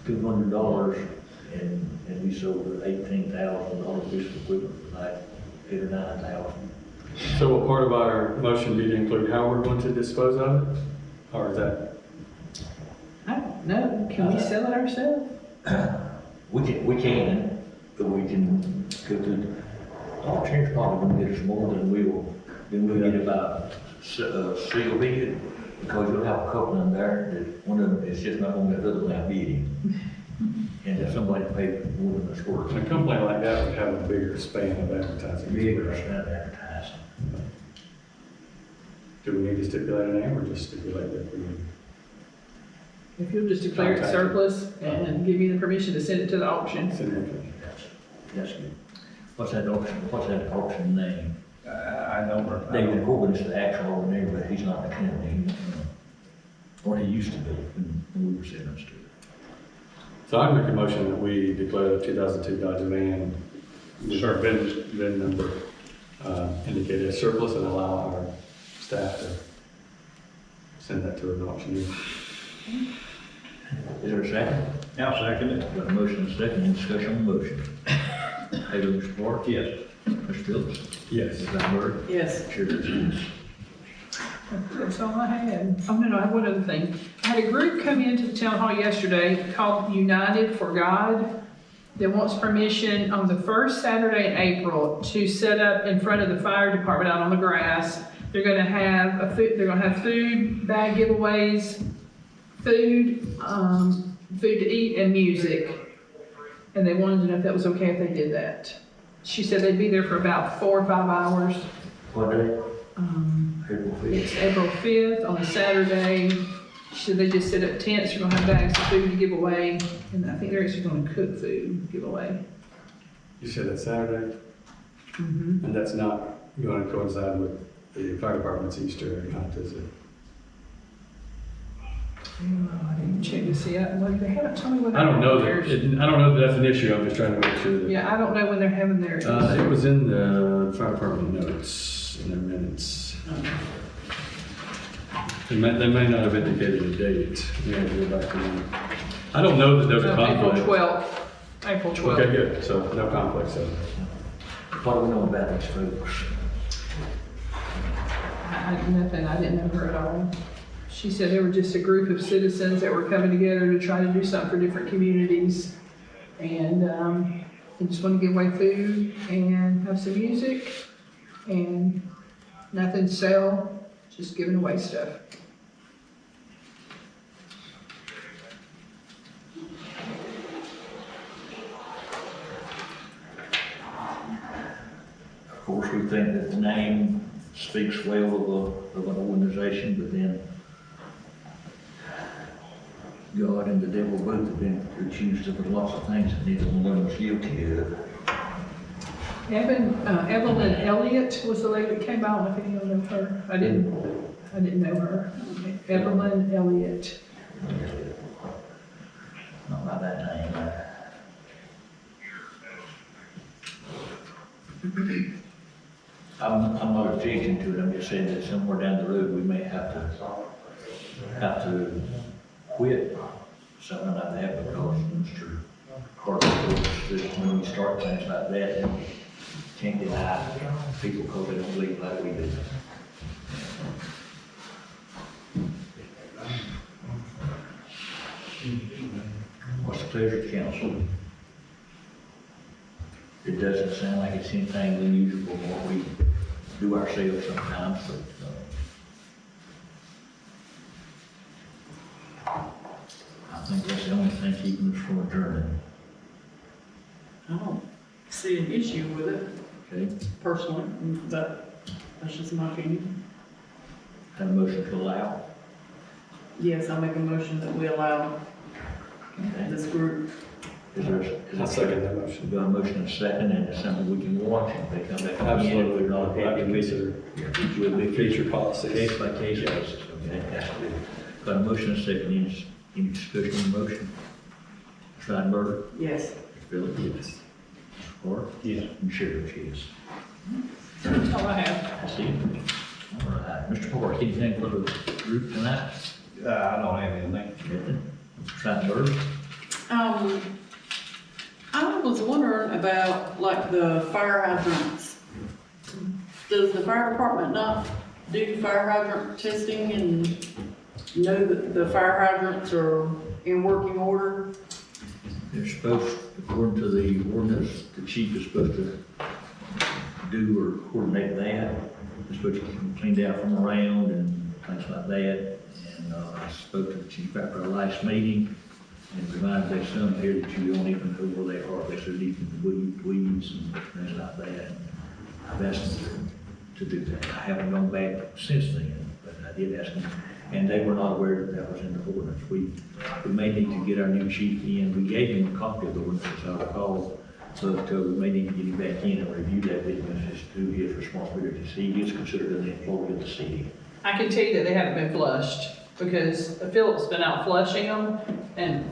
[SPEAKER 1] $200, and we sold an $18,000 piece of equipment for like $8,000 or $9,000.
[SPEAKER 3] So will part of our motion be to include how we're going to dispose of it? Or is that?
[SPEAKER 4] I don't know. Can we sell it ourselves?
[SPEAKER 1] We can, but we can go through, auctioneer's probably gonna get us more than we'll get about seal bid, because you'll have a couple in there that one of them is just not gonna get the other one outbidding. And if somebody paid more than it's worth.
[SPEAKER 3] A company like that would have a bigger span of advertising.
[SPEAKER 1] Bigger amount of advertising.
[SPEAKER 3] Do we need to stipulate a name, or just stipulate that we?
[SPEAKER 4] If you'll just declare it surplus and give me the permission to send it to the auction.
[SPEAKER 1] That's good. What's that auction name?
[SPEAKER 7] I don't know.
[SPEAKER 1] David Corbin is the actual owner, but he's not the company. Or he used to be when we were sentenced to it.
[SPEAKER 3] So I'd make a motion that we declare the 2002 Dodge van with our VIN number indicated as surplus, and allow our staff to send that to an auctioneer.
[SPEAKER 1] Is there a second?
[SPEAKER 7] I'll second it.
[SPEAKER 1] Got a motion and a second, any discussion on the motion? Hager, Mr. Clark?
[SPEAKER 7] Yes.
[SPEAKER 1] Mr. Phillips?
[SPEAKER 3] Yes.
[SPEAKER 1] Ms. Nyberg?
[SPEAKER 10] Yes.
[SPEAKER 1] Chair votes yes.
[SPEAKER 4] That's all I had. Oh, no, I have one other thing. I had a group come into the town hall yesterday called United for God that wants permission on the first Saturday in April to set up in front of the fire department out on the grass. They're gonna have food bag giveaways, food to eat, and music. And they wanted to know if that was okay if they did that. She said they'd be there for about 4 or 5 hours.
[SPEAKER 1] What day? April 5th.
[SPEAKER 4] It's April 5th on a Saturday. She said they just set up tents, they're gonna have bags of food to give away, and I think they're actually gonna cook food, and give away.
[SPEAKER 3] You said that's Saturday,
[SPEAKER 4] Mm-hmm.
[SPEAKER 3] and that's not going to coincide with the fire department's Easter hunt, is it?
[SPEAKER 4] I didn't check to see, they haven't told me when.
[SPEAKER 3] I don't know
[SPEAKER 4] theirs.
[SPEAKER 3] that, I don't know that that's an issue, I'm just trying to make sure that.
[SPEAKER 4] Yeah, I don't know when they're having theirs.
[SPEAKER 3] It was in the fire department notes, in their minutes. They may not have indicated a date. We have to go back to them. I don't know that there's a
[SPEAKER 4] April
[SPEAKER 3] conflict.
[SPEAKER 4] 12th. April 12th.
[SPEAKER 3] Okay, good, so no conflict, so.
[SPEAKER 1] What do we know about these folks?
[SPEAKER 4] Nothing, I didn't know her at all. She said they were just a group of citizens that were coming together to try to do something for different communities. And they just want to give away food and have some music and nothing to sell, just giving away stuff.
[SPEAKER 1] Of course, we think that the name speaks well of an organization, but then God and the devil both have been accused of lots of things that neither one of them is guilty of.
[SPEAKER 4] Evelyn Elliott was the lady that came out. I don't know if anyone knows her. I didn't know her. Evelyn Elliott.
[SPEAKER 1] Not by that name. I'm not objecting to it, I'm just saying that somewhere down the road, we may have to quit something like that because Mr. Carter told us that when we start things like that, then we can't deny people because they don't believe like we do. What's the pleasure of the council? It doesn't sound like it's anything unusual from what we do ourselves sometimes, but, I think that's the only thing keeping us from adjourning,
[SPEAKER 10] I don't see an issue with it
[SPEAKER 1] okay?
[SPEAKER 10] personally, but that's just my opinion.
[SPEAKER 1] Have a motion to allow,
[SPEAKER 10] Yes, I make a motion that we allow
[SPEAKER 1] okay?
[SPEAKER 10] this group.
[SPEAKER 1] Is there,
[SPEAKER 3] I second that motion.
[SPEAKER 1] We've got a motion and a second, and it's something we can watch, if they come back. again,
[SPEAKER 3] Absolutely.
[SPEAKER 1] We're not happy with it. We'll be
[SPEAKER 3] Future policies.
[SPEAKER 1] Case by case basis, okay? That's good. Got a motion and a second, any discussion on the motion? Steinberg?
[SPEAKER 10] Yes.
[SPEAKER 1] Philip? Yes. Or?
[SPEAKER 7] Yes.
[SPEAKER 1] And Sheriff, yes.
[SPEAKER 4] That's all I have.
[SPEAKER 1] I see it. All right. Mr. Park, anything for the group tonight?
[SPEAKER 7] I don't have anything.
[SPEAKER 1] Nothing? Steinberg?
[SPEAKER 10] I was wondering about like the fire hydrants. Does the fire department not do fire hydrant testing and know that the fire hydrants are in working order?
[SPEAKER 1] They're supposed, according to the ordinance, the chief is supposed to do or coordinate that. They're supposed to keep them cleaned out from around and things like that. And I spoke to the chief after our last meeting and reminded there's some here that you don't even know where they are. They're so deep in the weeds and things like that. I've asked them to do that. I haven't gone back since then, but I did ask them. And they were not aware that that was in the ordinance. We may need to get our new chief in. We gave him a copy of the ordinance, as I recall. So we may need to get him back in and review that with him as to his responsibilities. He is considered an employee of the city.
[SPEAKER 4] I can tell you that they haven't been flushed because Philip's been out flushing them and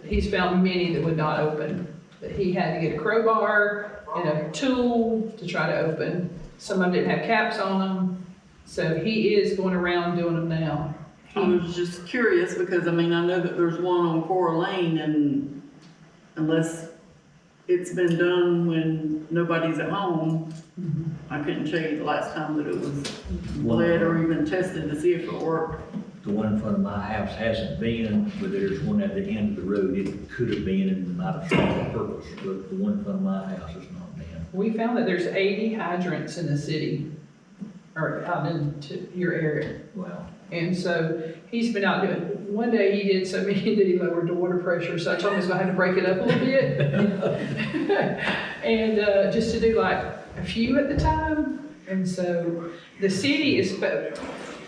[SPEAKER 4] he's found many that would not open. That he had to get a crowbar and a tool to try to open. Some of them didn't have caps on them. So he is going around doing them now.
[SPEAKER 10] I was just curious because, I mean, I know that there's one on Cora Lane and unless it's been done when nobody's at home, I couldn't tell you the last time that it was bled or even tested to see if it worked.
[SPEAKER 1] The one in front of my house hasn't been, but there's one at the end of the road. It could have been and might have served a purpose, but the one in front of my house has not been.
[SPEAKER 4] We found that there's 80 hydrants in the city or out into your area.
[SPEAKER 1] Wow.
[SPEAKER 4] And so he's been out doing, one day he did so many that he lowered the water pressure. So I told him he's gonna have to break it up a little bit. And just to do like a few at the time. And so the city is,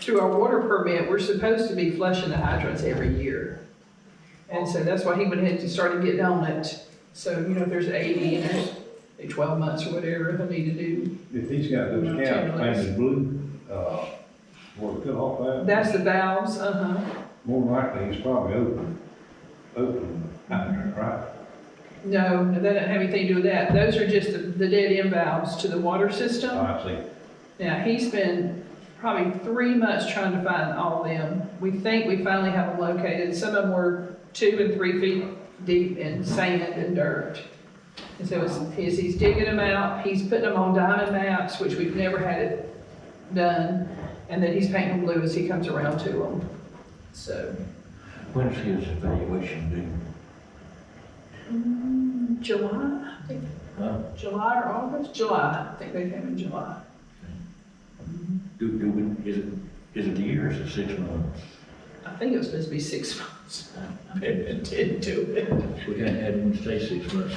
[SPEAKER 4] through our water permit, we're supposed to be flushing the hydrants every year. And so that's why he went ahead and started getting on it. So, you know, if there's 80 and there's 12 months or whatever he'll need to do.
[SPEAKER 7] If he's got those caps painted blue, or cut off that.
[SPEAKER 4] That's the valves,
[SPEAKER 7] More than likely, he's probably open hydrant, right?
[SPEAKER 4] No, that doesn't have anything to do with that. Those are just the dead end valves to the water system.
[SPEAKER 7] Oh, I see.
[SPEAKER 4] Now, he's been probably 3 months trying to find all of them. We think we finally have them located. Some of them were 2 and 3 feet deep in sand and dirt. And so he's digging them out, he's putting them on diamond maps, which we've never had it done, and then he's painting them blue as he comes around to them. So,
[SPEAKER 1] When's his evaluation due?
[SPEAKER 4] July, I think, July or August? July, I think they came in July.
[SPEAKER 1] Is it a year or is it 6 months?
[SPEAKER 4] I think it was supposed to be 6 months. I didn't do it.
[SPEAKER 1] We hadn't had one stay 6 months.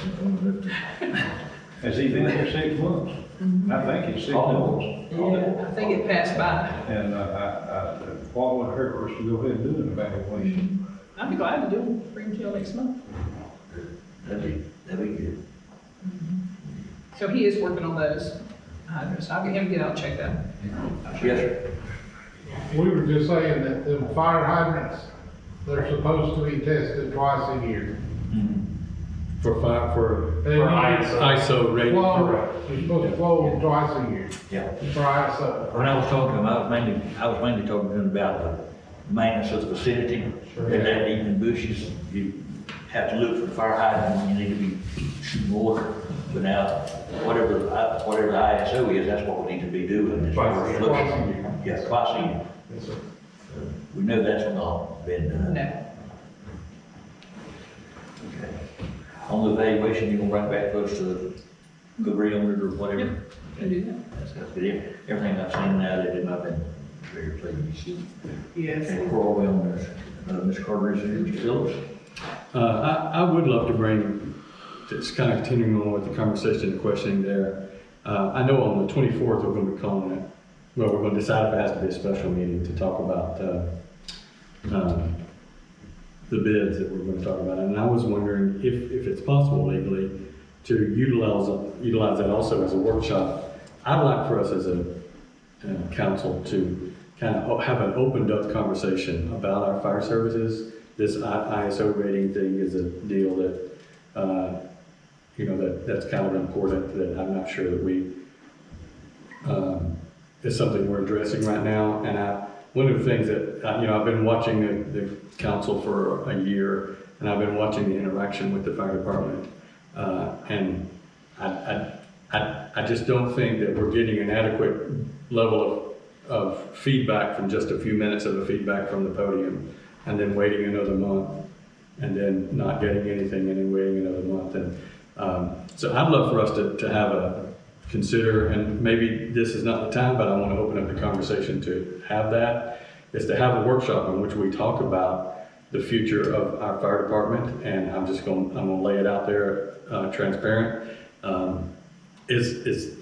[SPEAKER 7] Has he been here 6 months? I think it's 6 months.
[SPEAKER 4] Yeah, I think it passed by.
[SPEAKER 7] And what would hurt us to go ahead and do an evaluation?
[SPEAKER 4] I'd be glad to do them, bring them to you next month.
[SPEAKER 1] That'd be good.
[SPEAKER 10] So
[SPEAKER 4] So he is working on those hydrants. I'll get him to get out and check that.
[SPEAKER 1] Yes, sir.
[SPEAKER 11] We were just saying that the fire hydrants, they're supposed to be tested twice a year.
[SPEAKER 3] For
[SPEAKER 11] They need
[SPEAKER 3] ISO rating.
[SPEAKER 11] Flow, you're supposed to flow twice a year
[SPEAKER 1] Yeah.
[SPEAKER 11] for ISO.
[SPEAKER 1] When I was talking to him, I was mainly talking to him about the maintenance of the vicinity. And that even in bushes, you have to look for the fire hydrant when you need to be shooting water. But now, whatever the ISO is, that's what we need to be doing. as far as looking.
[SPEAKER 11] Twice a year.
[SPEAKER 1] Yeah, twice a year.
[SPEAKER 11] Yes, sir.
[SPEAKER 1] We know that's not been done.
[SPEAKER 4] No.
[SPEAKER 1] Okay. On the evaluation, you gonna bring back those to agree on it or whatever?
[SPEAKER 4] Yep. Can do that.
[SPEAKER 1] That's good. Everything I've seen now, that it might have been very pleased.
[SPEAKER 10] Yes.
[SPEAKER 1] And where are we on this? Ms. Carter, is it Phillips?
[SPEAKER 3] I would love to bring, just kind of continuing on with the conversation and questioning there. I know on the 24th, we're going to be calling it, well, we're going to decide if it has to be a special meeting to talk about the bids that we're going to talk about. And I was wondering if it's possible legally to utilize that also as a workshop. I'd like for us as a council to kind of have an opened up conversation about our fire services. This ISO rating thing is a deal that, that's kind of important, that I'm not sure that we, is something we're addressing right now. And one of the things that, I've been watching the council for a year, and I've been watching the interaction with the fire department. And I just don't think that we're getting an adequate level of feedback from just a few minutes of the feedback from the podium, and then waiting another month, and then not getting anything, and then waiting another month. And so I'd love for us to have consider, and maybe this is not the time, but I want to open up the conversation to have that, is to have a workshop in which we talk about the future of our fire department. And I'm going to lay it out there, transparent. Is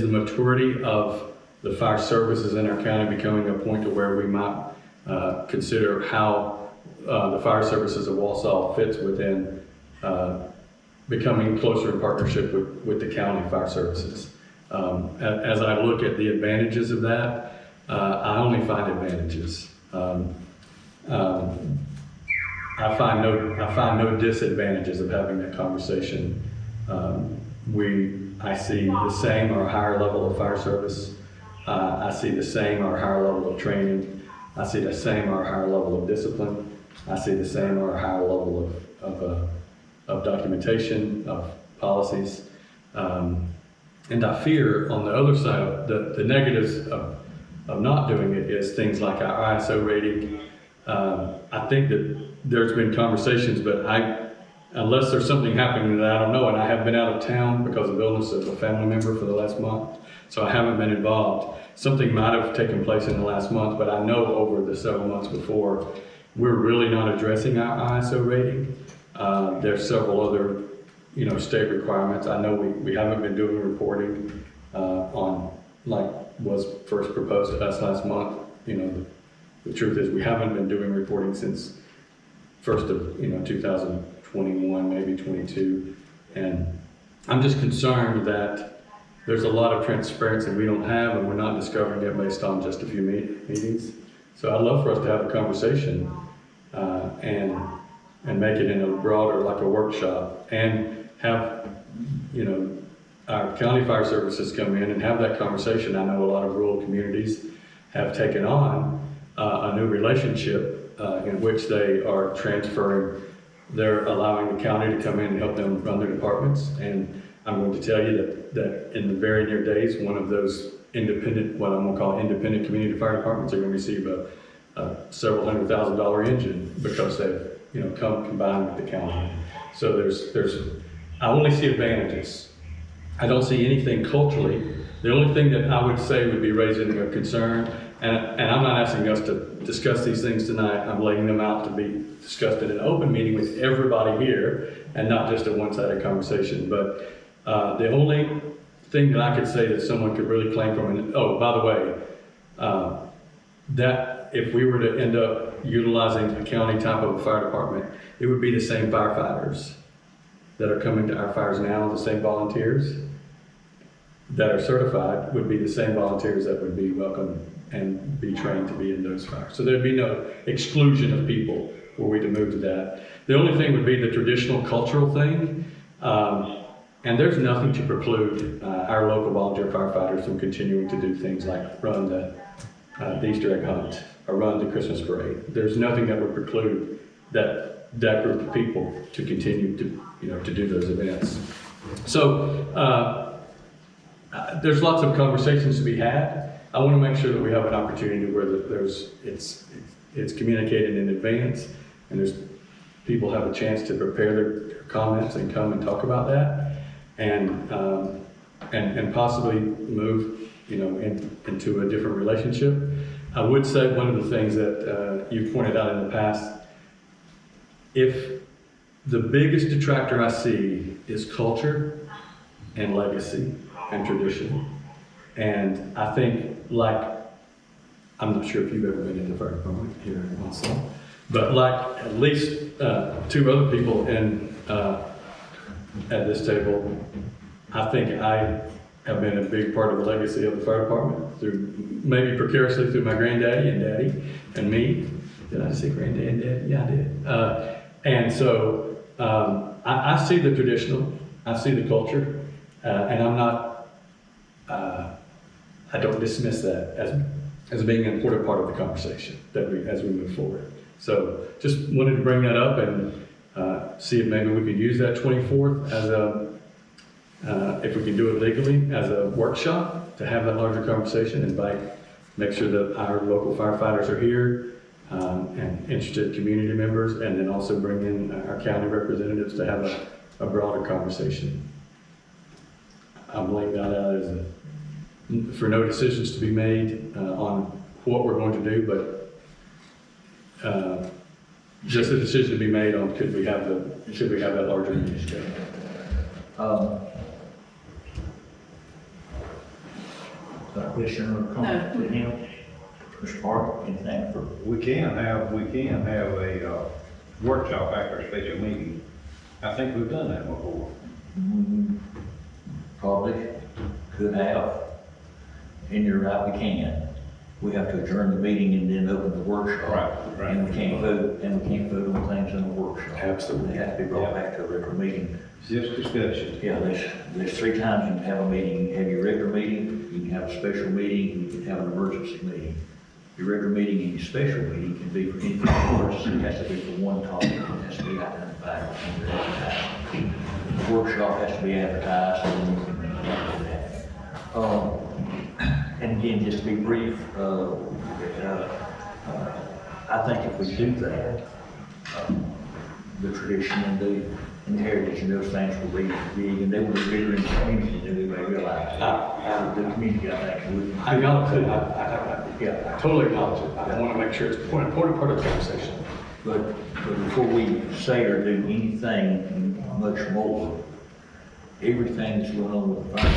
[SPEAKER 3] the maturity of the fire services in our county becoming a point to where we might consider how the fire services of Wausau fits within becoming closer in partnership with the county fire services. As I look at the advantages of that, I only find advantages. I find no disadvantages of having that conversation. I see the same or higher level of fire service. I see the same or higher level of training. I see the same or higher level of discipline. I see the same or higher level of documentation, of policies. And I fear on the other side, the negatives of not doing it is things like our ISO rating. I think that there's been conversations, but unless there's something happening that I don't know, and I have been out of town because of illness of a family member for the last month, so I haven't been involved. Something might have taken place in the last month, but I know over the several months before, we're really not addressing our ISO rating. There's several other, state requirements. I know we haven't been doing reporting on, like was first proposed to us last month. The truth is we haven't been doing reporting since first of 2021, maybe 22, and I'm just concerned that there's a lot of transparency we don't have, and we're not discovering it based on just a few meetings. So I'd love for us to have a conversation and make it in a broader, like a workshop, and have our county fire services come in and have that conversation. I know a lot of rural communities have taken on a new relationship in which they are transferring. They're allowing the county to come in and help them run their departments. And I'm going to tell you that in the very near days, one of those independent, what I'm going to call independent community fire departments, are going to receive a several $100,000 engine because they've come combined with the county. So I only see advantages. I don't see anything culturally. The only thing that I would say would be raising a concern, and I'm not asking us to discuss these things tonight. I'm laying them out to be discussed in an open meeting with everybody here, and not just a one-sided conversation. But the only thing that I could say that someone could really claim from, and oh, by the way, that if we were to end up utilizing a county type of a fire department, it would be the same firefighters that are coming to our fires now, the same volunteers that are certified would be the same volunteers that would be welcome and be trained to be in those fires. So there'd be no exclusion of people were we to move to that. The only thing would be the traditional cultural thing. And there's nothing to preclude our local volunteer firefighters from continuing to do things like run the Easter egg hunt or run the Christmas parade. There's nothing that would preclude that group of people to continue to do those events. So there's lots of conversations to be had. I want to make sure that we have an opportunity where it's communicated in advance and there's people have a chance to prepare their comments and come and talk about that, and possibly move, into a different relationship. I would say one of the things that you've pointed out in the past, if the biggest detractor I see is culture and legacy and tradition, and I think I'm not sure if you've ever been in the fire department here in Wausau, but like at least two other people at this table, I think I have been a big part of the legacy of the fire department through, maybe precariously through my granddaddy and daddy and me. Did I say granddad and daddy? Yeah, I did. And so I see the traditional, I see the culture, and I'm not, I don't dismiss that as being an important part of the conversation as we move forward. So just wanted to bring that up and see if maybe we could use that 24th as if we can do it legally, as a workshop to have that larger conversation, make sure that our local firefighters are here and interested community members, and then also bring in our county representatives to have a broader conversation. I'm laying that out for no decisions to be made on what we're going to do, but just a decision to be made on should we have that larger meeting.
[SPEAKER 1] Got a question or comment to him? Mr. Parker, anything for?
[SPEAKER 7] We can have a workshop after a special meeting. I think we've done that before.
[SPEAKER 1] Probably could have. And you're right, we can. We have to adjourn the meeting and then open the workshop.
[SPEAKER 7] Right.
[SPEAKER 1] And we can't vote on things in the workshop.
[SPEAKER 3] Absolutely.
[SPEAKER 1] They have to be brought back to a regular meeting.
[SPEAKER 7] Just discussion.
[SPEAKER 1] Yeah, there's 3 times you can have a meeting. You can have your regular meeting, you can have a special meeting, and you can have an emergency meeting. Your regular meeting and your special meeting can be for anything emergency. It has to be for one topic. It has to be identified and advertised. The workshop has to be advertised, and then you can do that. And again, just to be brief, I think if we do that, the tradition and the heritage and those things will be big, and they will be bigger in the community than we may realize. The community, I think, would.
[SPEAKER 3] I acknowledge it. I totally acknowledge it. I want to make sure it's an important part of the conversation.
[SPEAKER 1] But before we say or do anything much more, everything that's going on with the fire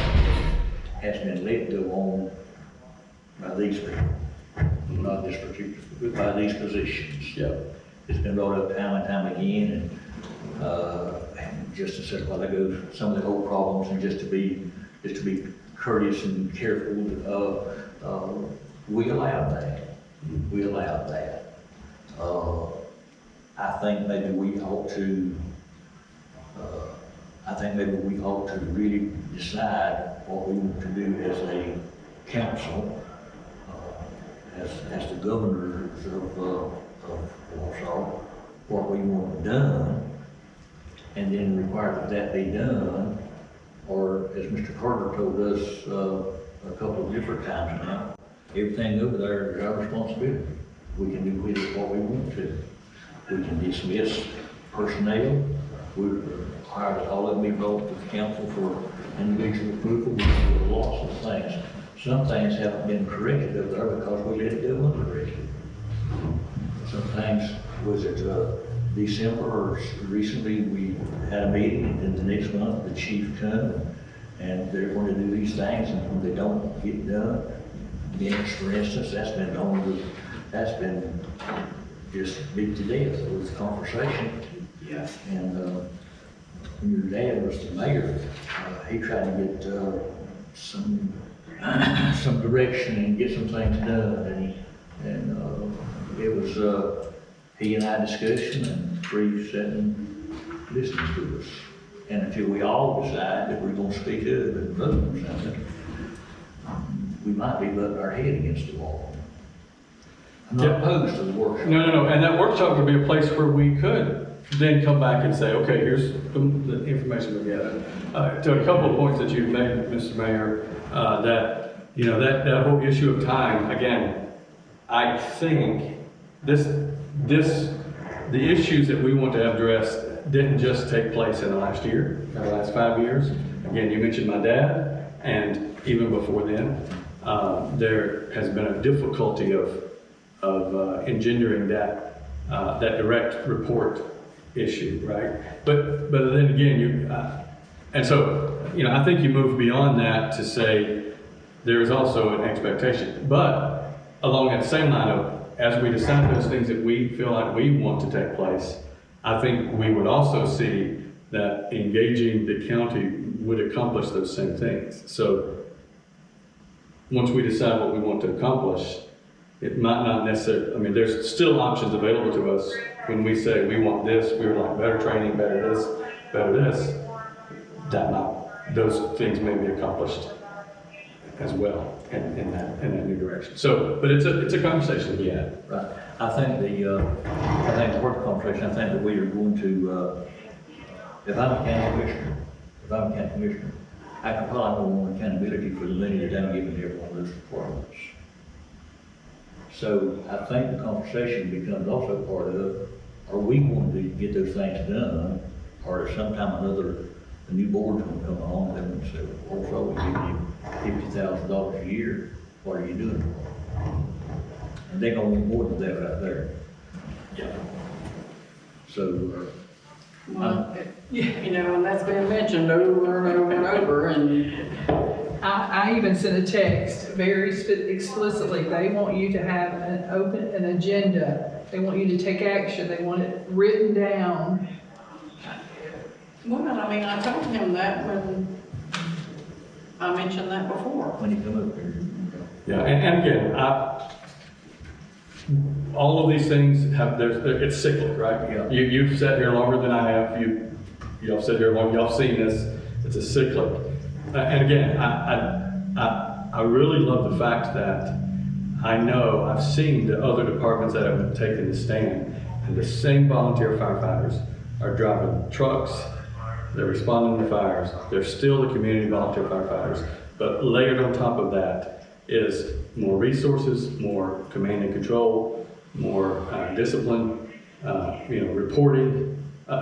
[SPEAKER 1] has been let go on by these people, not this particular, but by these positions.
[SPEAKER 3] Yeah.
[SPEAKER 1] It's been brought up time and time again, and just to say while ago, some of the old problems, and just to be courteous and careful, we allowed that. We allowed that. I think maybe we ought to. I think maybe we ought to really decide what we want to do as a council, as the governors of Wausau, what we want done, and then require that be done, or as Mr. Carter told us a couple of different times now, everything over there is our responsibility. We can do with it what we want to. We can dismiss personnel. We require that all of them be brought to the council for individual approval. We do lots of things. Some things haven't been corrected over there because we let it go uncorrected. Some things, was it December or recently, we had a meeting, and then the next month the chief come and they're going to do these things, and when they don't get done, minutes, for instance, that's been just beat to death with conversation.
[SPEAKER 10] Yes.
[SPEAKER 1] And when your dad was the mayor, he tried to get, some direction and get some things done, and it was, he and I discussion and three sitting listening to us. And until we all decide that we're gonna speak up and vote on something, we might be butting our head against the wall. I'm not opposed to the workshop.
[SPEAKER 3] No, and that workshop would be a place where we could then come back and say, okay, here's the information we gathered. To a couple of points that you've made, Mr. Mayor, that, you know, that whole issue of time, again, I think the issues that we want to address didn't just take place in the last year, in the last 5 years. Again, you mentioned my dad, and even before then, there has been a difficulty of engendering that direct report issue, right? But then again, and so, you know, I think you move beyond that to say there is also an expectation. But along that same line of, as we decide those things that we feel like we want to take place, I think we would also see that engaging the county would accomplish those same things. So once we decide what we want to accomplish, it might not necessarily, I mean, there's still options available to us when we say we want this, we would like better training, better this, those things may be accomplished as well in that new direction. So, but it's a conversation to be had.
[SPEAKER 1] Right. I think the work conversation, I think that we are going to, if I'm a county commissioner, I can probably want accountability for the money that I'm giving every one of those departments. So I think the conversation becomes also part of, are we going to get those things done, or sometime or another, a new board's going to come along and say, also we give you $50,000 a year, what are you doing? And they're going to want more than that right there. Yeah. So,
[SPEAKER 10] Well, you know, and that's been mentioned over and over and over, and
[SPEAKER 4] I even sent a text very explicitly. They want you to have an agenda. They want you to take action. They want it written down.
[SPEAKER 10] well, I mean, I told him that when I mentioned that before.
[SPEAKER 1] when you come up here.
[SPEAKER 3] Yeah, and again, all of these things have, it's cyclic, right?
[SPEAKER 1] Yeah.
[SPEAKER 3] You've sat here longer than I have, y'all sat here long, y'all seen this, it's a cyclic. And again, I really love the fact that I know, I've seen the other departments that have taken the stand, and the same volunteer firefighters are driving trucks, they're responding to fires, they're still the community volunteer firefighters, but layered on top of that is more resources, more command and control, more discipline, reporting,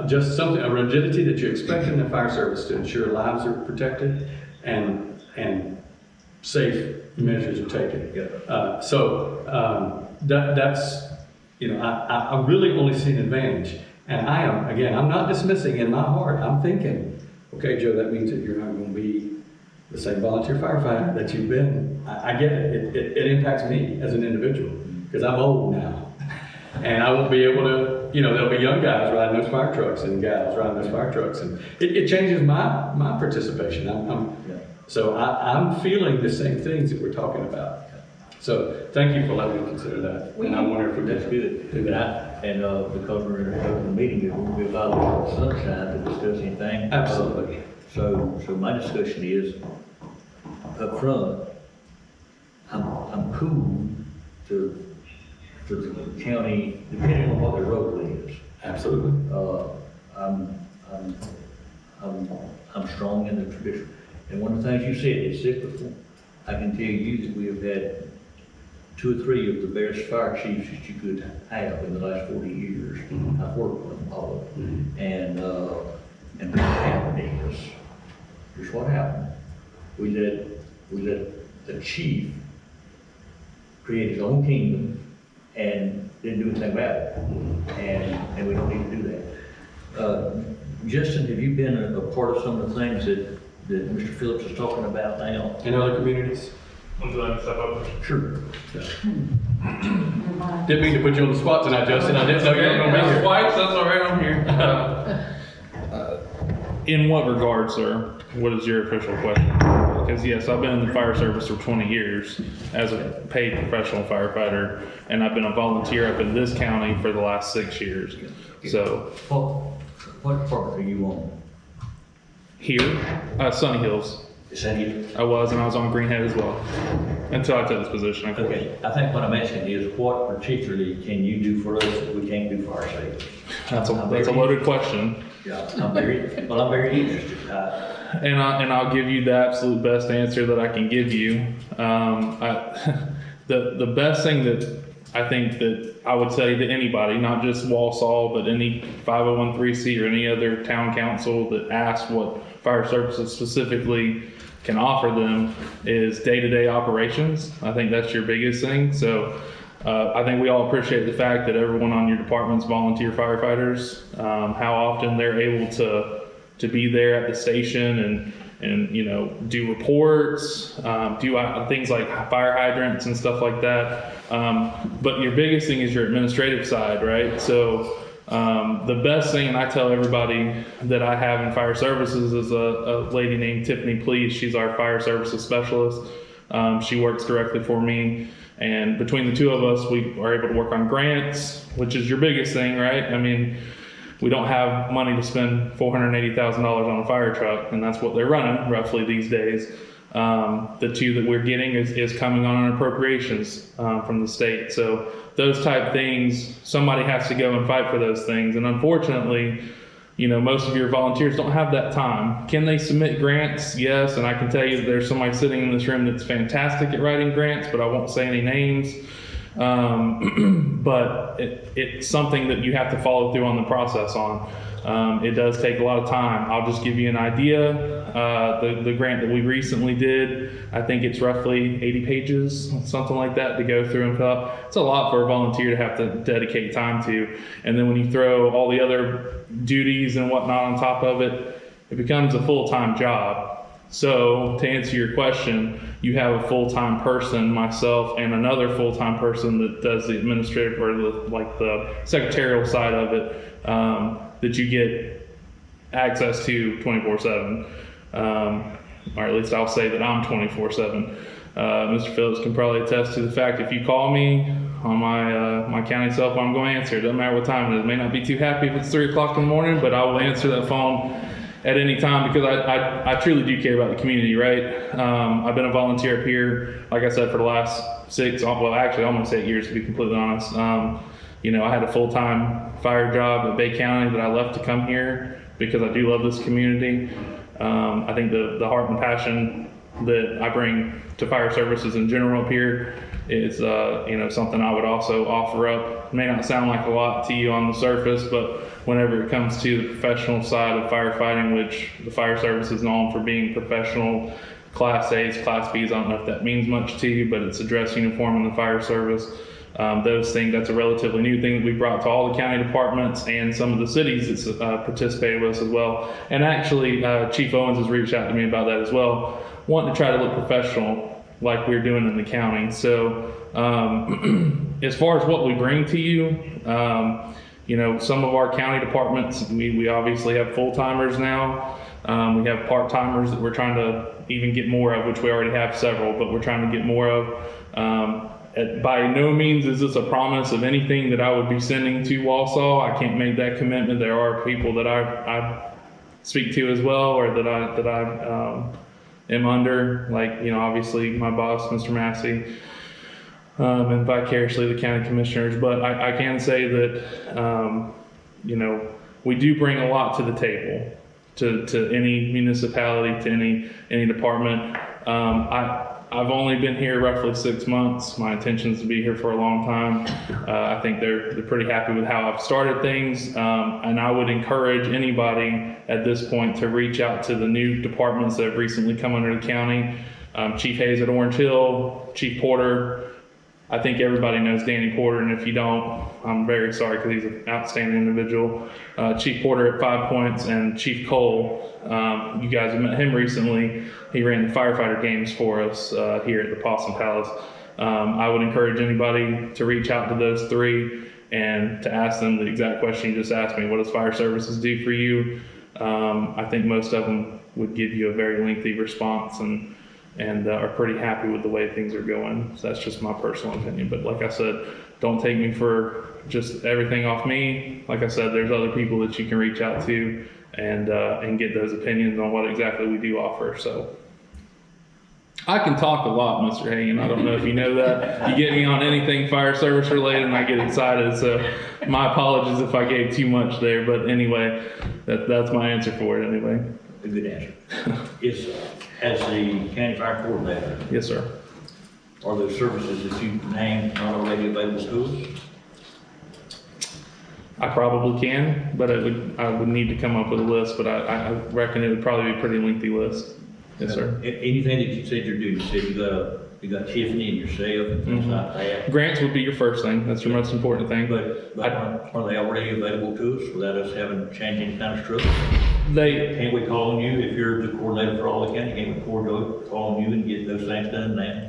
[SPEAKER 3] just something, a rigidity that you expect in the fire service to ensure lives are protected and safe measures are taken. That's, I really only see an advantage. And I'm not dismissing in my heart, I'm thinking, okay, Joe, that means that you're not going to be the same volunteer firefighter that you've been. I get it. It impacts me as an individual because I'm old now. And I won't be able to, there'll be young guys riding those fire trucks and gals riding those fire trucks. And it changes my participation. So I'm feeling the same things that we're talking about. So thank you for letting me consider that. And I wonder if we
[SPEAKER 1] That's good. And because we're in an open meeting, it won't be a violation of sunshine to discuss anything.
[SPEAKER 3] Absolutely.
[SPEAKER 1] So my discussion is, up front, I'm cool to the county, depending on what their role is.
[SPEAKER 3] Absolutely.
[SPEAKER 1] I'm strong in the tradition. And one of the things you said is cyclical. I can tell you that we have had 2 or 3 of the best fire chiefs that you could have in the last 40 years.
[SPEAKER 3] Mm-hmm.
[SPEAKER 1] I've worked with them all of them. And what happened is, here's what happened. We let the chief create his own kingdom and didn't do anything about it. And we don't need to do that. Justin, have you been a part of some of the things that Mr. Phillips is talking about now?
[SPEAKER 3] In other communities?
[SPEAKER 8] Would you like to step up?
[SPEAKER 1] Sure.
[SPEAKER 3] Didn't mean to put you on the spot tonight, Justin. I didn't know you were going to be here.
[SPEAKER 8] Twice, that's all right, I'm here. In what regard, sir? What is your official question? Because yes, I've been in the fire service for 20 years as a paid professional firefighter, and I've been a volunteer up in this county for the last 6 years. So
[SPEAKER 1] What department are you on?
[SPEAKER 8] here, Sunny Hills,
[SPEAKER 1] Is that it?
[SPEAKER 8] I was, and I was on Greenhead as well until I took this position. Of course.
[SPEAKER 1] Okay, I think what I'm asking is, what particularly can you do for us that we can't do for ourselves?
[SPEAKER 8] That's a loaded question.
[SPEAKER 1] Yeah, I'm very interested.
[SPEAKER 8] And I'll give you the absolute best answer that I can give you. The best thing that I think that I would say to anybody, not just Wausau, but any 501(c) or any other town council that asks what fire services specifically can offer them, is day-to-day operations. I think that's your biggest thing. So I think we all appreciate the fact that everyone on your department's volunteer firefighters, how often they're able to be there at the station and you know, do reports, do things like fire hydrants and stuff like that. But your biggest thing is your administrative side, right? So the best thing, and I tell everybody that I have in fire services, is a lady named Tiffany Please. She's our fire services specialist. She works directly for me. And between the two of us, we are able to work on grants, which is your biggest thing, right? I mean, we don't have money to spend $480,000 on a fire truck, and that's what they're running roughly these days. The two that we're getting is coming on appropriations from the state. So those type things, somebody has to go and fight for those things. And unfortunately, you know, most of your volunteers don't have that time. Can they submit grants? Yes. And I can tell you that there's somebody sitting in this room that's fantastic at writing grants, but I won't say any names. But it's something that you have to follow through on the process on. It does take a lot of time. I'll just give you an idea. The grant that we recently did, I think it's roughly 80 pages, something like that, to go through and fill out. It's a lot for a volunteer to have to dedicate time to. And then when you throw all the other duties and whatnot on top of it, it becomes a full-time job. So to answer your question, you have a full-time person, myself, and another full-time person that does the administrative or the secretarial side of it, that you get access to 24/7. Or at least I'll say that I'm 24/7. Mr. Phillips can probably attest to the fact, if you call me on my county cell phone, I'm going to answer. It doesn't matter what time it is. I may not be too happy if it's 3 o'clock in the morning, but I will answer that phone at any time, because I truly do care about the community, right? I've been a volunteer up here, like I said, for the last almost 8 years, to be completely honest. You know, I had a full-time fire job at Bay County that I left to come here because I do love this community. I think the heart and passion that I bring to fire services in general up here is, you know, something I would also offer up. It may not sound like a lot to you on the surface, but whenever it comes to the professional side of firefighting, which the fire service is known for being professional, Class A's, Class B's, I don't know if that means much to you, but it's a dress uniform in the fire service. Those things, that's a relatively new thing that we brought to all the county departments and some of the cities that's participated with us as well. And actually, Chief Owens has reached out to me about that as well, wanting to try to look professional like we're doing in the county. So as far as what we bring to you, you know, some of our county departments, we obviously have full-timers now. We have part-timers that we're trying to even get more of, which we already have several, but we're trying to get more of. By no means is this a promise of anything that I would be sending to Wausau. I can't make that commitment. There are people that I speak to as well, or that I am under, like, you know, obviously my boss, Mr. Massey, and vicariously the county commissioners. But I can say that, you know, we do bring a lot to the table, to any municipality, to any department. I've only been here roughly 6 months. My intention is to be here for a long time. I think they're pretty happy with how I've started things. And I would encourage anybody at this point to reach out to the new departments that have recently come under the county. Chief Hayes at Orange Hill, Chief Porter. I think everybody knows Danny Porter, and if you don't, I'm very sorry, because he's an outstanding individual. Chief Porter at 5 Points, and Chief Cole. You guys have met him recently. He ran the firefighter games for us here at the Possum Palace. I would encourage anybody to reach out to those three and to ask them the exact question you just asked me. What does fire services do for you? I think most of them would give you a very lengthy response and are pretty happy with the way things are going. So that's just my personal opinion. But like I said, don't take me for just everything off me. Like I said, there's other people that you can reach out to and get those opinions on what exactly we do offer. So I can talk a lot, Mr. Hagan. I don't know if you know that. You get me on anything fire service related and I get excited. So my apologies if I gave too much there. But anyway, that's my answer for it anyway.
[SPEAKER 1] A good answer. As the county fire coordinator,
[SPEAKER 8] Yes, sir.
[SPEAKER 1] are those services that you named not already available to us?
[SPEAKER 8] I probably can, but I would need to come up with a list, but I reckon it would probably be a pretty lengthy list. Yes, sir.
[SPEAKER 1] Anything that you said you're doing, you said you got Tiffany and yourself and things like that.
[SPEAKER 8] Grants would be your first thing. That's your most important thing.
[SPEAKER 1] But are they already available to us without us having to change any kind of structure? Can't we call on you if you're the coordinator for all the county? Can't we call on you and get those things done now?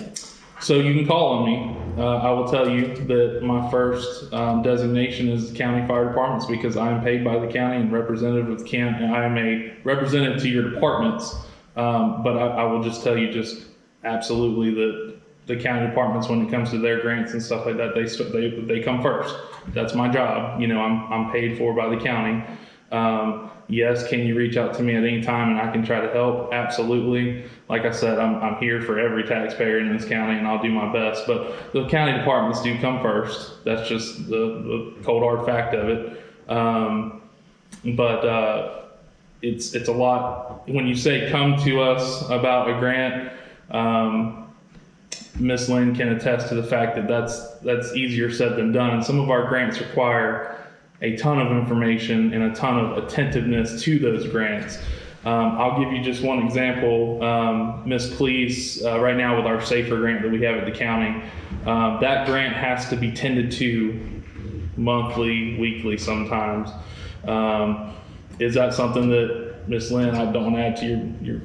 [SPEAKER 8] So you can call on me. I will tell you that my first designation is county fire departments because I am paid by the county and representative of the county. I am a representative to your departments. But I will just tell you just absolutely that the county departments, when it comes to their grants and stuff like that, they come first. That's my job. You know, I'm paid for by the county. Yes, can you reach out to me at any time and I can try to help? Absolutely. Like I said, I'm here for every taxpayer in this county and I'll do my best. But the county departments do come first. That's just the cold hard fact of it. It's a lot. When you say come to us about a grant, Ms. Lynn can attest to the fact that that's easier said than done. Some of our grants require a ton of information and a ton of attentiveness to those grants. I'll give you just one example. Ms. Cleese, right now with our SAFER grant that we have at the county, that grant has to be tended to monthly, weekly sometimes. Is that something that, Ms. Lynn, I don't want to add to your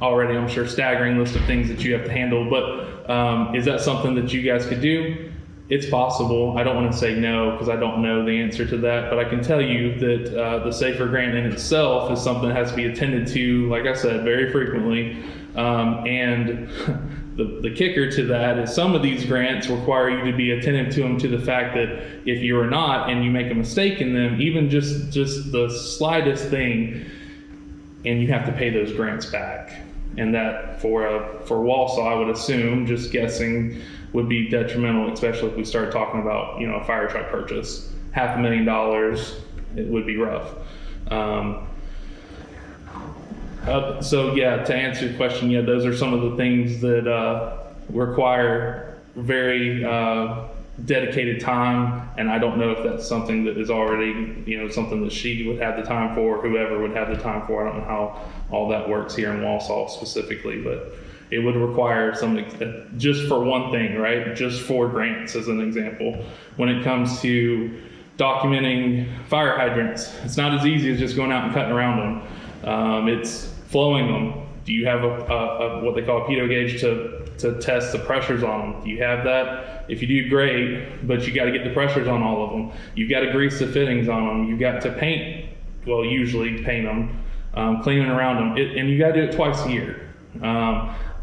[SPEAKER 8] already, I'm sure, staggering list of things that you have to handle, but is that something that you guys could do? It's possible. I don't want to say no because I don't know the answer to that, but I can tell you that the SAFER grant in itself is something that has to be attended to, like I said, very frequently. And the kicker to that is some of these grants require you to be attentive to them to the fact that if you are not and you make a mistake in them, even just the slightest thing, and you have to pay those grants back. And that for Wausau, I would assume, just guessing, would be detrimental, especially if we start talking about, you know, a fire truck purchase. $500,000, it would be rough. So yeah, to answer your question, yeah, those are some of the things that require very dedicated time, and I don't know if that's something that is already, you know, something that she would have the time for, whoever would have the time for. I don't know how all that works here in Wausau specifically, but it would require some, just for one thing, right? Just for grants, as an example. When it comes to documenting fire hydrants, it's not as easy as just going out and cutting around them. It's flowing them. Do you have a what they call a pitot gauge to test the pressures on them? Do you have that? If you do, great, but you got to get the pressures on all of them. You've got to grease the fittings on them. You've got to paint, well, usually paint them, cleaning around them, and you got to do it twice a year.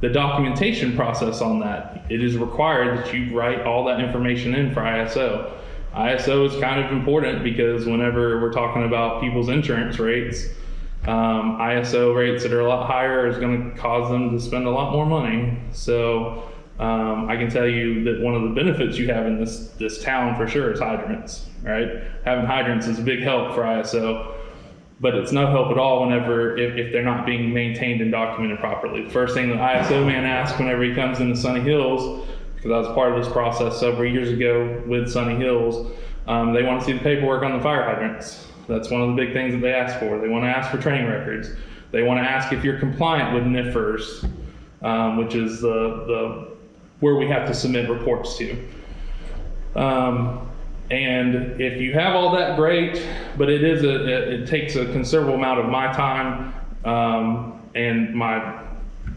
[SPEAKER 8] The documentation process on that, it is required that you write all that information in for ISO. ISO is kind of important because whenever we're talking about people's insurance rates, ISO rates that are a lot higher is going to cause them to spend a lot more money. So I can tell you that one of the benefits you have in this town for sure is hydrants, right? Having hydrants is a big help for ISO. But it's no help at all whenever, if they're not being maintained and documented properly. The first thing the ISO man asks whenever he comes into Sunny Hills, because I was part of this process several years ago with Sunny Hills, they want to see the paperwork on the fire hydrants. That's one of the big things that they ask for. They want to ask for training records. They want to ask if you're compliant with NIFRS, which is the where we have to submit reports to. And if you have all that, great, but it takes a considerable amount of my time and my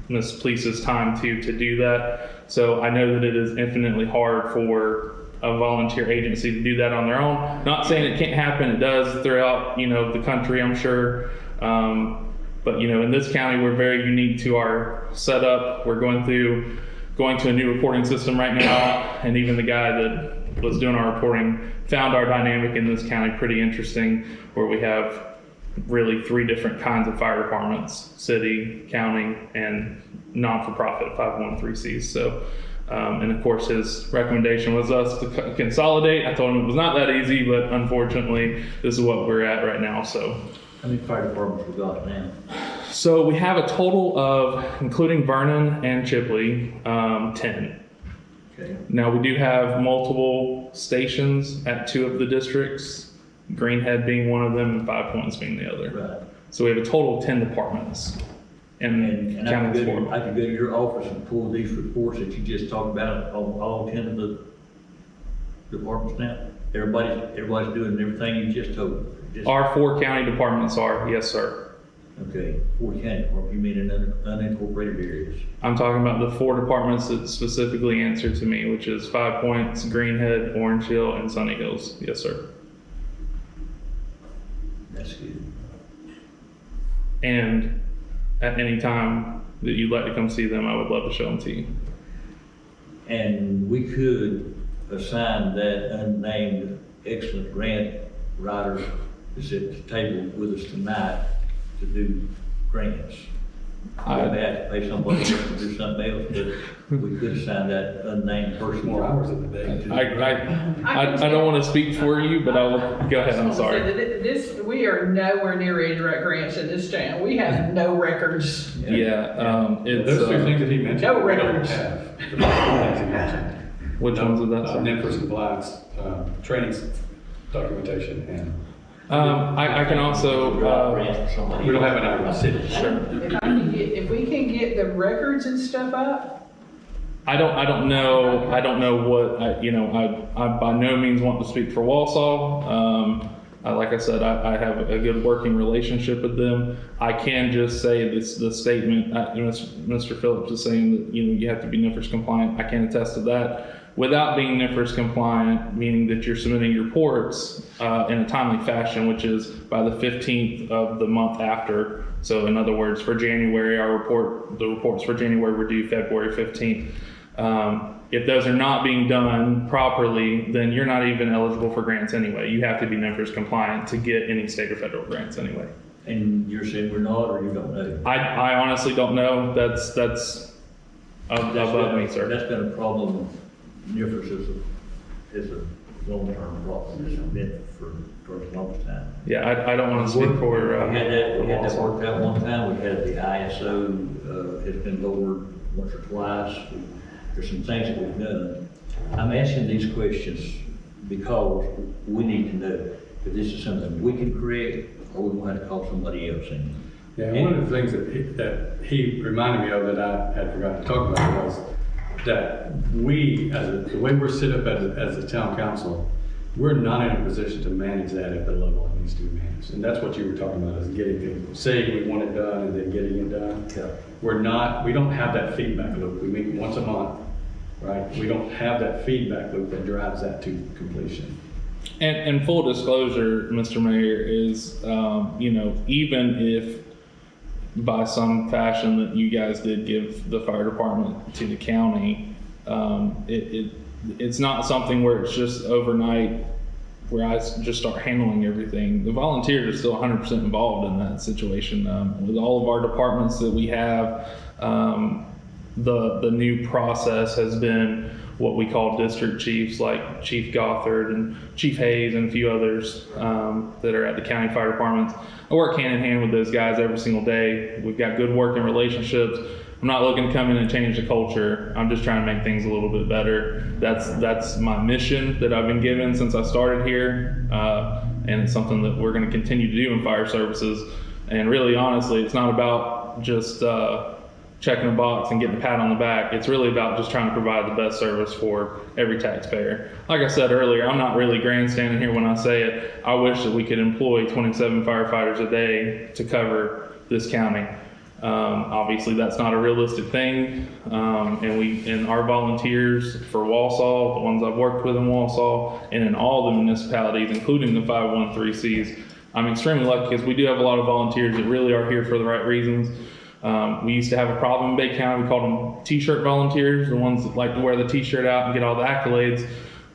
[SPEAKER 8] Ms. Police's time to do that. So I know that it is infinitely hard for a volunteer agency to do that on their own. Not saying it can't happen, it does throughout, the country, I'm sure. But in this county, we're very unique to our setup. We're going to a new reporting system right now, and even the guy that was doing our reporting found our dynamic in this county pretty interesting, where we have really 3 different kinds of fire departments: city, county, and non-for-profit 501(c)(3)s. So, and of course his recommendation was us to consolidate. I told him it was not that easy, but unfortunately this is what we're at right now. So,
[SPEAKER 1] How many fire departments we got now?
[SPEAKER 8] so we have a total of, including Vernon and Chipley, 10.
[SPEAKER 1] Okay.
[SPEAKER 8] Now we do have multiple stations at 2 of the districts, Greenhead being one of them and 5 Points being the other.
[SPEAKER 1] Right.
[SPEAKER 8] So we have a total of 10 departments.
[SPEAKER 1] And I can
[SPEAKER 8] counties
[SPEAKER 1] go,
[SPEAKER 8] for-
[SPEAKER 1] I can go to your office and pull these reports that you just talked about on all 10 of the departments now? Everybody's doing everything you just told?
[SPEAKER 8] Our 4 county departments are, yes, sir.
[SPEAKER 1] Okay, 4 county departments, you mean in unincorporated areas?
[SPEAKER 8] I'm talking about the 4 departments that specifically answer to me, which is 5 Points, Greenhead, Orange Hill, and Sunny Hills. Yes, sir.
[SPEAKER 1] That's good.
[SPEAKER 8] And at any time that you'd like to come see them, I would love to show them to you.
[SPEAKER 1] And we could assign that unnamed excellent grant writer that's at the table with us tonight to do grants. We may have to pay somebody else to do something else, but we could assign that unnamed person.
[SPEAKER 3] More hours in the day.
[SPEAKER 8] I don't want to speak for you, but I will, go ahead, I'm sorry.
[SPEAKER 4] We are nowhere near ready to write grants in this town. We have no records.
[SPEAKER 8] Yeah, it's,
[SPEAKER 3] Those 2 things that he mentioned.
[SPEAKER 4] No
[SPEAKER 3] we don't
[SPEAKER 4] records.
[SPEAKER 3] have. The 5 things he mentioned.
[SPEAKER 8] which ones is that, sir?
[SPEAKER 3] NIMFRS compliance, training documentation, and
[SPEAKER 8] I can also,
[SPEAKER 1] Grants for somebody
[SPEAKER 3] we don't
[SPEAKER 1] else.
[SPEAKER 3] have an hour in the city.
[SPEAKER 4] If we can get the records and stuff up,
[SPEAKER 8] I don't know what, I by no means want to speak for Wausau. Like I said, I have a good working relationship with them. I can just say the statement, Mr. Phillips is saying that, you have to be NIFRS compliant. I can attest to that. Without being NIFRS compliant, meaning that you're submitting your reports in a timely fashion, which is by the 15th of the month after. So in other words, for January, the reports for January were due February 15th. If those are not being done properly, then you're not even eligible for grants anyway. You have to be NIFRS compliant to get any state or federal grants anyway.
[SPEAKER 1] And you're saying we're not, or you don't know?
[SPEAKER 8] I honestly don't know. That's above me, sir.
[SPEAKER 1] That's been a problem. NIFRS is a long-term problem. It's been for the longest time.
[SPEAKER 8] Yeah, I don't want to speak for.
[SPEAKER 1] We had that worked out one time. We had the ISO has been lowered once or twice. There's some things that we've done. I'm asking these questions because we need to know if this is something we can correct or we want to call somebody else in.
[SPEAKER 3] Yeah, and one of the things that he reminded me of that I had forgotten to talk about was that we, the way we're set up as a town council, we're not in a position to manage that at the level it needs to be managed. And that's what you were talking about, is getting things, saying we want it done and then getting it done.
[SPEAKER 1] Yeah.
[SPEAKER 3] We don't have that feedback loop. We meet once a month, right? We don't have that feedback loop that drives that to completion.
[SPEAKER 8] And full disclosure, Mr. Mayor, is, even if by some fashion that you guys did give the fire department to the county, it's not something where it's just overnight where I just start handling everything. The volunteers are still 100% involved in that situation. With all of our departments that we have, the new process has been what we call district chiefs, like Chief Gothard and Chief Hayes and a few others that are at the county fire departments. I work hand in hand with those guys every single day. We've got good working relationships. I'm not looking to come in and change the culture. I'm just trying to make things a little bit better. That's my mission that I've been given since I started here, and it's something that we're going to continue to do in fire services. And really, honestly, it's not about just checking a box and getting a pat on the back. It's really about just trying to provide the best service for every taxpayer. Like I said earlier, I'm not really grandstanding here when I say it. I wish that we could employ 27 firefighters a day to cover this county. Obviously, that's not a realistic thing. And our volunteers for Wausau, the ones I've worked with in Wausau, and in all the municipalities, including the 501(c)(3)s, I'm extremely lucky because we do have a lot of volunteers that really are here for the right reasons. We used to have a problem in Bay County. We called them t-shirt volunteers, the ones that like to wear the t-shirt out and get all the accolades,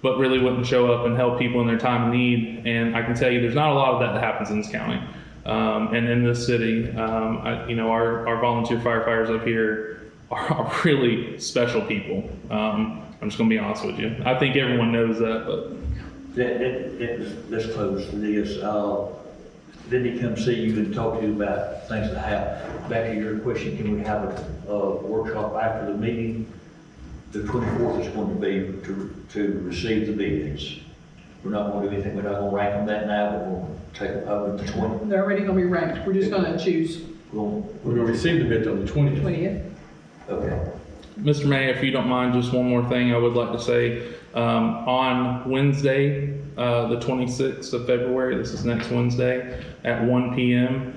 [SPEAKER 8] but really wouldn't show up and help people in their time of need. And I can tell you there's not a lot of that happens in this county. And in this city, our volunteer firefighters up here are really special people. I'm just gonna be honest with you. I think everyone knows that, but.
[SPEAKER 1] Let's close this. Did he come see you and talk to you about things that happen? Back to your question, can we have a workshop after the meeting? The 24th is going to be to receive the bids. We're not going to do anything, we're not going to rank them that now, but we'll take them over the 20th.
[SPEAKER 4] They're already gonna be ranked, we're just gonna choose
[SPEAKER 3] We're gonna receive the bids on the 20th.
[SPEAKER 4] 20th.
[SPEAKER 1] Okay.
[SPEAKER 8] Mr. Mayor, if you don't mind, just one more thing I would like to say. On Wednesday, the 26th of February, this is next Wednesday, at 1 p.m.,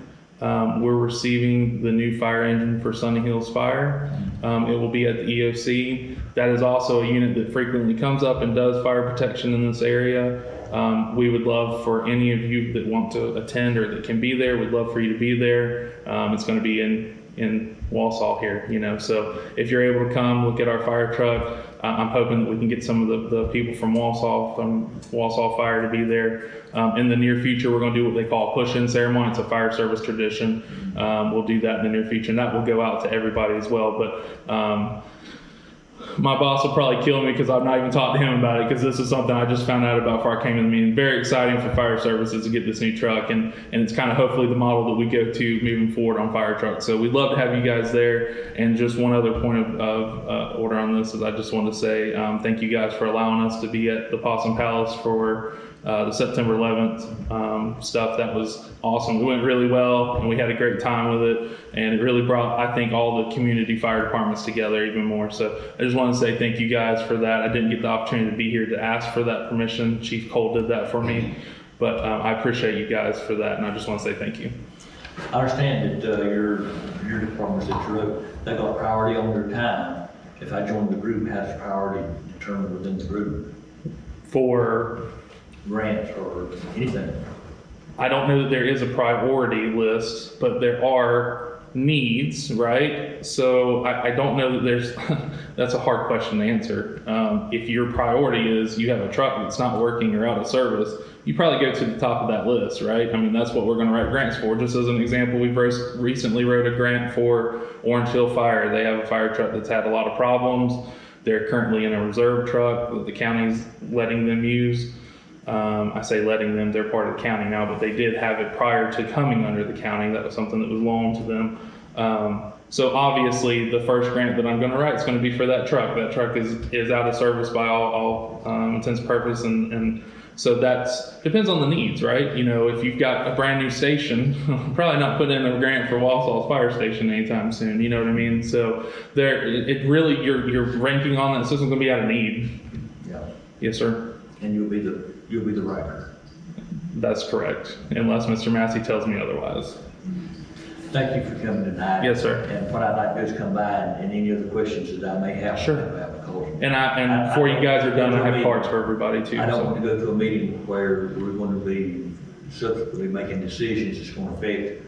[SPEAKER 8] we're receiving the new fire engine for Sunny Hills Fire. It will be at the EOC. That is also a unit that frequently comes up and does fire protection in this area. We would love for any of you that want to attend or that can be there, we'd love for you to be there. It's going to be in Wausau here, so if you're able to come look at our fire truck, I'm hoping that we can get some of the people from Wausau Fire to be there. In the near future, we're going to do what they call a push-in ceremony. It's a fire service tradition. We'll do that in the near future, and that will go out to everybody as well. But my boss will probably kill me because I've not even talked to him about it, because this is something I just found out about before I came to the meeting. Very exciting for fire services to get this new truck, and it's kind of hopefully the model that we go to moving forward on fire trucks. So we'd love to have you guys there. And just one other point of order on this is I just want to say thank you guys for allowing us to be at the Possum Palace for the September 11th stuff. That was awesome. It went really well, and we had a great time with it, and it really brought, I think, all the community fire departments together even more. So I just want to say thank you guys for that. I didn't get the opportunity to be here to ask for that permission. Chief Cole did that for me, but I appreciate you guys for that, and I just want to say thank you.
[SPEAKER 1] I understand that your departments that you're up, they got priority on their time. If I join the group, has priority determined within the group?
[SPEAKER 8] For
[SPEAKER 1] grants or anything?
[SPEAKER 8] I don't know that there is a priority list, but there are needs, right? So I don't know that there's, that's a hard question to answer. If your priority is you have a truck that's not working or out of service, you probably go to the top of that list, right? I mean, that's what we're going to write grants for. Just as an example, we recently wrote a grant for Orange Hill Fire. They have a fire truck that's had a lot of problems. They're currently in a reserve truck that the county's letting them use. I say letting them, they're part of the county now, but they did have it prior to coming under the county. That was something that was loaned to them. So obviously the first grant that I'm going to write is going to be for that truck. That truck is out of service by all intents and purpose, and so that's depends on the needs, right? If you've got a brand new station, probably not put in a grant for Wausau's fire station anytime soon. You know what I mean? So it really you're ranking on that system's going to be out of need.
[SPEAKER 1] Yeah.
[SPEAKER 8] Yes, sir.
[SPEAKER 1] And you'll be the writer.
[SPEAKER 8] That's correct, unless Mr. Massey tells me otherwise.
[SPEAKER 1] Thank you for coming tonight.
[SPEAKER 8] Yes, sir.
[SPEAKER 1] And what I'd like to do is come by and any other questions that I may have.
[SPEAKER 8] Sure. And before you guys are done, I have cards for everybody too.
[SPEAKER 1] I don't
[SPEAKER 8] so.
[SPEAKER 1] want to go to a meeting where we're going to be subsequently making decisions that's going to affect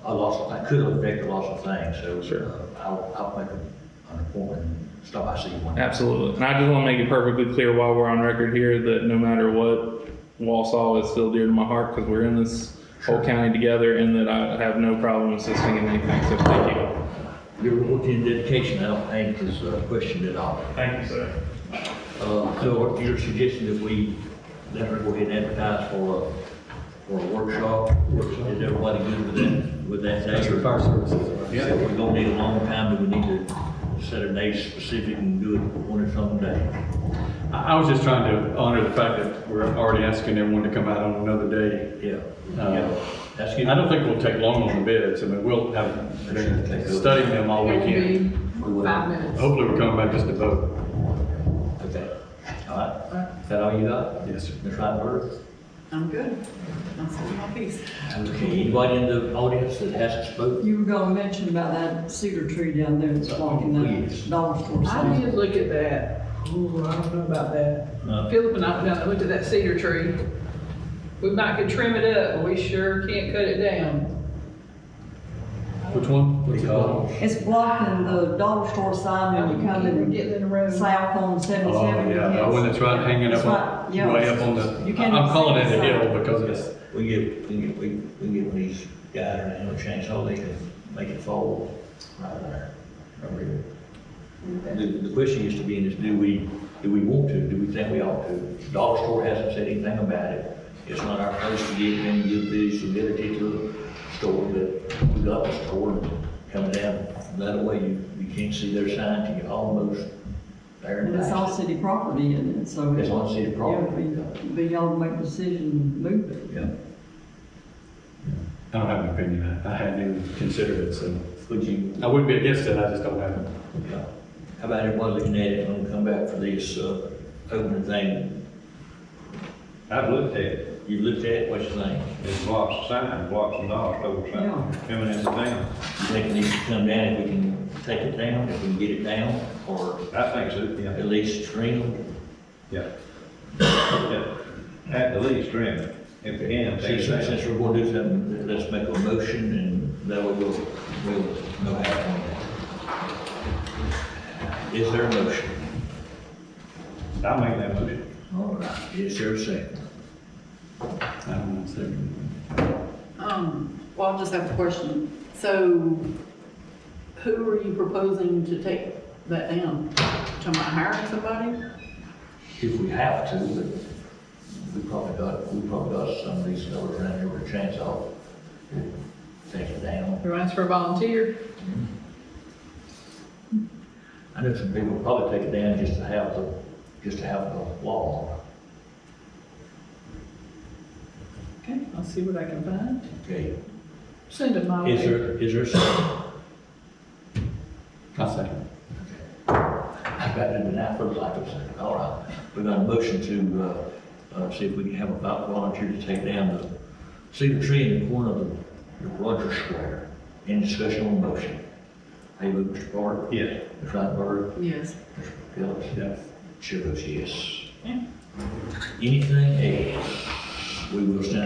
[SPEAKER 1] a lot of, could affect a lot of things. So
[SPEAKER 8] Sure.
[SPEAKER 1] I'll make an appointment and stop by see you one day.
[SPEAKER 8] Absolutely. And I just want to make it perfectly clear while we're on record here that no matter what, Wausau is still dear to my heart because we're in this whole county together, and that I have no problem assisting in anything. So thank you.
[SPEAKER 1] Your loyalty and dedication, I don't think is questioned at all.
[SPEAKER 8] Thank you, sir.
[SPEAKER 1] So you're suggesting that we let her go ahead and advertise for a workshop? Is everybody good with that day?
[SPEAKER 3] That's for fire services.
[SPEAKER 1] Yeah. We're gonna need a long time, do we need to set a date specific and do it one or some day?
[SPEAKER 3] I was just trying to honor the fact that we're already asking everyone to come out on another day.
[SPEAKER 1] Yeah. That's good.
[SPEAKER 3] I don't think we'll take long on the bids. I mean, we'll have been studying them all
[SPEAKER 4] It
[SPEAKER 3] weekend.
[SPEAKER 4] will be 5 minutes.
[SPEAKER 3] Hopefully we're coming back just to vote.
[SPEAKER 1] Okay. All right. Is that all you got?
[SPEAKER 3] Yes, sir.
[SPEAKER 1] Ms. Reinberg?
[SPEAKER 10] I'm good. I'll say my piece.
[SPEAKER 1] Okay, anybody in the audience that hasn't spoken?
[SPEAKER 12] You were gonna mention about that cedar tree down there that's blocking that dollar store
[SPEAKER 4] I
[SPEAKER 12] sign.
[SPEAKER 4] did look at that. Ooh, I don't know about that.
[SPEAKER 1] No.
[SPEAKER 4] Philip and I went down and looked at that cedar tree. We might could trim it up, but we sure can't cut it down.
[SPEAKER 3] Which one? What's it called?
[SPEAKER 1] Because
[SPEAKER 12] It's blocking the dollar store sign when you come
[SPEAKER 4] We're
[SPEAKER 12] in
[SPEAKER 4] getting in the road.
[SPEAKER 12] south on 77.
[SPEAKER 3] Oh,
[SPEAKER 12] you
[SPEAKER 3] yeah, the
[SPEAKER 12] can't
[SPEAKER 3] one that's right hanging
[SPEAKER 12] It's
[SPEAKER 3] up,
[SPEAKER 12] right, yeah.
[SPEAKER 3] way up on the,
[SPEAKER 12] You can't
[SPEAKER 3] I'm calling it
[SPEAKER 12] see
[SPEAKER 3] a
[SPEAKER 12] the
[SPEAKER 3] hill
[SPEAKER 12] sign.
[SPEAKER 3] because it's,
[SPEAKER 1] we get these guys around a chainsaw, they can make it fall right there. Right there. The question used to be is, do we want to? Do we think we ought to? The dollar store hasn't said anything about it. It's not our place to give them, give visibility to the store, but we got the store coming down that way. You can't see their sign till you're almost there.
[SPEAKER 12] And it's all city property in it, so.
[SPEAKER 1] It's on city property.
[SPEAKER 12] Yeah, be y'all to make a decision and move it.
[SPEAKER 1] Yeah.
[SPEAKER 3] I don't have an opinion. I hadn't even considered it, so.
[SPEAKER 1] Would you,
[SPEAKER 3] I wouldn't be against it, I just don't have it.
[SPEAKER 1] yeah. How about everybody looking at it and we'll come back for this, opening thing?
[SPEAKER 7] I've looked at it.
[SPEAKER 1] You looked at it, what you think?
[SPEAKER 7] It blocks the sign, blocks the dollar store sign, coming into town.
[SPEAKER 1] You think it needs to come down if we can take it down, if we can get it down, or
[SPEAKER 7] I think so, yeah.
[SPEAKER 1] at least trim?
[SPEAKER 7] Yeah. Yeah. At the least, trim it, if we can, take it down.
[SPEAKER 1] Since we're going to do something, let's make a motion and that way we'll know how to do that. Is there a motion?
[SPEAKER 7] I'll make that motion.
[SPEAKER 1] All right, is there a second?
[SPEAKER 3] I don't know, so.
[SPEAKER 10] Well, I just have a question. So who are you proposing to take that down? Talking about hiring somebody?
[SPEAKER 1] If we have to, but we probably got some of these fellows around here with a chainsaw to take it down.
[SPEAKER 4] Who asks for a volunteer?
[SPEAKER 1] I know some people will probably take it down just to have the wall.
[SPEAKER 4] Okay, I'll see what I can find.
[SPEAKER 1] Okay.
[SPEAKER 4] Send them my way.
[SPEAKER 1] Is there a second?
[SPEAKER 3] I'll say.
[SPEAKER 1] I've got to deny for the lack of a second. All right. We've got a motion to, see if we can have a volunteer to take down the cedar tree in the corner of the Rogers Square. Any discussion on the motion? How you vote, Mr. Carter?
[SPEAKER 7] Yes.
[SPEAKER 1] Ms. Reitenberg?
[SPEAKER 10] Yes.
[SPEAKER 1] Mr. Phillips?
[SPEAKER 3] Yes.
[SPEAKER 1] Chair votes yes. Anything else? We will stand